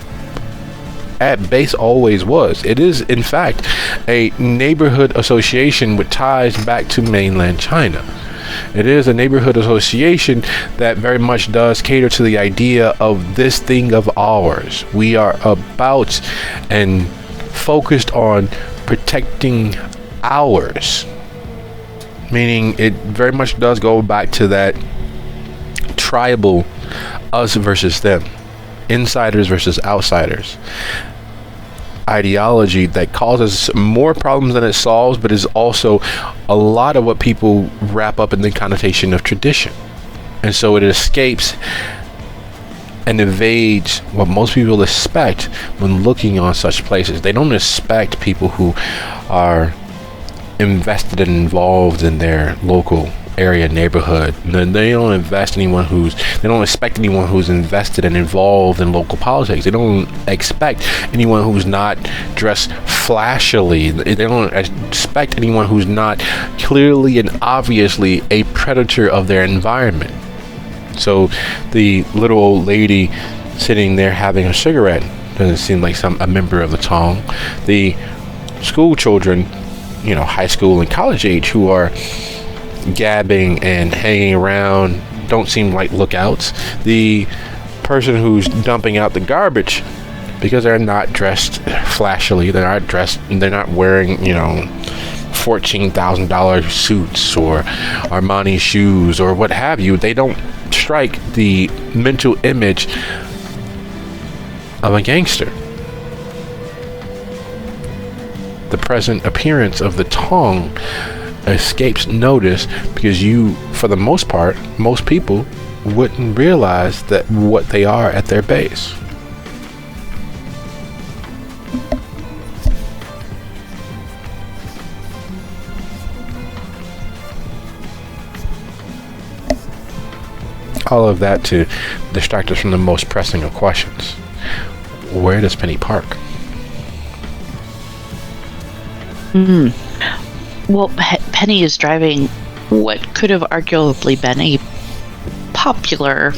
at base always was. It is, in fact, a neighborhood association with ties back to mainland China. It is a neighborhood association that very much does cater to the idea of this thing of ours. We are about and focused on protecting ours. Meaning it very much does go back to that tribal us versus them, insiders versus outsiders ideology that causes more problems than it solves, but is also a lot of what people wrap up in the connotation of tradition. And so it escapes and evades what most people expect when looking on such places. They don't expect people who are invested and involved in their local area neighborhood. They don't expect anyone who's invested and involved in local politics. They don't expect anyone who's not dressed flashily. They don't expect anyone who's not clearly and obviously a predator of their environment. So the little old lady sitting there having a cigarette doesn't seem like a member of the Tong. The school children, high school and college age, who are gabbing and hanging around, don't seem like lookouts. The person who's dumping out the garbage, because they're not dressed flashily, they're not wearing $14,000 suits or Armani shoes or what have you, they don't strike the mental image of a gangster. The present appearance of the Tong escapes notice because for the most part, most people wouldn't realize that what they are at their base. All of that to distract us from the most pressing of questions. Where does Penny park?
Well, Penny is driving what could have arguably been a popular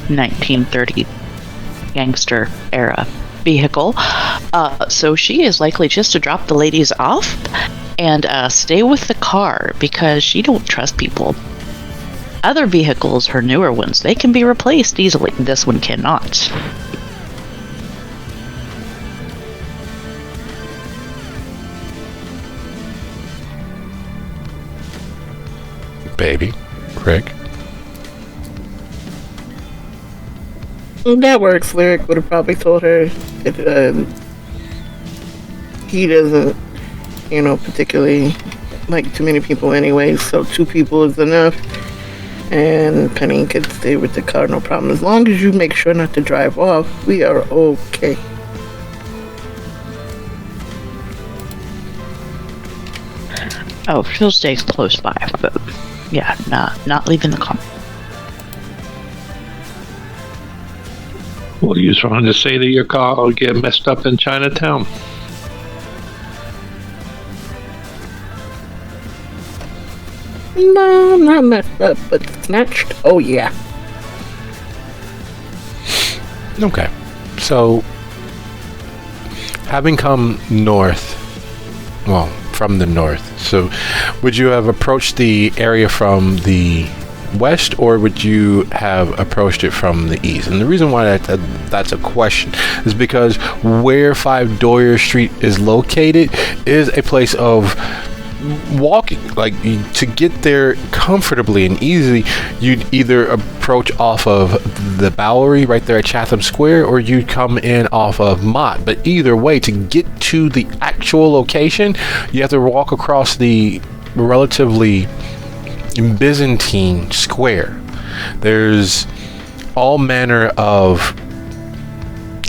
1930 gangster era vehicle. So she is likely just to drop the ladies off and stay with the car because she don't trust people. Other vehicles, her newer ones, they can be replaced easily. This one cannot.
Baby, Rick.
That works. Lyric would have probably told her that he doesn't, particularly like too many people anyway, so 2 people is enough. And Penny could stay with the car, no problem. As long as you make sure not to drive off, we are okay.
Oh, she'll stay close by, but yeah, not leaving the car.
What are you trying to say that your car will get messed up in Chinatown?
No, not messed up, but snatched. Oh yeah.
Okay. So, having come north, from the north, so would you have approached the area from the west, or would you have approached it from the east? And the reason why that's a question is because where 5 Dwyer Street is located is a place of walking. Like, to get there comfortably and easily, you'd either approach off of the Bowery right there at Chatham Square, or you'd come in off of Mott. But either way, to get to the actual location, you have to walk across the relatively Byzantine square. There's all manner of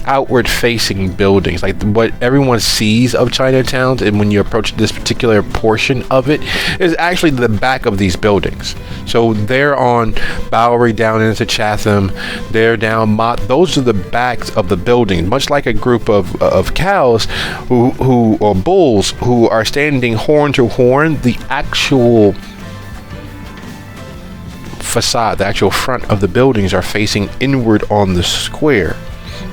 outward facing buildings, like what everyone sees of Chinatown, and when you approach this particular portion of it is actually the back of these buildings. So they're on Bowery down into Chatham, they're down Mott. Those are the backs of the building, much like a group of cows who or bulls who are standing horn to horn. The actual facade, the actual front of the buildings are facing inward on the square.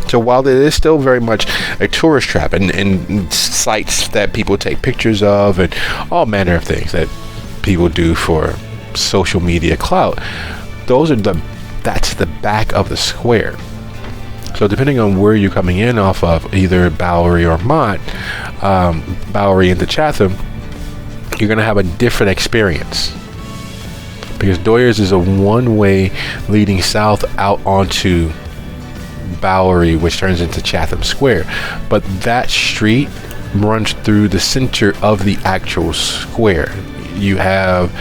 So while it is still very much a tourist trap and sites that people take pictures of and all manner of things that people do for social media clout, that's the back of the square. So depending on where you're coming in off of, either Bowery or Mott, Bowery into Chatham, you're going to have a different experience. Because Doyers is a one-way leading south out onto Bowery, which turns into Chatham Square. But that street runs through the center of the actual square. You have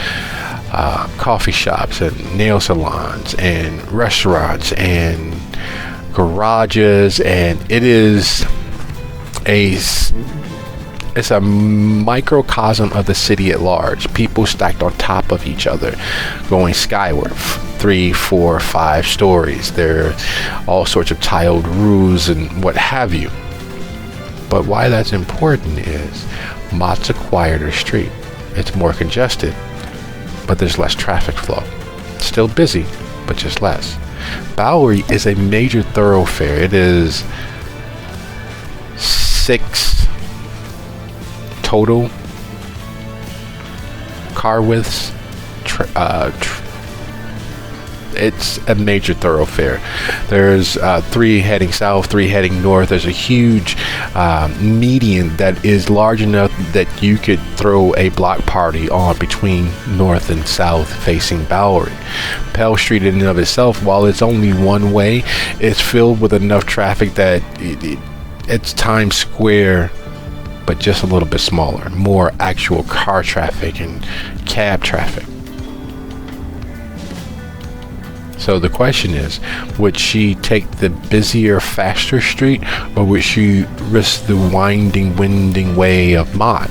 coffee shops and nail salons and restaurants and garages, and it's a microcosm of the city at large. People stacked on top of each other, going skyward, 3, 4, 5 stories. There are all sorts of tiled roofs and what have you. But why that's important is Mott's a quieter street. It's more congested, but there's less traffic flow. Still busy, but just less. Bowery is a major thoroughfare. It is 6 total car widths. It's a major thoroughfare. There's 3 heading south, 3 heading north. There's a huge median that is large enough that you could throw a block party on between north and south facing Bowery. Pell Street in and of itself, while it's only one way, it's filled with enough traffic that it's Times Square, but just a little bit smaller. More actual car traffic and cab traffic. So the question is, would she take the busier, faster street, or would she risk the winding way of Mott?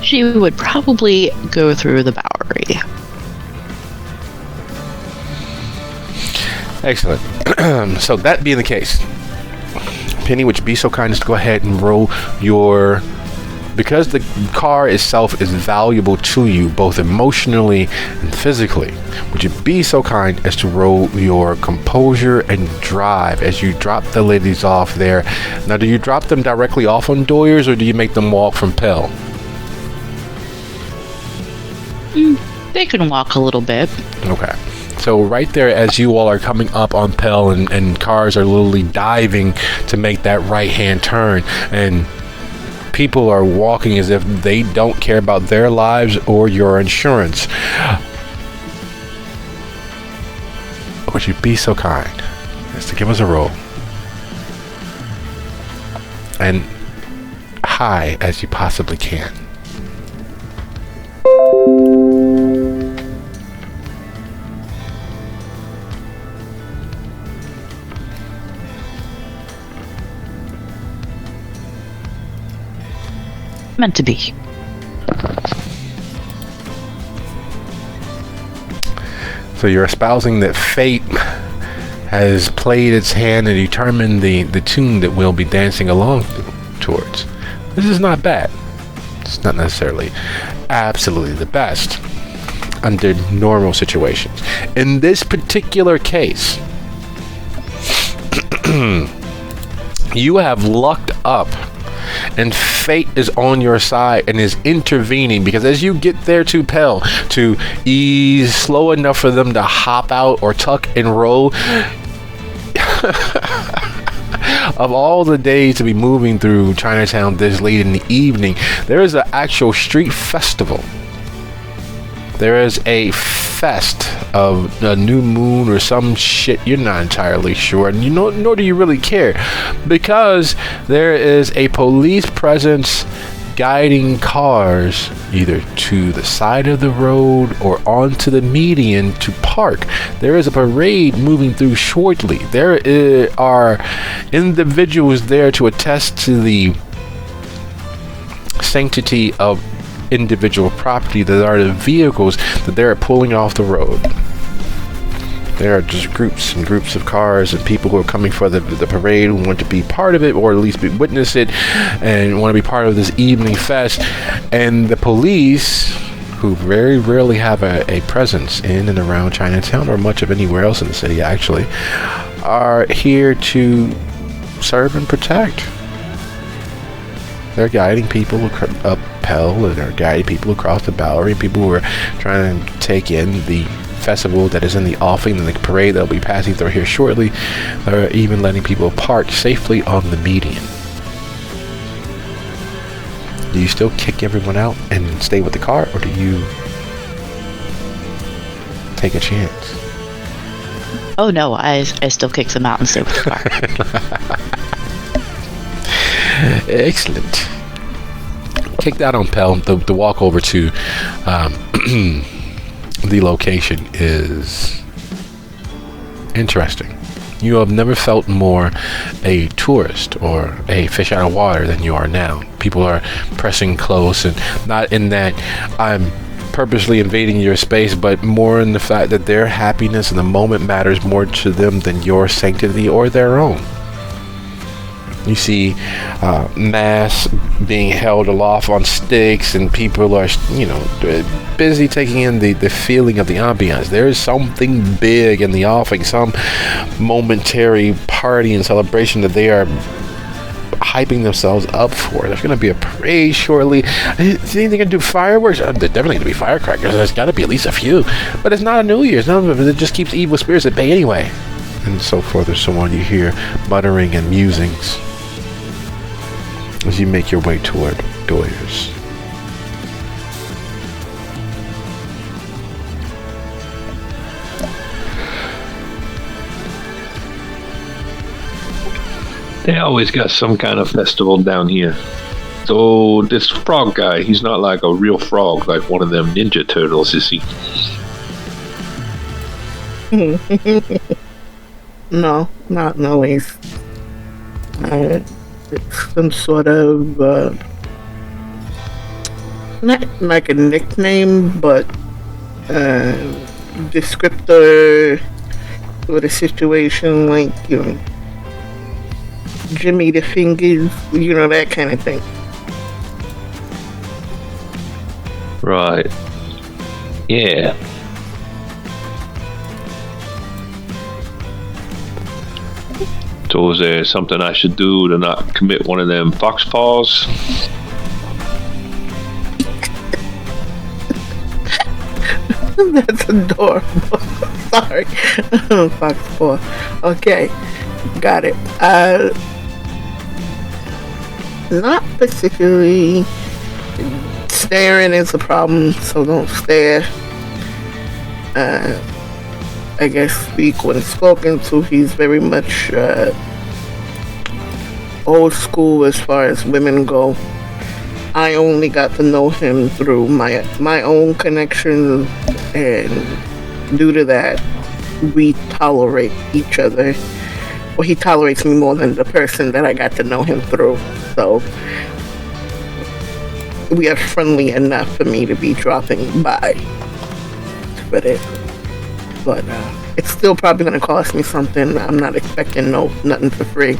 She would probably go through the Bowery.
Excellent. So that being the case, Penny, would you be so kind as to go ahead and roll your... Because the car itself is valuable to you, both emotionally and physically, would you be so kind as to roll your composure and drive as you drop the ladies off there? Now, do you drop them directly off on Doyers, or do you make them walk from Pell?
They can walk a little bit.
Okay. So right there, as you all are coming up on Pell, and cars are literally diving to make that right-hand turn, and people are walking as if they don't care about their lives or your insurance. Would you be so kind as to give us a roll? And high as you possibly can.
Meant to be.
So you're espousing that fate has played its hand and determined the tune that we'll be dancing along towards. This is not bad. It's not necessarily absolutely the best under normal situations. In this particular case, you have lucked up, and fate is on your side and is intervening, because as you get there to Pell, to ease slow enough for them to hop out or tuck and roll, of all the days to be moving through Chinatown this late in the evening, there is an actual street festival. There is a fest of a new moon or some shit, you're not entirely sure, and nor do you really care, because there is a police presence guiding cars either to the side of the road or onto the median to park. There is a parade moving through shortly. There are individuals there to attest to the sanctity of individual property, that are the vehicles that they're pulling off the road. There are just groups and groups of cars and people who are coming for the parade, who want to be part of it, or at least witness it, and want to be part of this evening fest. And the police, who very rarely have a presence in and around Chinatown, or much of anywhere else in the city actually, are here to serve and protect. They're guiding people up Pell, and they're guiding people across the Bowery, people who are trying to take in the festival that is in the offing and the parade that will be passing through here shortly. They're even letting people park safely on the median. Do you still kick everyone out and stay with the car, or do you take a chance?
Oh no, I still kick them out and stay with the car.
Excellent. Kicked out on Pell. The walk over to the location is interesting. You have never felt more a tourist or a fish out of water than you are now. People are pressing close, and not in that I'm purposely invading your space, but more in the fact that their happiness in the moment matters more to them than your sanctity or their own. You see mass being held aloft on sticks, and people are, busy taking in the feeling of the ambiance. There is something big in the offing, some momentary party and celebration that they are hyping themselves up for. There's going to be a parade shortly. Is anything going to do fireworks? There's definitely going to be firecrackers. There's got to be at least a few. But it's not a New Year's. None of it just keeps evil spirits at bay anyway. And so forth and so on. You hear muttering and musings as you make your way toward doors.
They always got some kind of festival down here. So this frog guy, he's not like a real frog, like one of them Ninja Turtles, is he?
No, not always. It's some sort of not like a nickname, but descriptor for the situation, like Jimmy the Fingers, that kind of thing.
Right. Yeah. So is there something I should do to not commit one of them fox paws?
That's adorable. Sorry. Fox paw. Okay. Got it. Not particularly. Staring is a problem, so don't stare. I guess speak when spoken to. He's very much old school as far as women go. I only got to know him through my own connections, and due to that, we tolerate each other. Well, he tolerates me more than the person that I got to know him through. So we are friendly enough for me to be dropping by. But it's still probably going to cost me something. I'm not expecting nothing for free.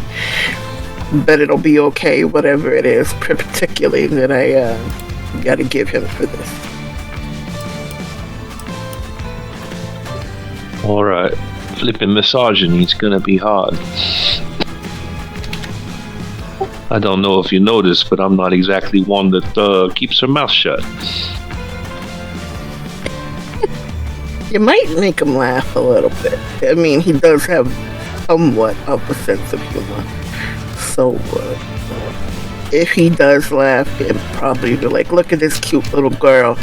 But it'll be okay, whatever it is, particularly that I got to give him for this.
All right. Flipping misogyny's going to be hard. I don't know if you noticed, but I'm not exactly one that keeps her mouth shut.
You might make him laugh a little bit. I mean, he does have somewhat of a sense of humor. So, if he does laugh, he'll probably be like, look at this cute little girl,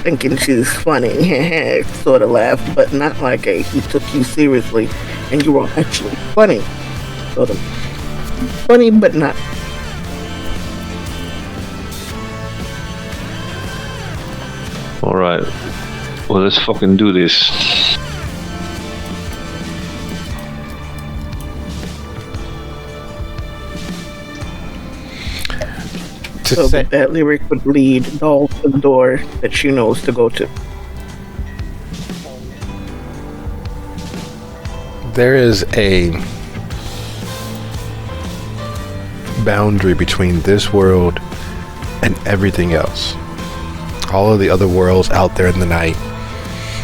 thinking she's funny. Sort of laugh, but not like he took you seriously and you were actually funny. Sort of funny, but not.
Alright. Well, let's fucking do this.
So that lyric would lead Doll to the door that she knows to go to.
There is a boundary between this world and everything else. All of the other worlds out there in the night,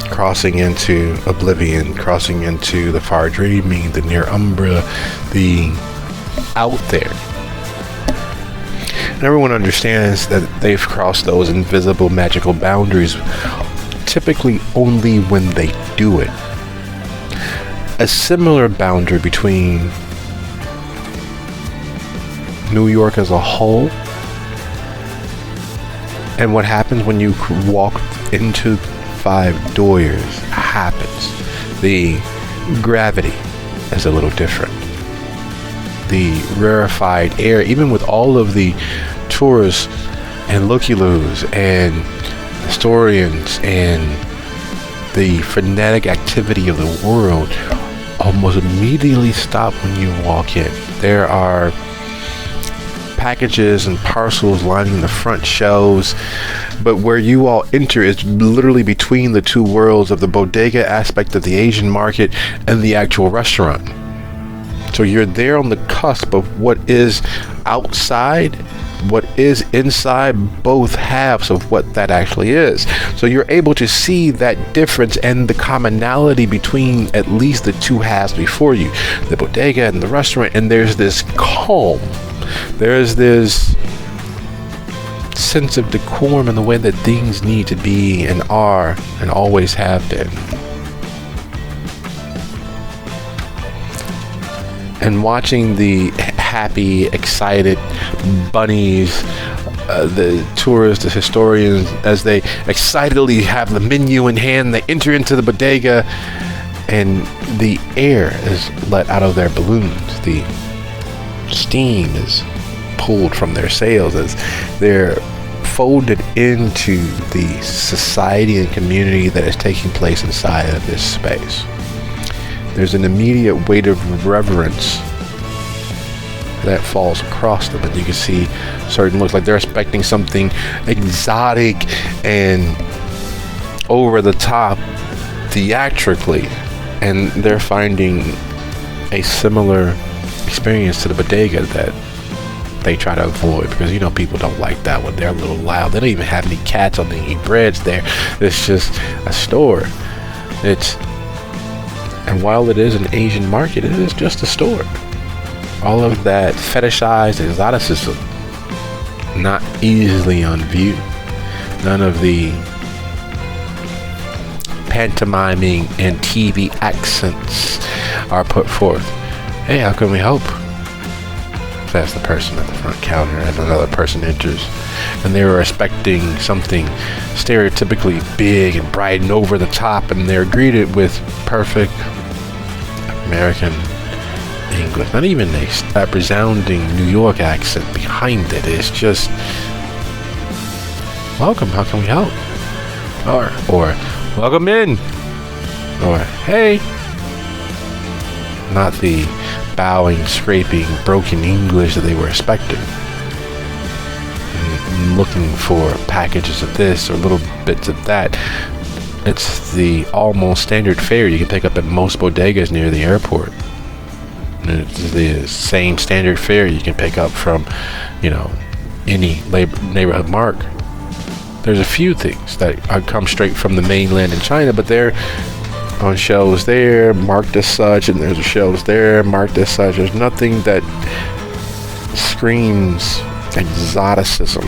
crossing into oblivion, crossing into the far dreaming, the near umbra, the out there. And everyone understands that they've crossed those invisible magical boundaries typically only when they do it. A similar boundary between New York as a whole and what happens when you walk into 5 doors happens. The gravity is a little different. The rarefied air, even with all of the tourists and looky-loos and historians and the frenetic activity of the world, almost immediately stop when you walk in. There are packages and parcels lining the front shelves, but where you all enter is literally between the two worlds of the bodega aspect of the Asian market and the actual restaurant. So you're there on the cusp of what is outside, what is inside, both halves of what that actually is. So you're able to see that difference and the commonality between at least the two halves before you, the bodega and the restaurant. And there's this calm, there's this sense of decorum in the way that things need to be and are and always have been. And watching the happy, excited bunnies, the tourists, the historians, as they excitedly have the menu in hand, they enter into the bodega and the air is let out of their balloons. The steam is pulled from their sails as they're folded into the society and community that is taking place inside of this space. There's an immediate weight of reverence that falls across them, and you can see certain looks like they're expecting something exotic and over the top theatrically, and they're finding a similar experience to the bodega that they try to avoid, because you know people don't like that when they're a little loud. They don't even have any cats on any breads there. It's just a store. And while it is an Asian market, it is just a store. All of that fetishized exoticism not easily on view. None of the pantomiming and TV accents are put forth. Hey, how can we help? That's the person at the front counter as another person enters, and they were expecting something stereotypically big and bright and over the top, and they're greeted with perfect American English, not even a resounding New York accent behind it. It's just, welcome, how can we help? Or welcome in, or hey. Not the bowing, scraping, broken English that they were expecting. And looking for packages of this or little bits of that. It's the almost standard fare you can pick up at most bodegas near the airport. And it's the same standard fare you can pick up from, any neighborhood mark. There's a few things that come straight from the mainland in China, but they're on shelves there marked as such, and there's shelves there marked as such. There's nothing that screams exoticism.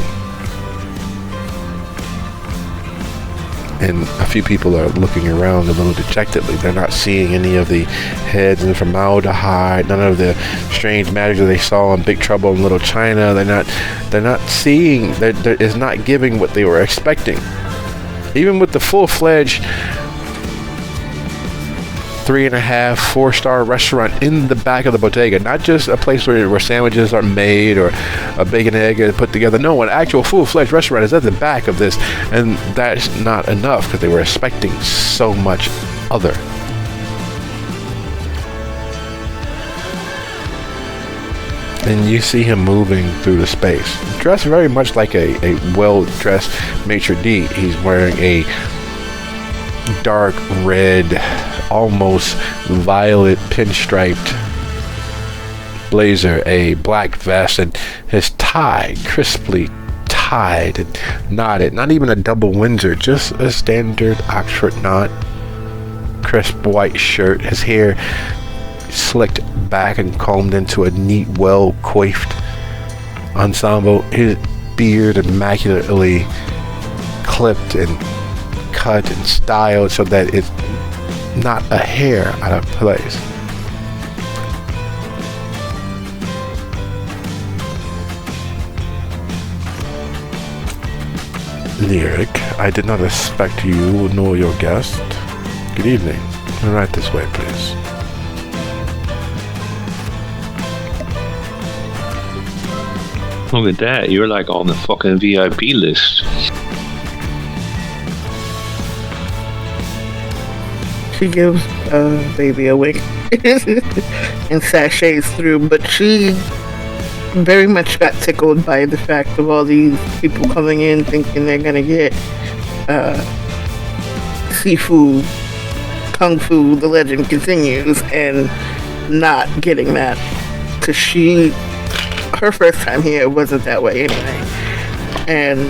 And a few people are looking around a little dejectedly. They're not seeing any of the heads in formaldehyde, none of the strange magic that they saw in Big Trouble in Little China. They're not seeing, that is not giving what they were expecting. Even with the full-fledged 3.5, 4-star restaurant in the back of the bodega, not just a place where sandwiches are made or a bacon egg is put together. No, an actual full-fledged restaurant is at the back of this, and that's not enough because they were expecting so much other. And you see him moving through the space, dressed very much like a well-dressed maitre d'. He's wearing a dark red, almost violet pinstriped blazer, a black vest, and his tie crisply tied and knotted. Not even a double Windsor, just a standard Oxford knot. Crisp white shirt, his hair slicked back and combed into a neat, well coiffed ensemble. His beard immaculately clipped and cut and styled so that it's not a hair out of place. Lyric, I did not expect you nor your guest. Good evening. Right this way, please.
Look at that. You're like on the fucking VIP list.
She gives baby a wink and sachets through, but she very much got tickled by the fact of all these people coming in thinking they're gonna get seafood, kung fu, the legend continues, and not getting that. Because her first time here wasn't that way anyway. And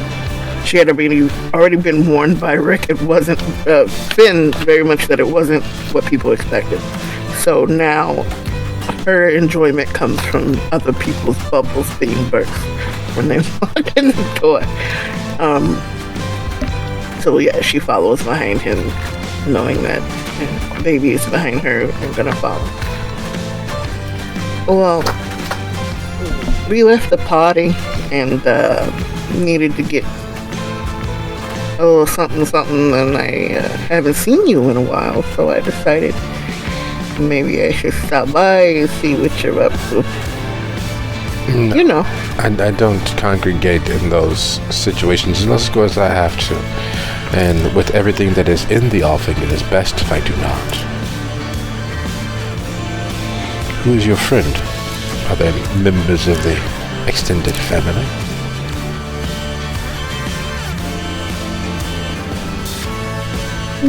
she had already been warned by Rick. It wasn't, Finn, very much that it wasn't what people expected. So now her enjoyment comes from other people's bubbles being burst when they walk in the door. So yeah, she follows behind him, knowing that baby is behind her and gonna follow. Well, we left the party and needed to get a little something, and I haven't seen you in a while, so I decided maybe I should stop by and see what you're up to.
No,
you know.
I don't congregate in those situations unless, of course, I have to. And with everything that is in the offing, it is best if I do not. Who is your friend? Are they members of the extended family?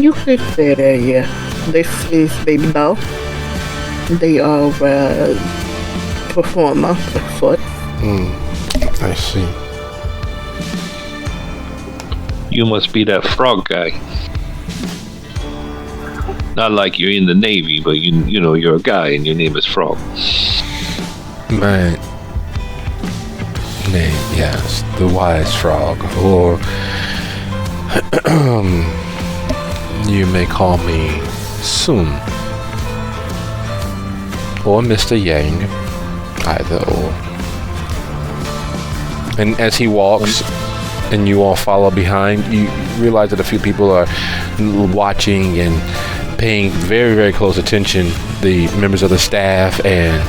You could say that, yeah. This is Baby Doll. They are performer, afoot.
I see.
You must be that frog guy. Not like you're in the Navy, but you know you're a guy and your name is Frog.
My name, yes, the Wise Frog, or you may call me Sun, or Mr. Yang, either or. And as he walks, and you all follow behind, you realize that a few people are watching and paying very, very close attention. The members of the staff and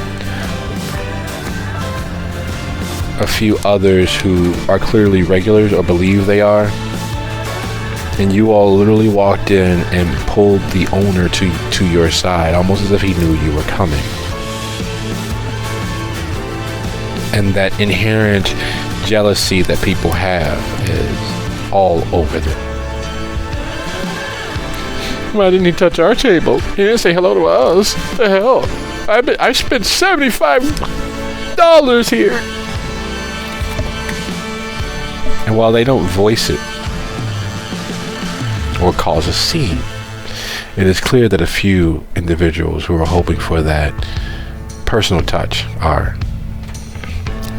a few others who are clearly regulars or believe they are. And you all literally walked in and pulled the owner to your side, almost as if he knew you were coming. And that inherent jealousy that people have is all over them. Why didn't he touch our table? He didn't say hello to us. The hell? I spent $75 here. And while they don't voice it or cause a scene, it is clear that a few individuals who are hoping for that personal touch are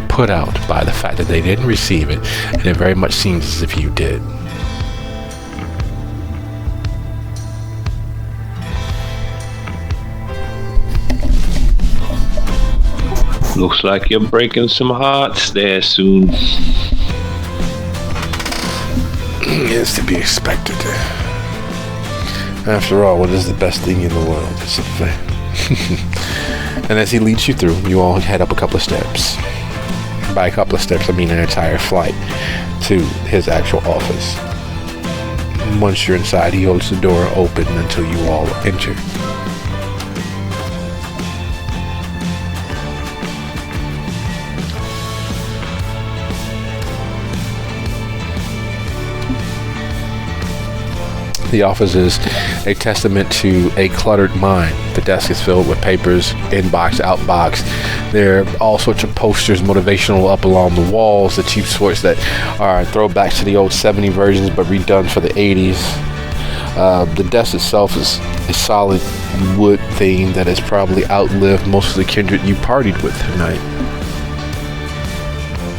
put out by the fact that they didn't receive it, and it very much seems as if you did.
Looks like you're breaking some hearts there soon.
It's to be expected. After all, what is the best thing in the world? It's a and as he leads you through, you all head up a couple of steps. By a couple of steps, I mean an entire flight to his actual office. Once you're inside, he holds the door open until you all enter. The office is a testament to a cluttered mind. The desk is filled with papers, inbox, outbox. There are all sorts of posters, motivational up along the walls, the cheap sorts that are throwbacks to the old 70 versions but redone for the 80s. The desk itself is a solid wood theme that has probably outlived most of the kindred you partied with tonight.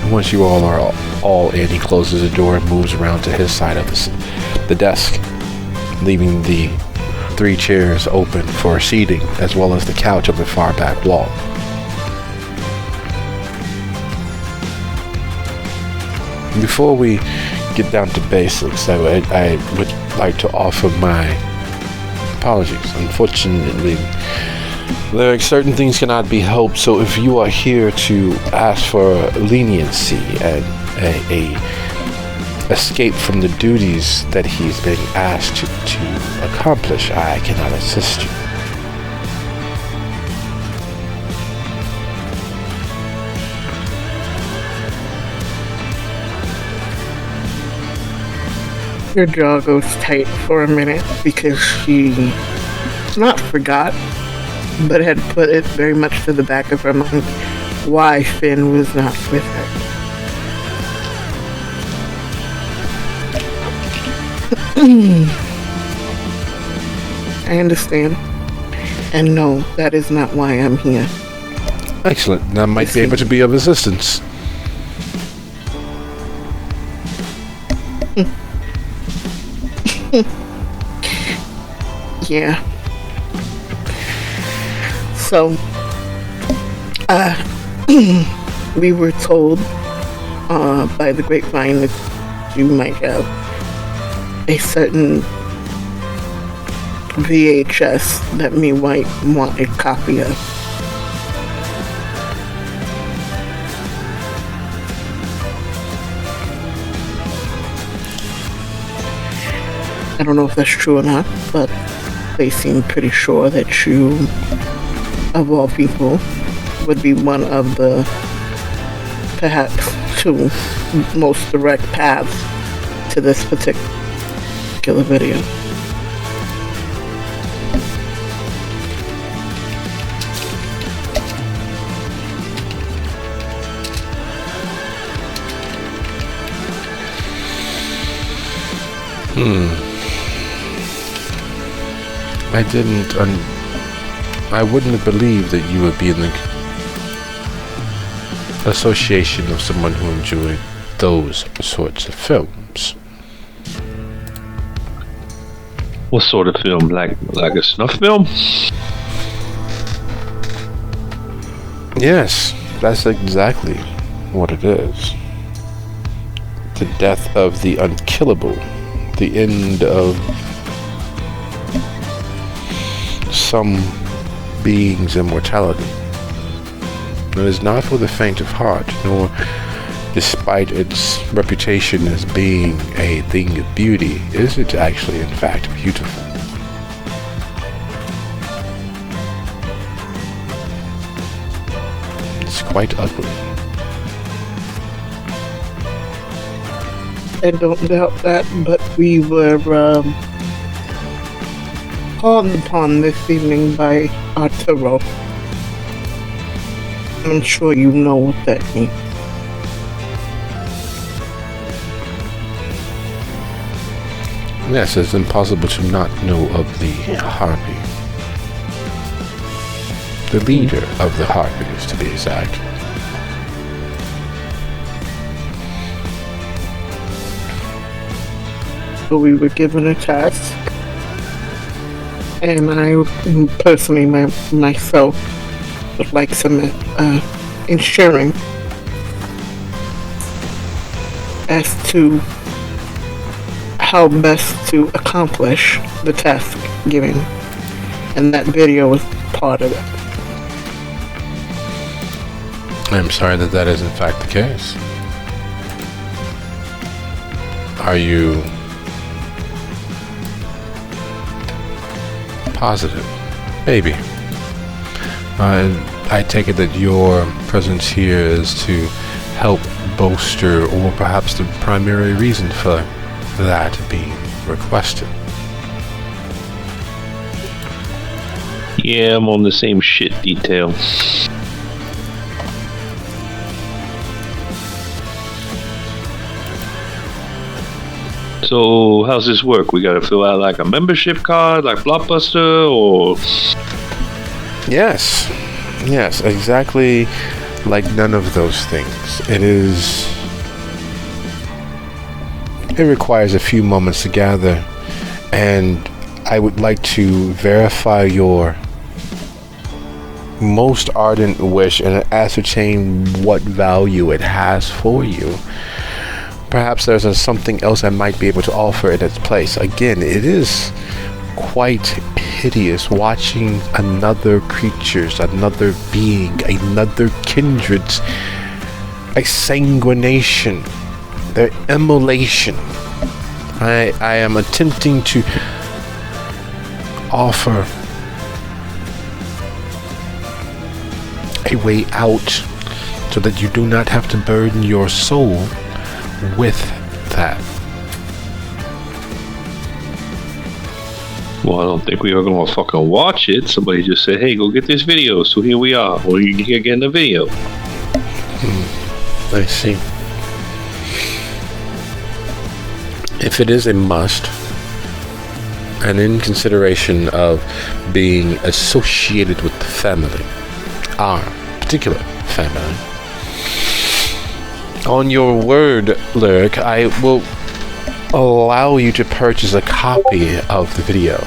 Once you all are all in, he closes the door and moves around to his side of the desk. leaving the 3 chairs open for seating, as well as the couch on the far back wall. Before we get down to basics, I would like to offer my apologies. Unfortunately, certain things cannot be helped, so if you are here to ask for leniency and a escape from the duties that he's been asked to accomplish, I cannot assist you.
Your jaw goes tight for a minute because she not forgot, but had put it very much to the back of her mind why Finn was not with her. I understand. And no, that is not why I'm here.
Excellent. I might be able to be of assistance.
Yeah. So, we were told by the grapevine that you might have a certain VHS that me might want a copy of. I don't know if that's true or not, but they seem pretty sure that you, of all people, would be one of the perhaps 2 most direct paths to this particular video.
I wouldn't have believed that you would be in the association of someone who enjoyed those sorts of films.
What sort of film? Like a snuff film?
Yes, that's exactly what it is. The death of the unkillable. The end of some being's immortality. It is not for the faint of heart, nor, despite its reputation as being a thing of beauty, is it actually in fact beautiful. It's quite ugly.
I don't doubt that, but we were called upon this evening by Arturo. I'm sure you know what that means.
Yes, it's impossible to not know of the Harpy. The leader of the Harpies, to be exact.
So we were given a task, and I personally myself would like some ensuring as to how best to accomplish the task given, and that video was part of it.
I'm sorry that is in fact the case. Are you positive? Maybe. I take it that your presence here is to help bolster, or perhaps the primary reason for that being requested.
Yeah, I'm on the same shit detail. So, how's this work? We gotta fill out like a membership card, like Blockbuster, or...
Yes, exactly like none of those things. It requires a few moments to gather, and I would like to verify your most ardent wish and ascertain what value it has for you. Perhaps there's something else I might be able to offer in its place. Again, it is quite hideous watching another creature's, another being, another kindred's exsanguination, their immolation. I am attempting to offer a way out so that you do not have to burden your soul with that.
Well, I don't think we are going to fucking watch it. Somebody just said, hey, go get this video. So here we are. Well, you're getting the video.
I see. If it is a must, and in consideration of being associated with the family, our particular family, on your word, Lyric, I will allow you to purchase a copy of the video.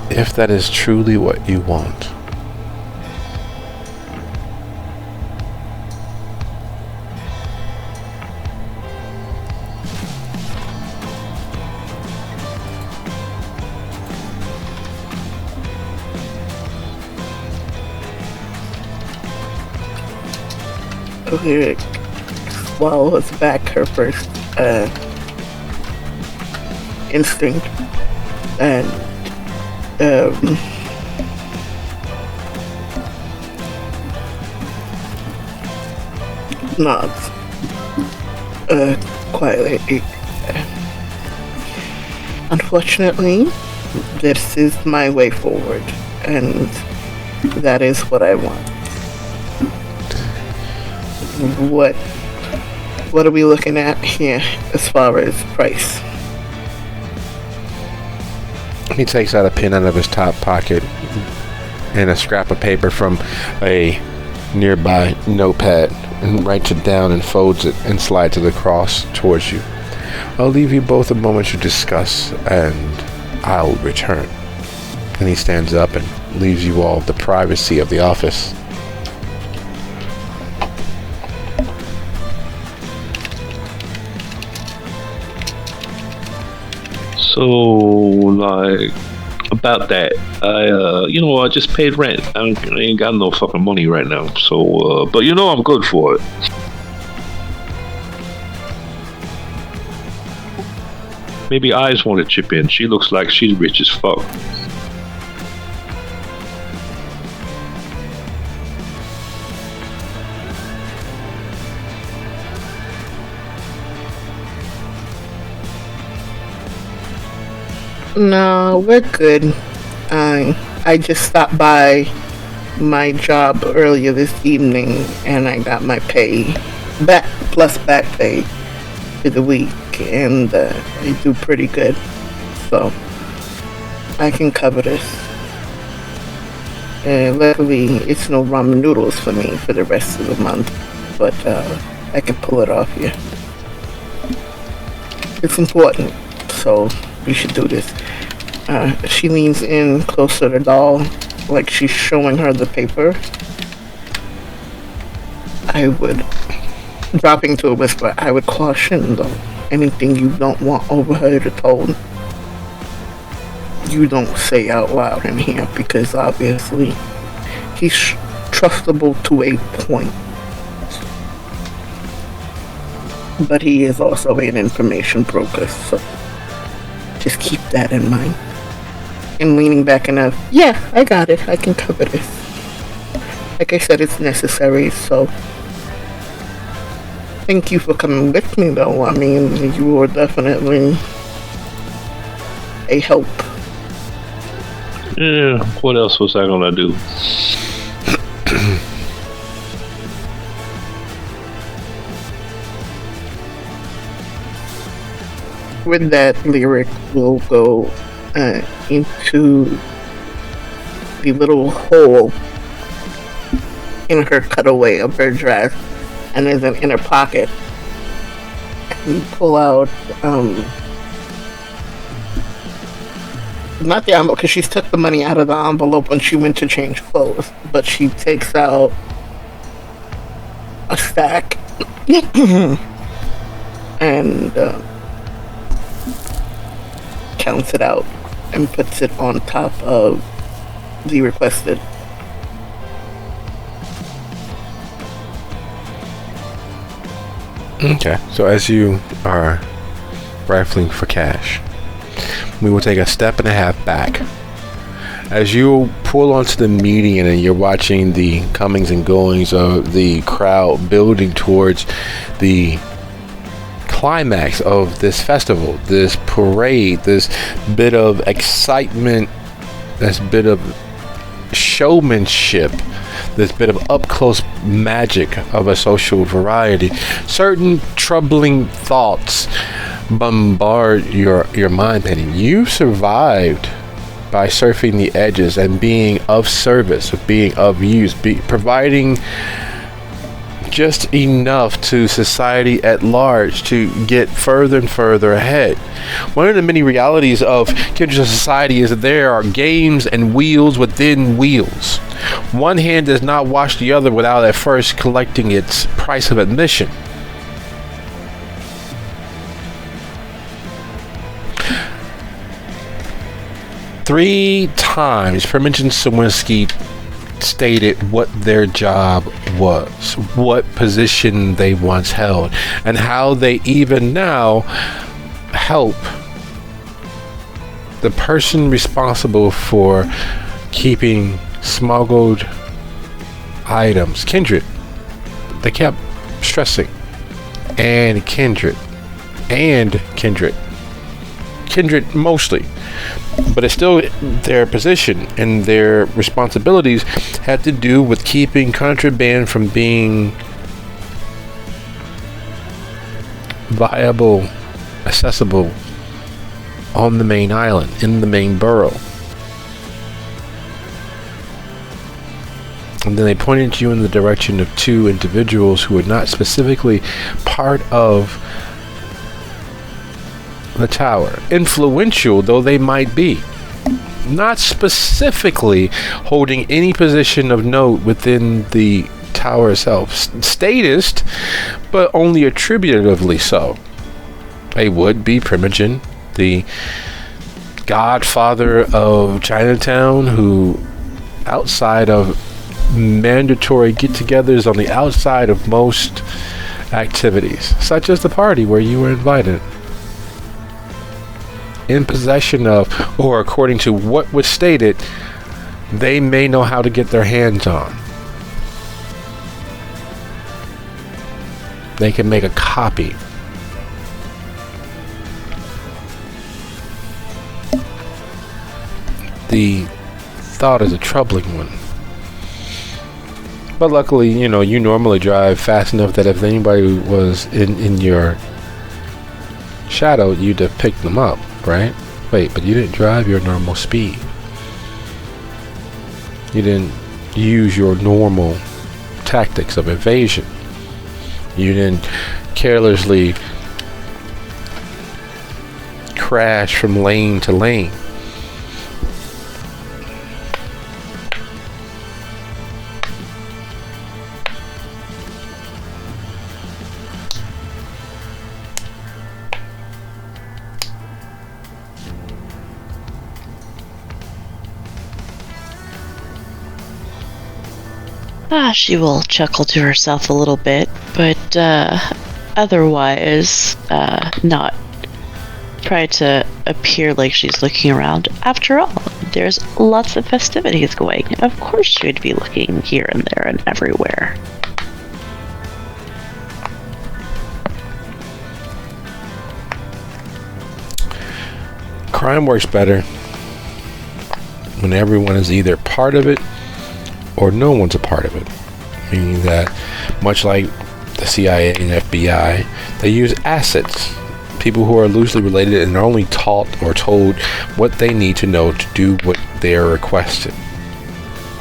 If that is truly what you want.
Lyric swallows back her first instinct and nods quietly. Unfortunately, this is my way forward, and that is what I want. What are we looking at here as far as price?
He takes out a pen out of his top pocket and a scrap of paper from a nearby notepad and writes it down and folds it and slides it across towards you. I'll leave you both a moment to discuss and I'll return. And he stands up and leaves you all the privacy of the office.
So, like, about that, I just paid rent. I ain't got no fucking money right now. So, but I'm good for it. Maybe Eyes want to chip in. She looks like she's rich as fuck.
No, we're good. I just stopped by my job earlier this evening and I got my pay back plus back pay for the week, and I do pretty good, so I can cover this. Luckily, it's no ramen noodles for me for the rest of the month, but I can pull it off here. It's important, so we should do this. She leans in close to the doll, like she's showing her the paper. I would, dropping to a whisper, I would caution though, anything you don't want overheard or told, you don't say out loud in here, because obviously he's trustable to a point. But he is also an information broker, so just keep that in mind. And leaning back enough, yeah, I got it, I can cover this. Like I said, it's necessary, so thank you for coming with me though. I mean, you were definitely a help.
Yeah, what else was I gonna do?
With that, Lyric will go into the little hole in her cutaway of her dress, and there's an inner pocket. You pull out, not the envelope, because she took the money out of the envelope when she went to change clothes, but she takes out a stack and counts it out and puts it on top of the requested.
Okay, so as you are rifling for cash, we will take a step and a half back. As you pull onto the median and you're watching the comings and goings of the crowd building towards the climax of this festival, this parade, this bit of excitement, this bit of showmanship, this bit of up-close magic of a social variety, certain troubling thoughts bombard your mind, Penny. You survived by surfing the edges and being of service, being of use, providing just enough to society at large to get further and further ahead. One of the many realities of Kindred society is that there are games and wheels within wheels. One hand does not wash the other without at first collecting its price of admission. Three times Permission Sawinski stated what their job was, what position they once held, and how they even now help the person responsible for keeping smuggled items. Kindred. They kept stressing. And Kindred. And Kindred. Kindred mostly. But it's still their position, and their responsibilities had to do with keeping contraband from being viable, accessible on the main island, in the main borough. And then they pointed you in the direction of two individuals who were not specifically part of the tower. Influential though they might be. Not specifically holding any position of note within the tower itself. Statist, but only attributively so. A would-be Primogen, the godfather of Chinatown, who outside of mandatory get-togethers on the outside of most activities, such as the party where you were invited, in possession of, or according to what was stated, they may know how to get their hands on. They can make a copy. The thought is a troubling one. But luckily, you know, you normally drive fast enough that if anybody was in your shadow, you'd have picked them up, right? Wait, but you didn't drive your normal speed. You didn't use your normal tactics of evasion. You didn't carelessly crash from lane to lane.
She will chuckle to herself a little bit, but otherwise not try to appear like she's looking around. After all, there's lots of festivities going. Of course she would be looking here and there and everywhere.
Crime works better when everyone is either part of it or no one's a part of it. Meaning that, much like the CIA and FBI, they use assets, people who are loosely related and are only taught or told what they need to know to do what they are requested.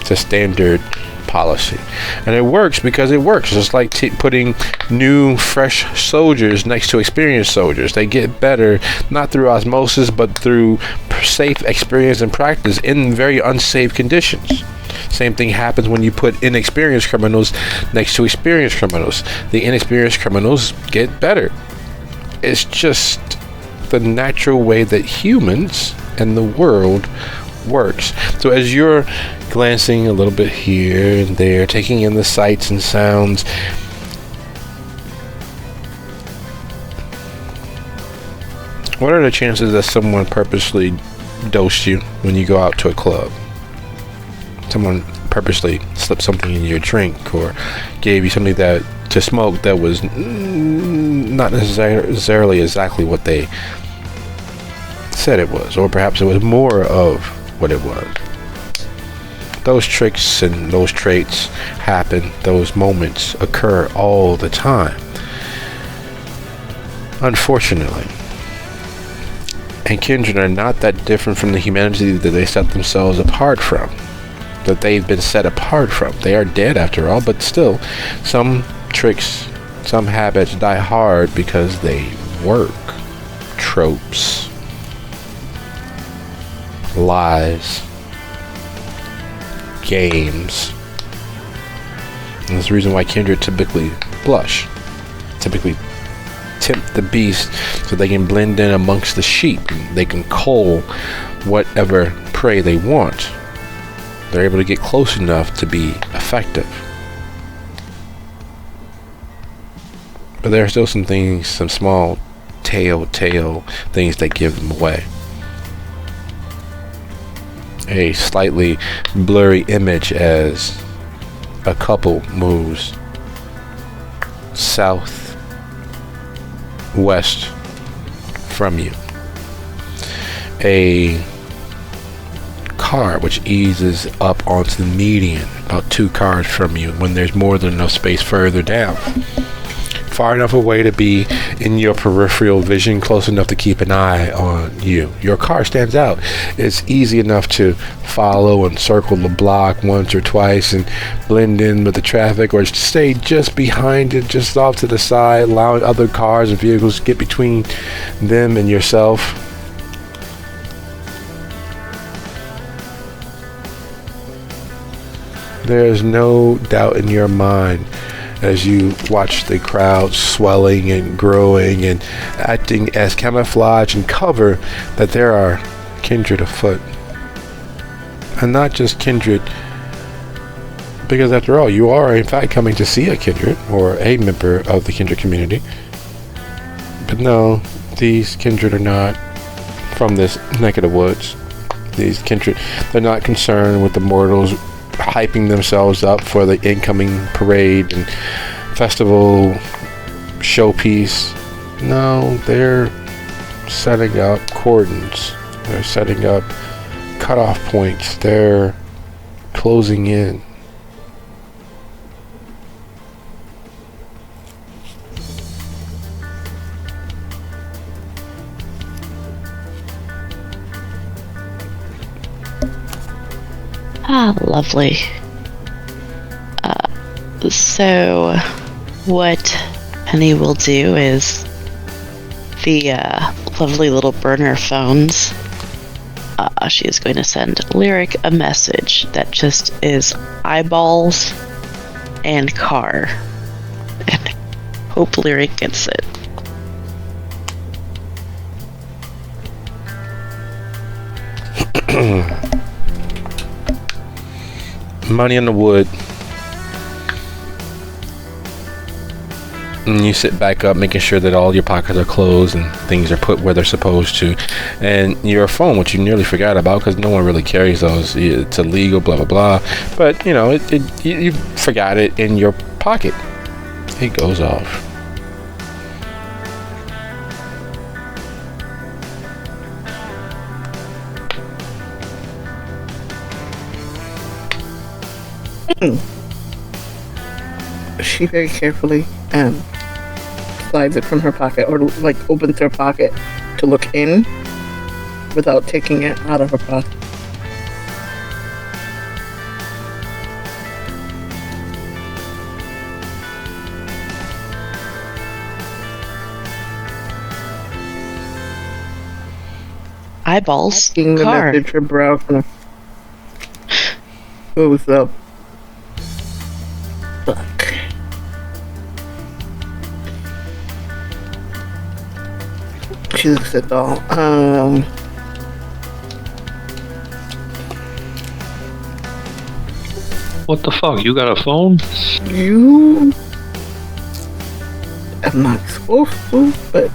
It's a standard policy. And it works because it works. Just like putting new, fresh soldiers next to experienced soldiers. They get better, not through osmosis, but through safe experience and practice in very unsafe conditions. Same thing happens when you put inexperienced criminals next to experienced criminals. The inexperienced criminals get better. It's just the natural way that humans and the world works. So as you're glancing a little bit here and there, taking in the sights and sounds, what are the chances that someone purposely dosed you when you go out to a club? Someone purposely slipped something in your drink or gave you something that to smoke that was not necessarily exactly what they said it was, or perhaps it was more of what it was. Those tricks and those traits happen. Those moments occur all the time, unfortunately. And kindred are not that different from the humanity that they set themselves apart from, that they've been set apart from. They are dead after all, but still, some tricks, some habits die hard because they work. Tropes, lies, games. And that's the reason why kindred typically blush, typically tempt the beast so they can blend in amongst the sheep. They can cull whatever prey they want. They're able to get close enough to be effective. But there are still some things, some small telltale things that give them away. A slightly blurry image as a couple moves southwest from you. A car which eases up onto the median about 2 cars from you when there's more than enough space further down. Far enough away to be in your peripheral vision, close enough to keep an eye on you. Your car stands out. It's easy enough to follow and circle the block once or twice and blend in with the traffic, or stay just behind it, just off to the side, allowing other cars and vehicles to get between them and yourself. There's no doubt in your mind as you watch the crowd swelling and growing and acting as camouflage and cover that there are kindred afoot. And not just kindred, because after all, you are in fact coming to see a kindred or a member of the kindred community. But no, these kindred are not from this neck of the woods. These kindred, they're not concerned with the mortals hyping themselves up for the incoming parade and festival showpiece. No, they're setting up cordons. They're setting up cutoff points. They're closing in.
Ah, lovely. So, what Penny will do is the lovely little burner phones. She is going to send Lyric a message that just is eyeballs and car. And hope Lyric gets it.
Money in the wood. And you sit back up, making sure that all your pockets are closed and things are put where they're supposed to. And your phone, which you nearly forgot about because no one really carries those. It's illegal, blah, blah, blah. But, you know, you forgot it in your pocket. It goes off.
She very carefully slides it from her pocket, or like opens her pocket to look in without taking it out of her pocket.
eyeballs.
Seeing the
Car.
message, her brow kind of goes up. Fuck. She looks at doll.
What the fuck? You got a phone?
You. I'm not supposed to, but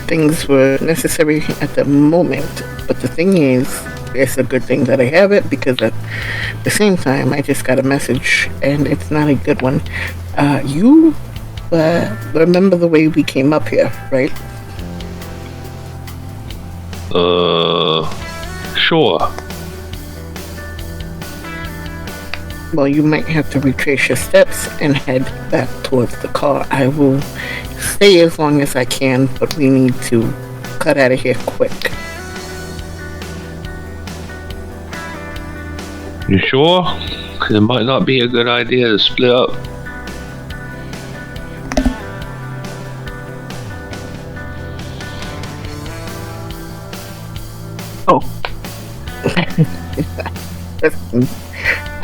things were necessary at the moment. But the thing is, it's a good thing that I have it because at the same time, I just got a message and it's not a good one. You remember the way we came up here, right?
Sure.
Well, you might have to retrace your steps and head back towards the car. I will stay as long as I can, but we need to cut out of here quick.
You sure? 'Cause it might not be a good idea to split up.
Oh.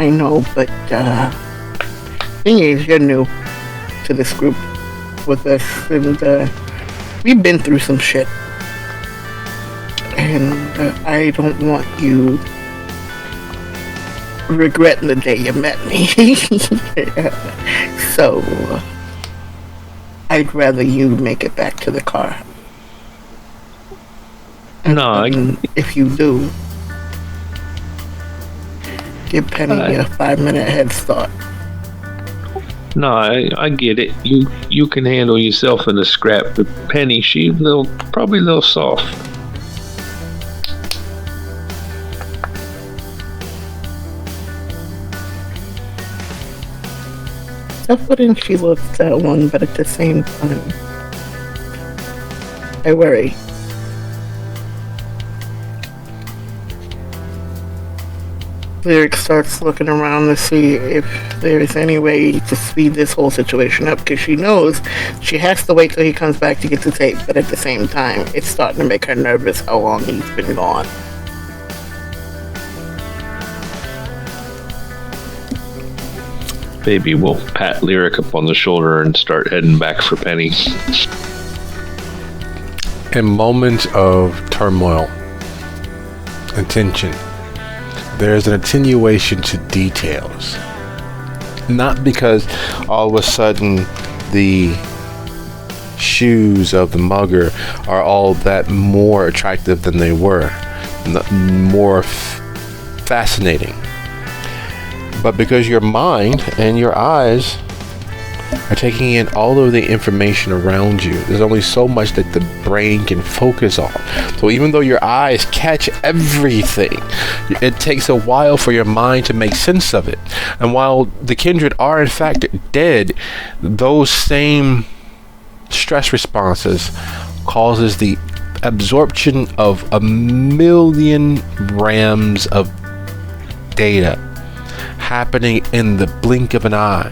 I know, but thing is, you're new to this group with us, and we've been through some shit. And I don't want you regretting the day you met me. So, I'd rather you make it back to the car.
No,
And if you do, give Penny a 5-minute head start.
No, I get it. You can handle yourself in a scrap, but Penny, she's probably a little soft.
That's what she looks that one, but at the same time, I worry. Lyric starts looking around to see if there's any way to speed this whole situation up, because she knows she has to wait till he comes back to get the tape, but at the same time, it's starting to make her nervous how long he's been gone.
Baby will pat Lyric up on the shoulder and start heading back for Penny.
In moments of turmoil and tension, there's an attenuation to details. Not because all of a sudden the shoes of the mugger are all that more attractive than they were, more fascinating, but because your mind and your eyes are taking in all of the information around you. There's only so much that the brain can focus on. So even though your eyes catch everything, it takes a while for your mind to make sense of it. And while the kindred are in fact dead, those same stress responses causes the absorption of 1,000,000 rams of data happening in the blink of an eye.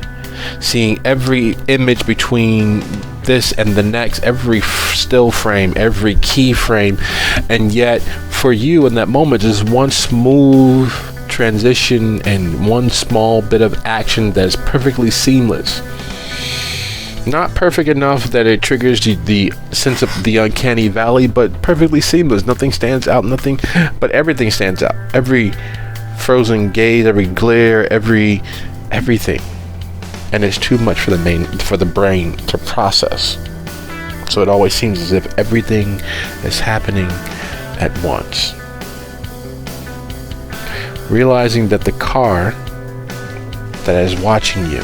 Seeing every image between this and the next, every still frame, every key frame, and yet for you in that moment, just one smooth transition and one small bit of action that's perfectly seamless. Not perfect enough that it triggers the sense of the uncanny valley, but perfectly seamless. Nothing stands out, but everything stands out. Every frozen gaze, every glare, everything. And it's too much for the brain to process. So it always seems as if everything is happening at once. Realizing that the car that is watching you,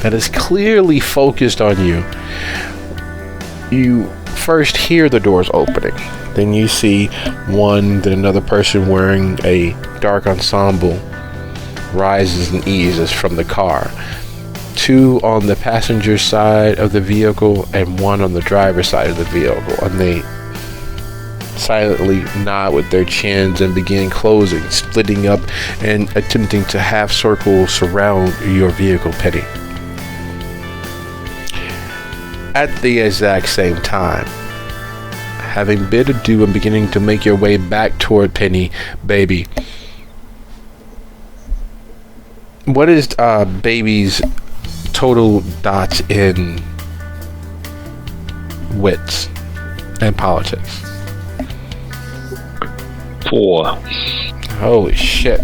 that is clearly focused on you, you first hear the doors opening. Then you see then another person wearing a dark ensemble rises and eases from the car. 2 on the passenger side of the vehicle and 1 on the driver's side of the vehicle, and they silently nod with their chins and begin closing, splitting up and attempting to half circle surround your vehicle, Penny. At the exact same time, having bid adieu and beginning to make your way back toward Penny, baby. What is baby's total dots in wits and politics?
4.
Holy shit.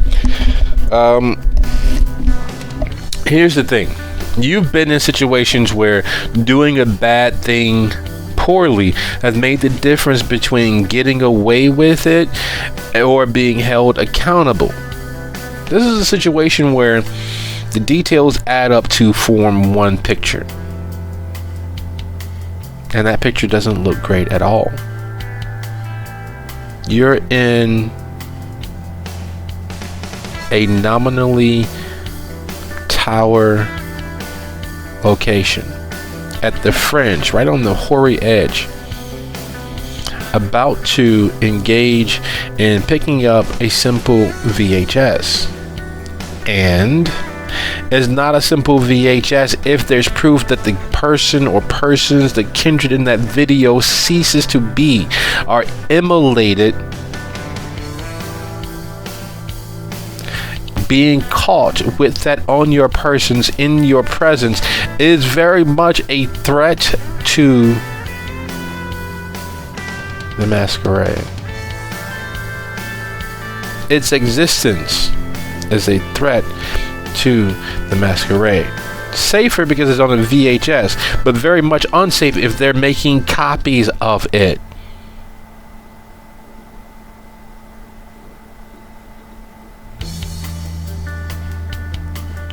Here's the thing. You've been in situations where doing a bad thing poorly has made the difference between getting away with it or being held accountable. This is a situation where the details add up to form one picture. And that picture doesn't look great at all. You're in a nominally tower location at the fringe, right on the hoary edge, about to engage in picking up a simple VHS. And it's not a simple VHS if there's proof that the person or persons, the kindred in that video ceases to be, are immolated. Being caught with that on your persons in your presence is very much a threat to the masquerade. Its existence is a threat to the masquerade. Safer because it's on a VHS, but very much unsafe if they're making copies of it.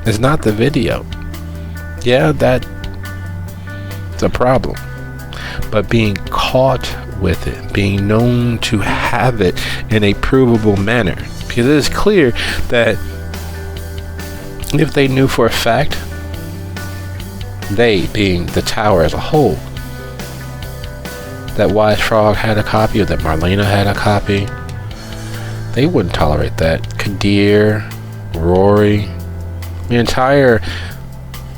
It's not the video. Yeah, that's a problem. But being caught with it, being known to have it in a provable manner. Because it is clear that if they knew for a fact, they being the tower as a whole, that Wise Frog had a copy or that Marlena had a copy, they wouldn't tolerate that. Kadir, Rory, the entire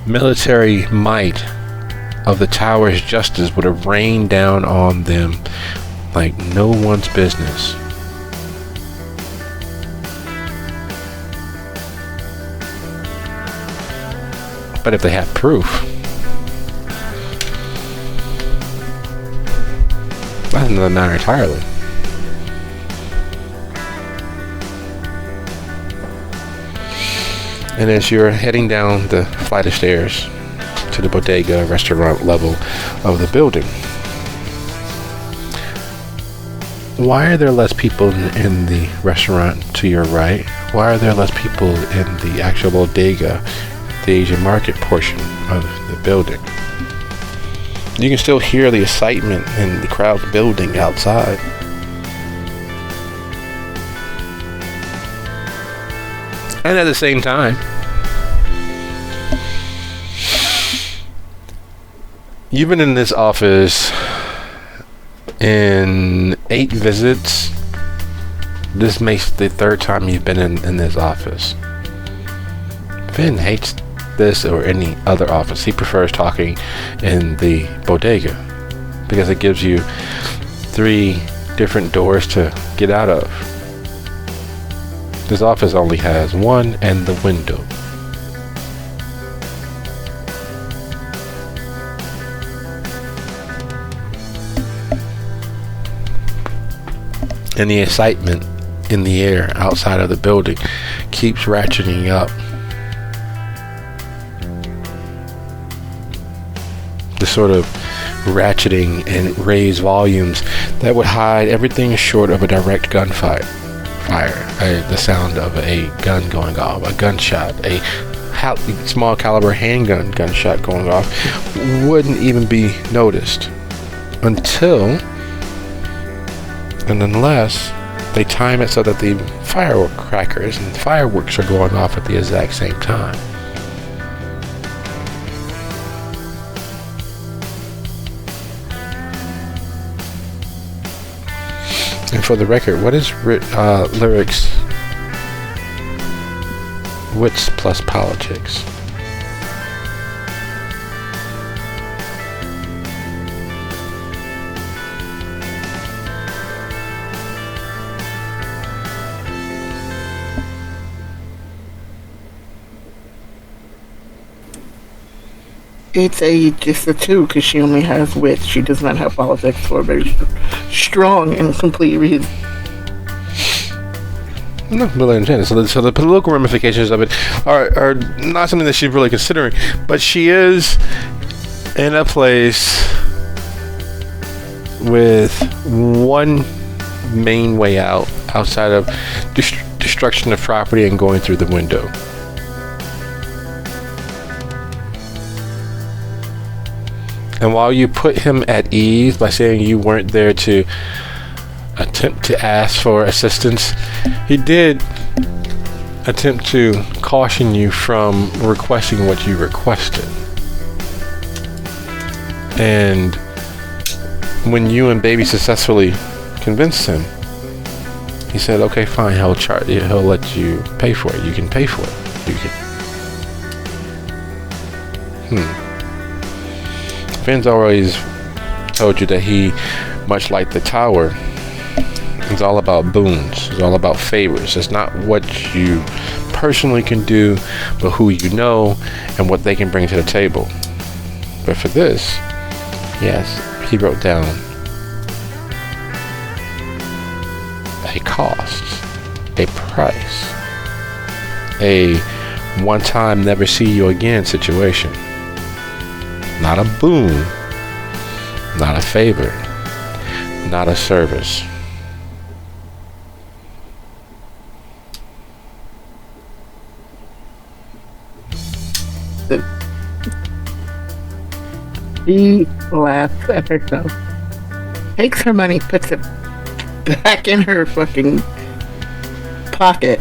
military might of the tower's justice would have rained down on them like no one's business. But if they have proof, that's another matter entirely. And as you're heading down the flight of stairs to the bodega restaurant level of the building, why are there less people in the restaurant to your right? Why are there less people in the actual bodega, the Asian market portion of the building? You can still hear the excitement and the crowd building outside. And at the same time, you've been in this office in 8 visits. This makes the 3rd time you've been in this office. Finn hates this or any other office. He prefers talking in the bodega because it gives you 3 different doors to get out of. This office only has one and the window. And the excitement in the air outside of the building keeps ratcheting up. The sort of ratcheting and raised volumes that would hide everything short of a direct gunfire. The sound of a gun going off, a gunshot, a small caliber handgun gunshot going off wouldn't even be noticed until and unless they time it so that the firecrackers and fireworks are going off at the exact same time. And for the record, what is lyrics wits plus politics?
It's a 2 because she only has wit. She does not have politics for a very strong and complete reason.
No, really understand it. So the political ramifications of it are not something that she's really considering, but she is in a place with one main way out outside of destruction of property and going through the window. And while you put him at ease by saying you weren't there to attempt to ask for assistance, he did attempt to caution you from requesting what you requested. And when you and Baby successfully convinced him, he said, okay, fine, he'll let you pay for it. You can pay for it. You can. Finn's always told you that he, much like the tower, is all about boons. It's all about favors. It's not what you personally can do, but who you know and what they can bring to the table. But for this, yes, he wrote down a cost, a price, a one-time never see you again situation. Not a boon, not a favor, not a service.
She laughs at herself, takes her money, puts it back in her fucking pocket.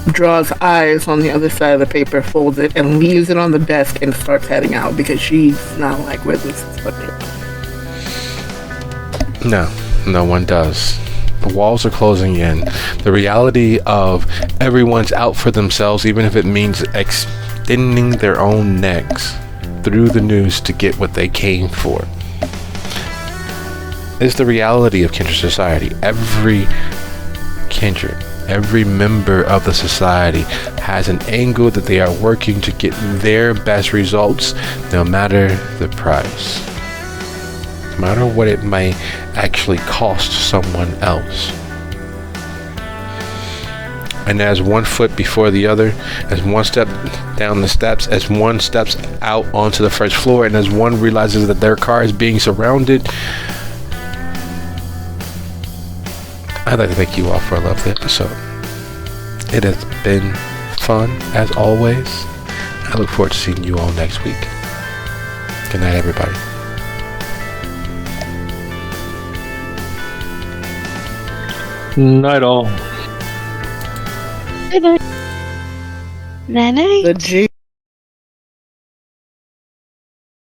Draws eyes on the other side of the paper, folds it, and leaves it on the desk and starts heading out because she's not like where this is fucking.
No one does. The walls are closing in. The reality of everyone's out for themselves, even if it means extending their own necks through the news to get what they came for, is the reality of kindred society. Every kindred, every member of the society has an angle that they are working to get their best results, no matter the price. No matter what it may actually cost someone else. And as one foot before the other, as one step down the steps, as one steps out onto the first floor, and as one realizes that their car is being surrounded, I'd like to thank you all for a lovely episode. It has been fun, as always. I look forward to seeing you all next week. Good night, everybody.
Night all.
Night night.
The G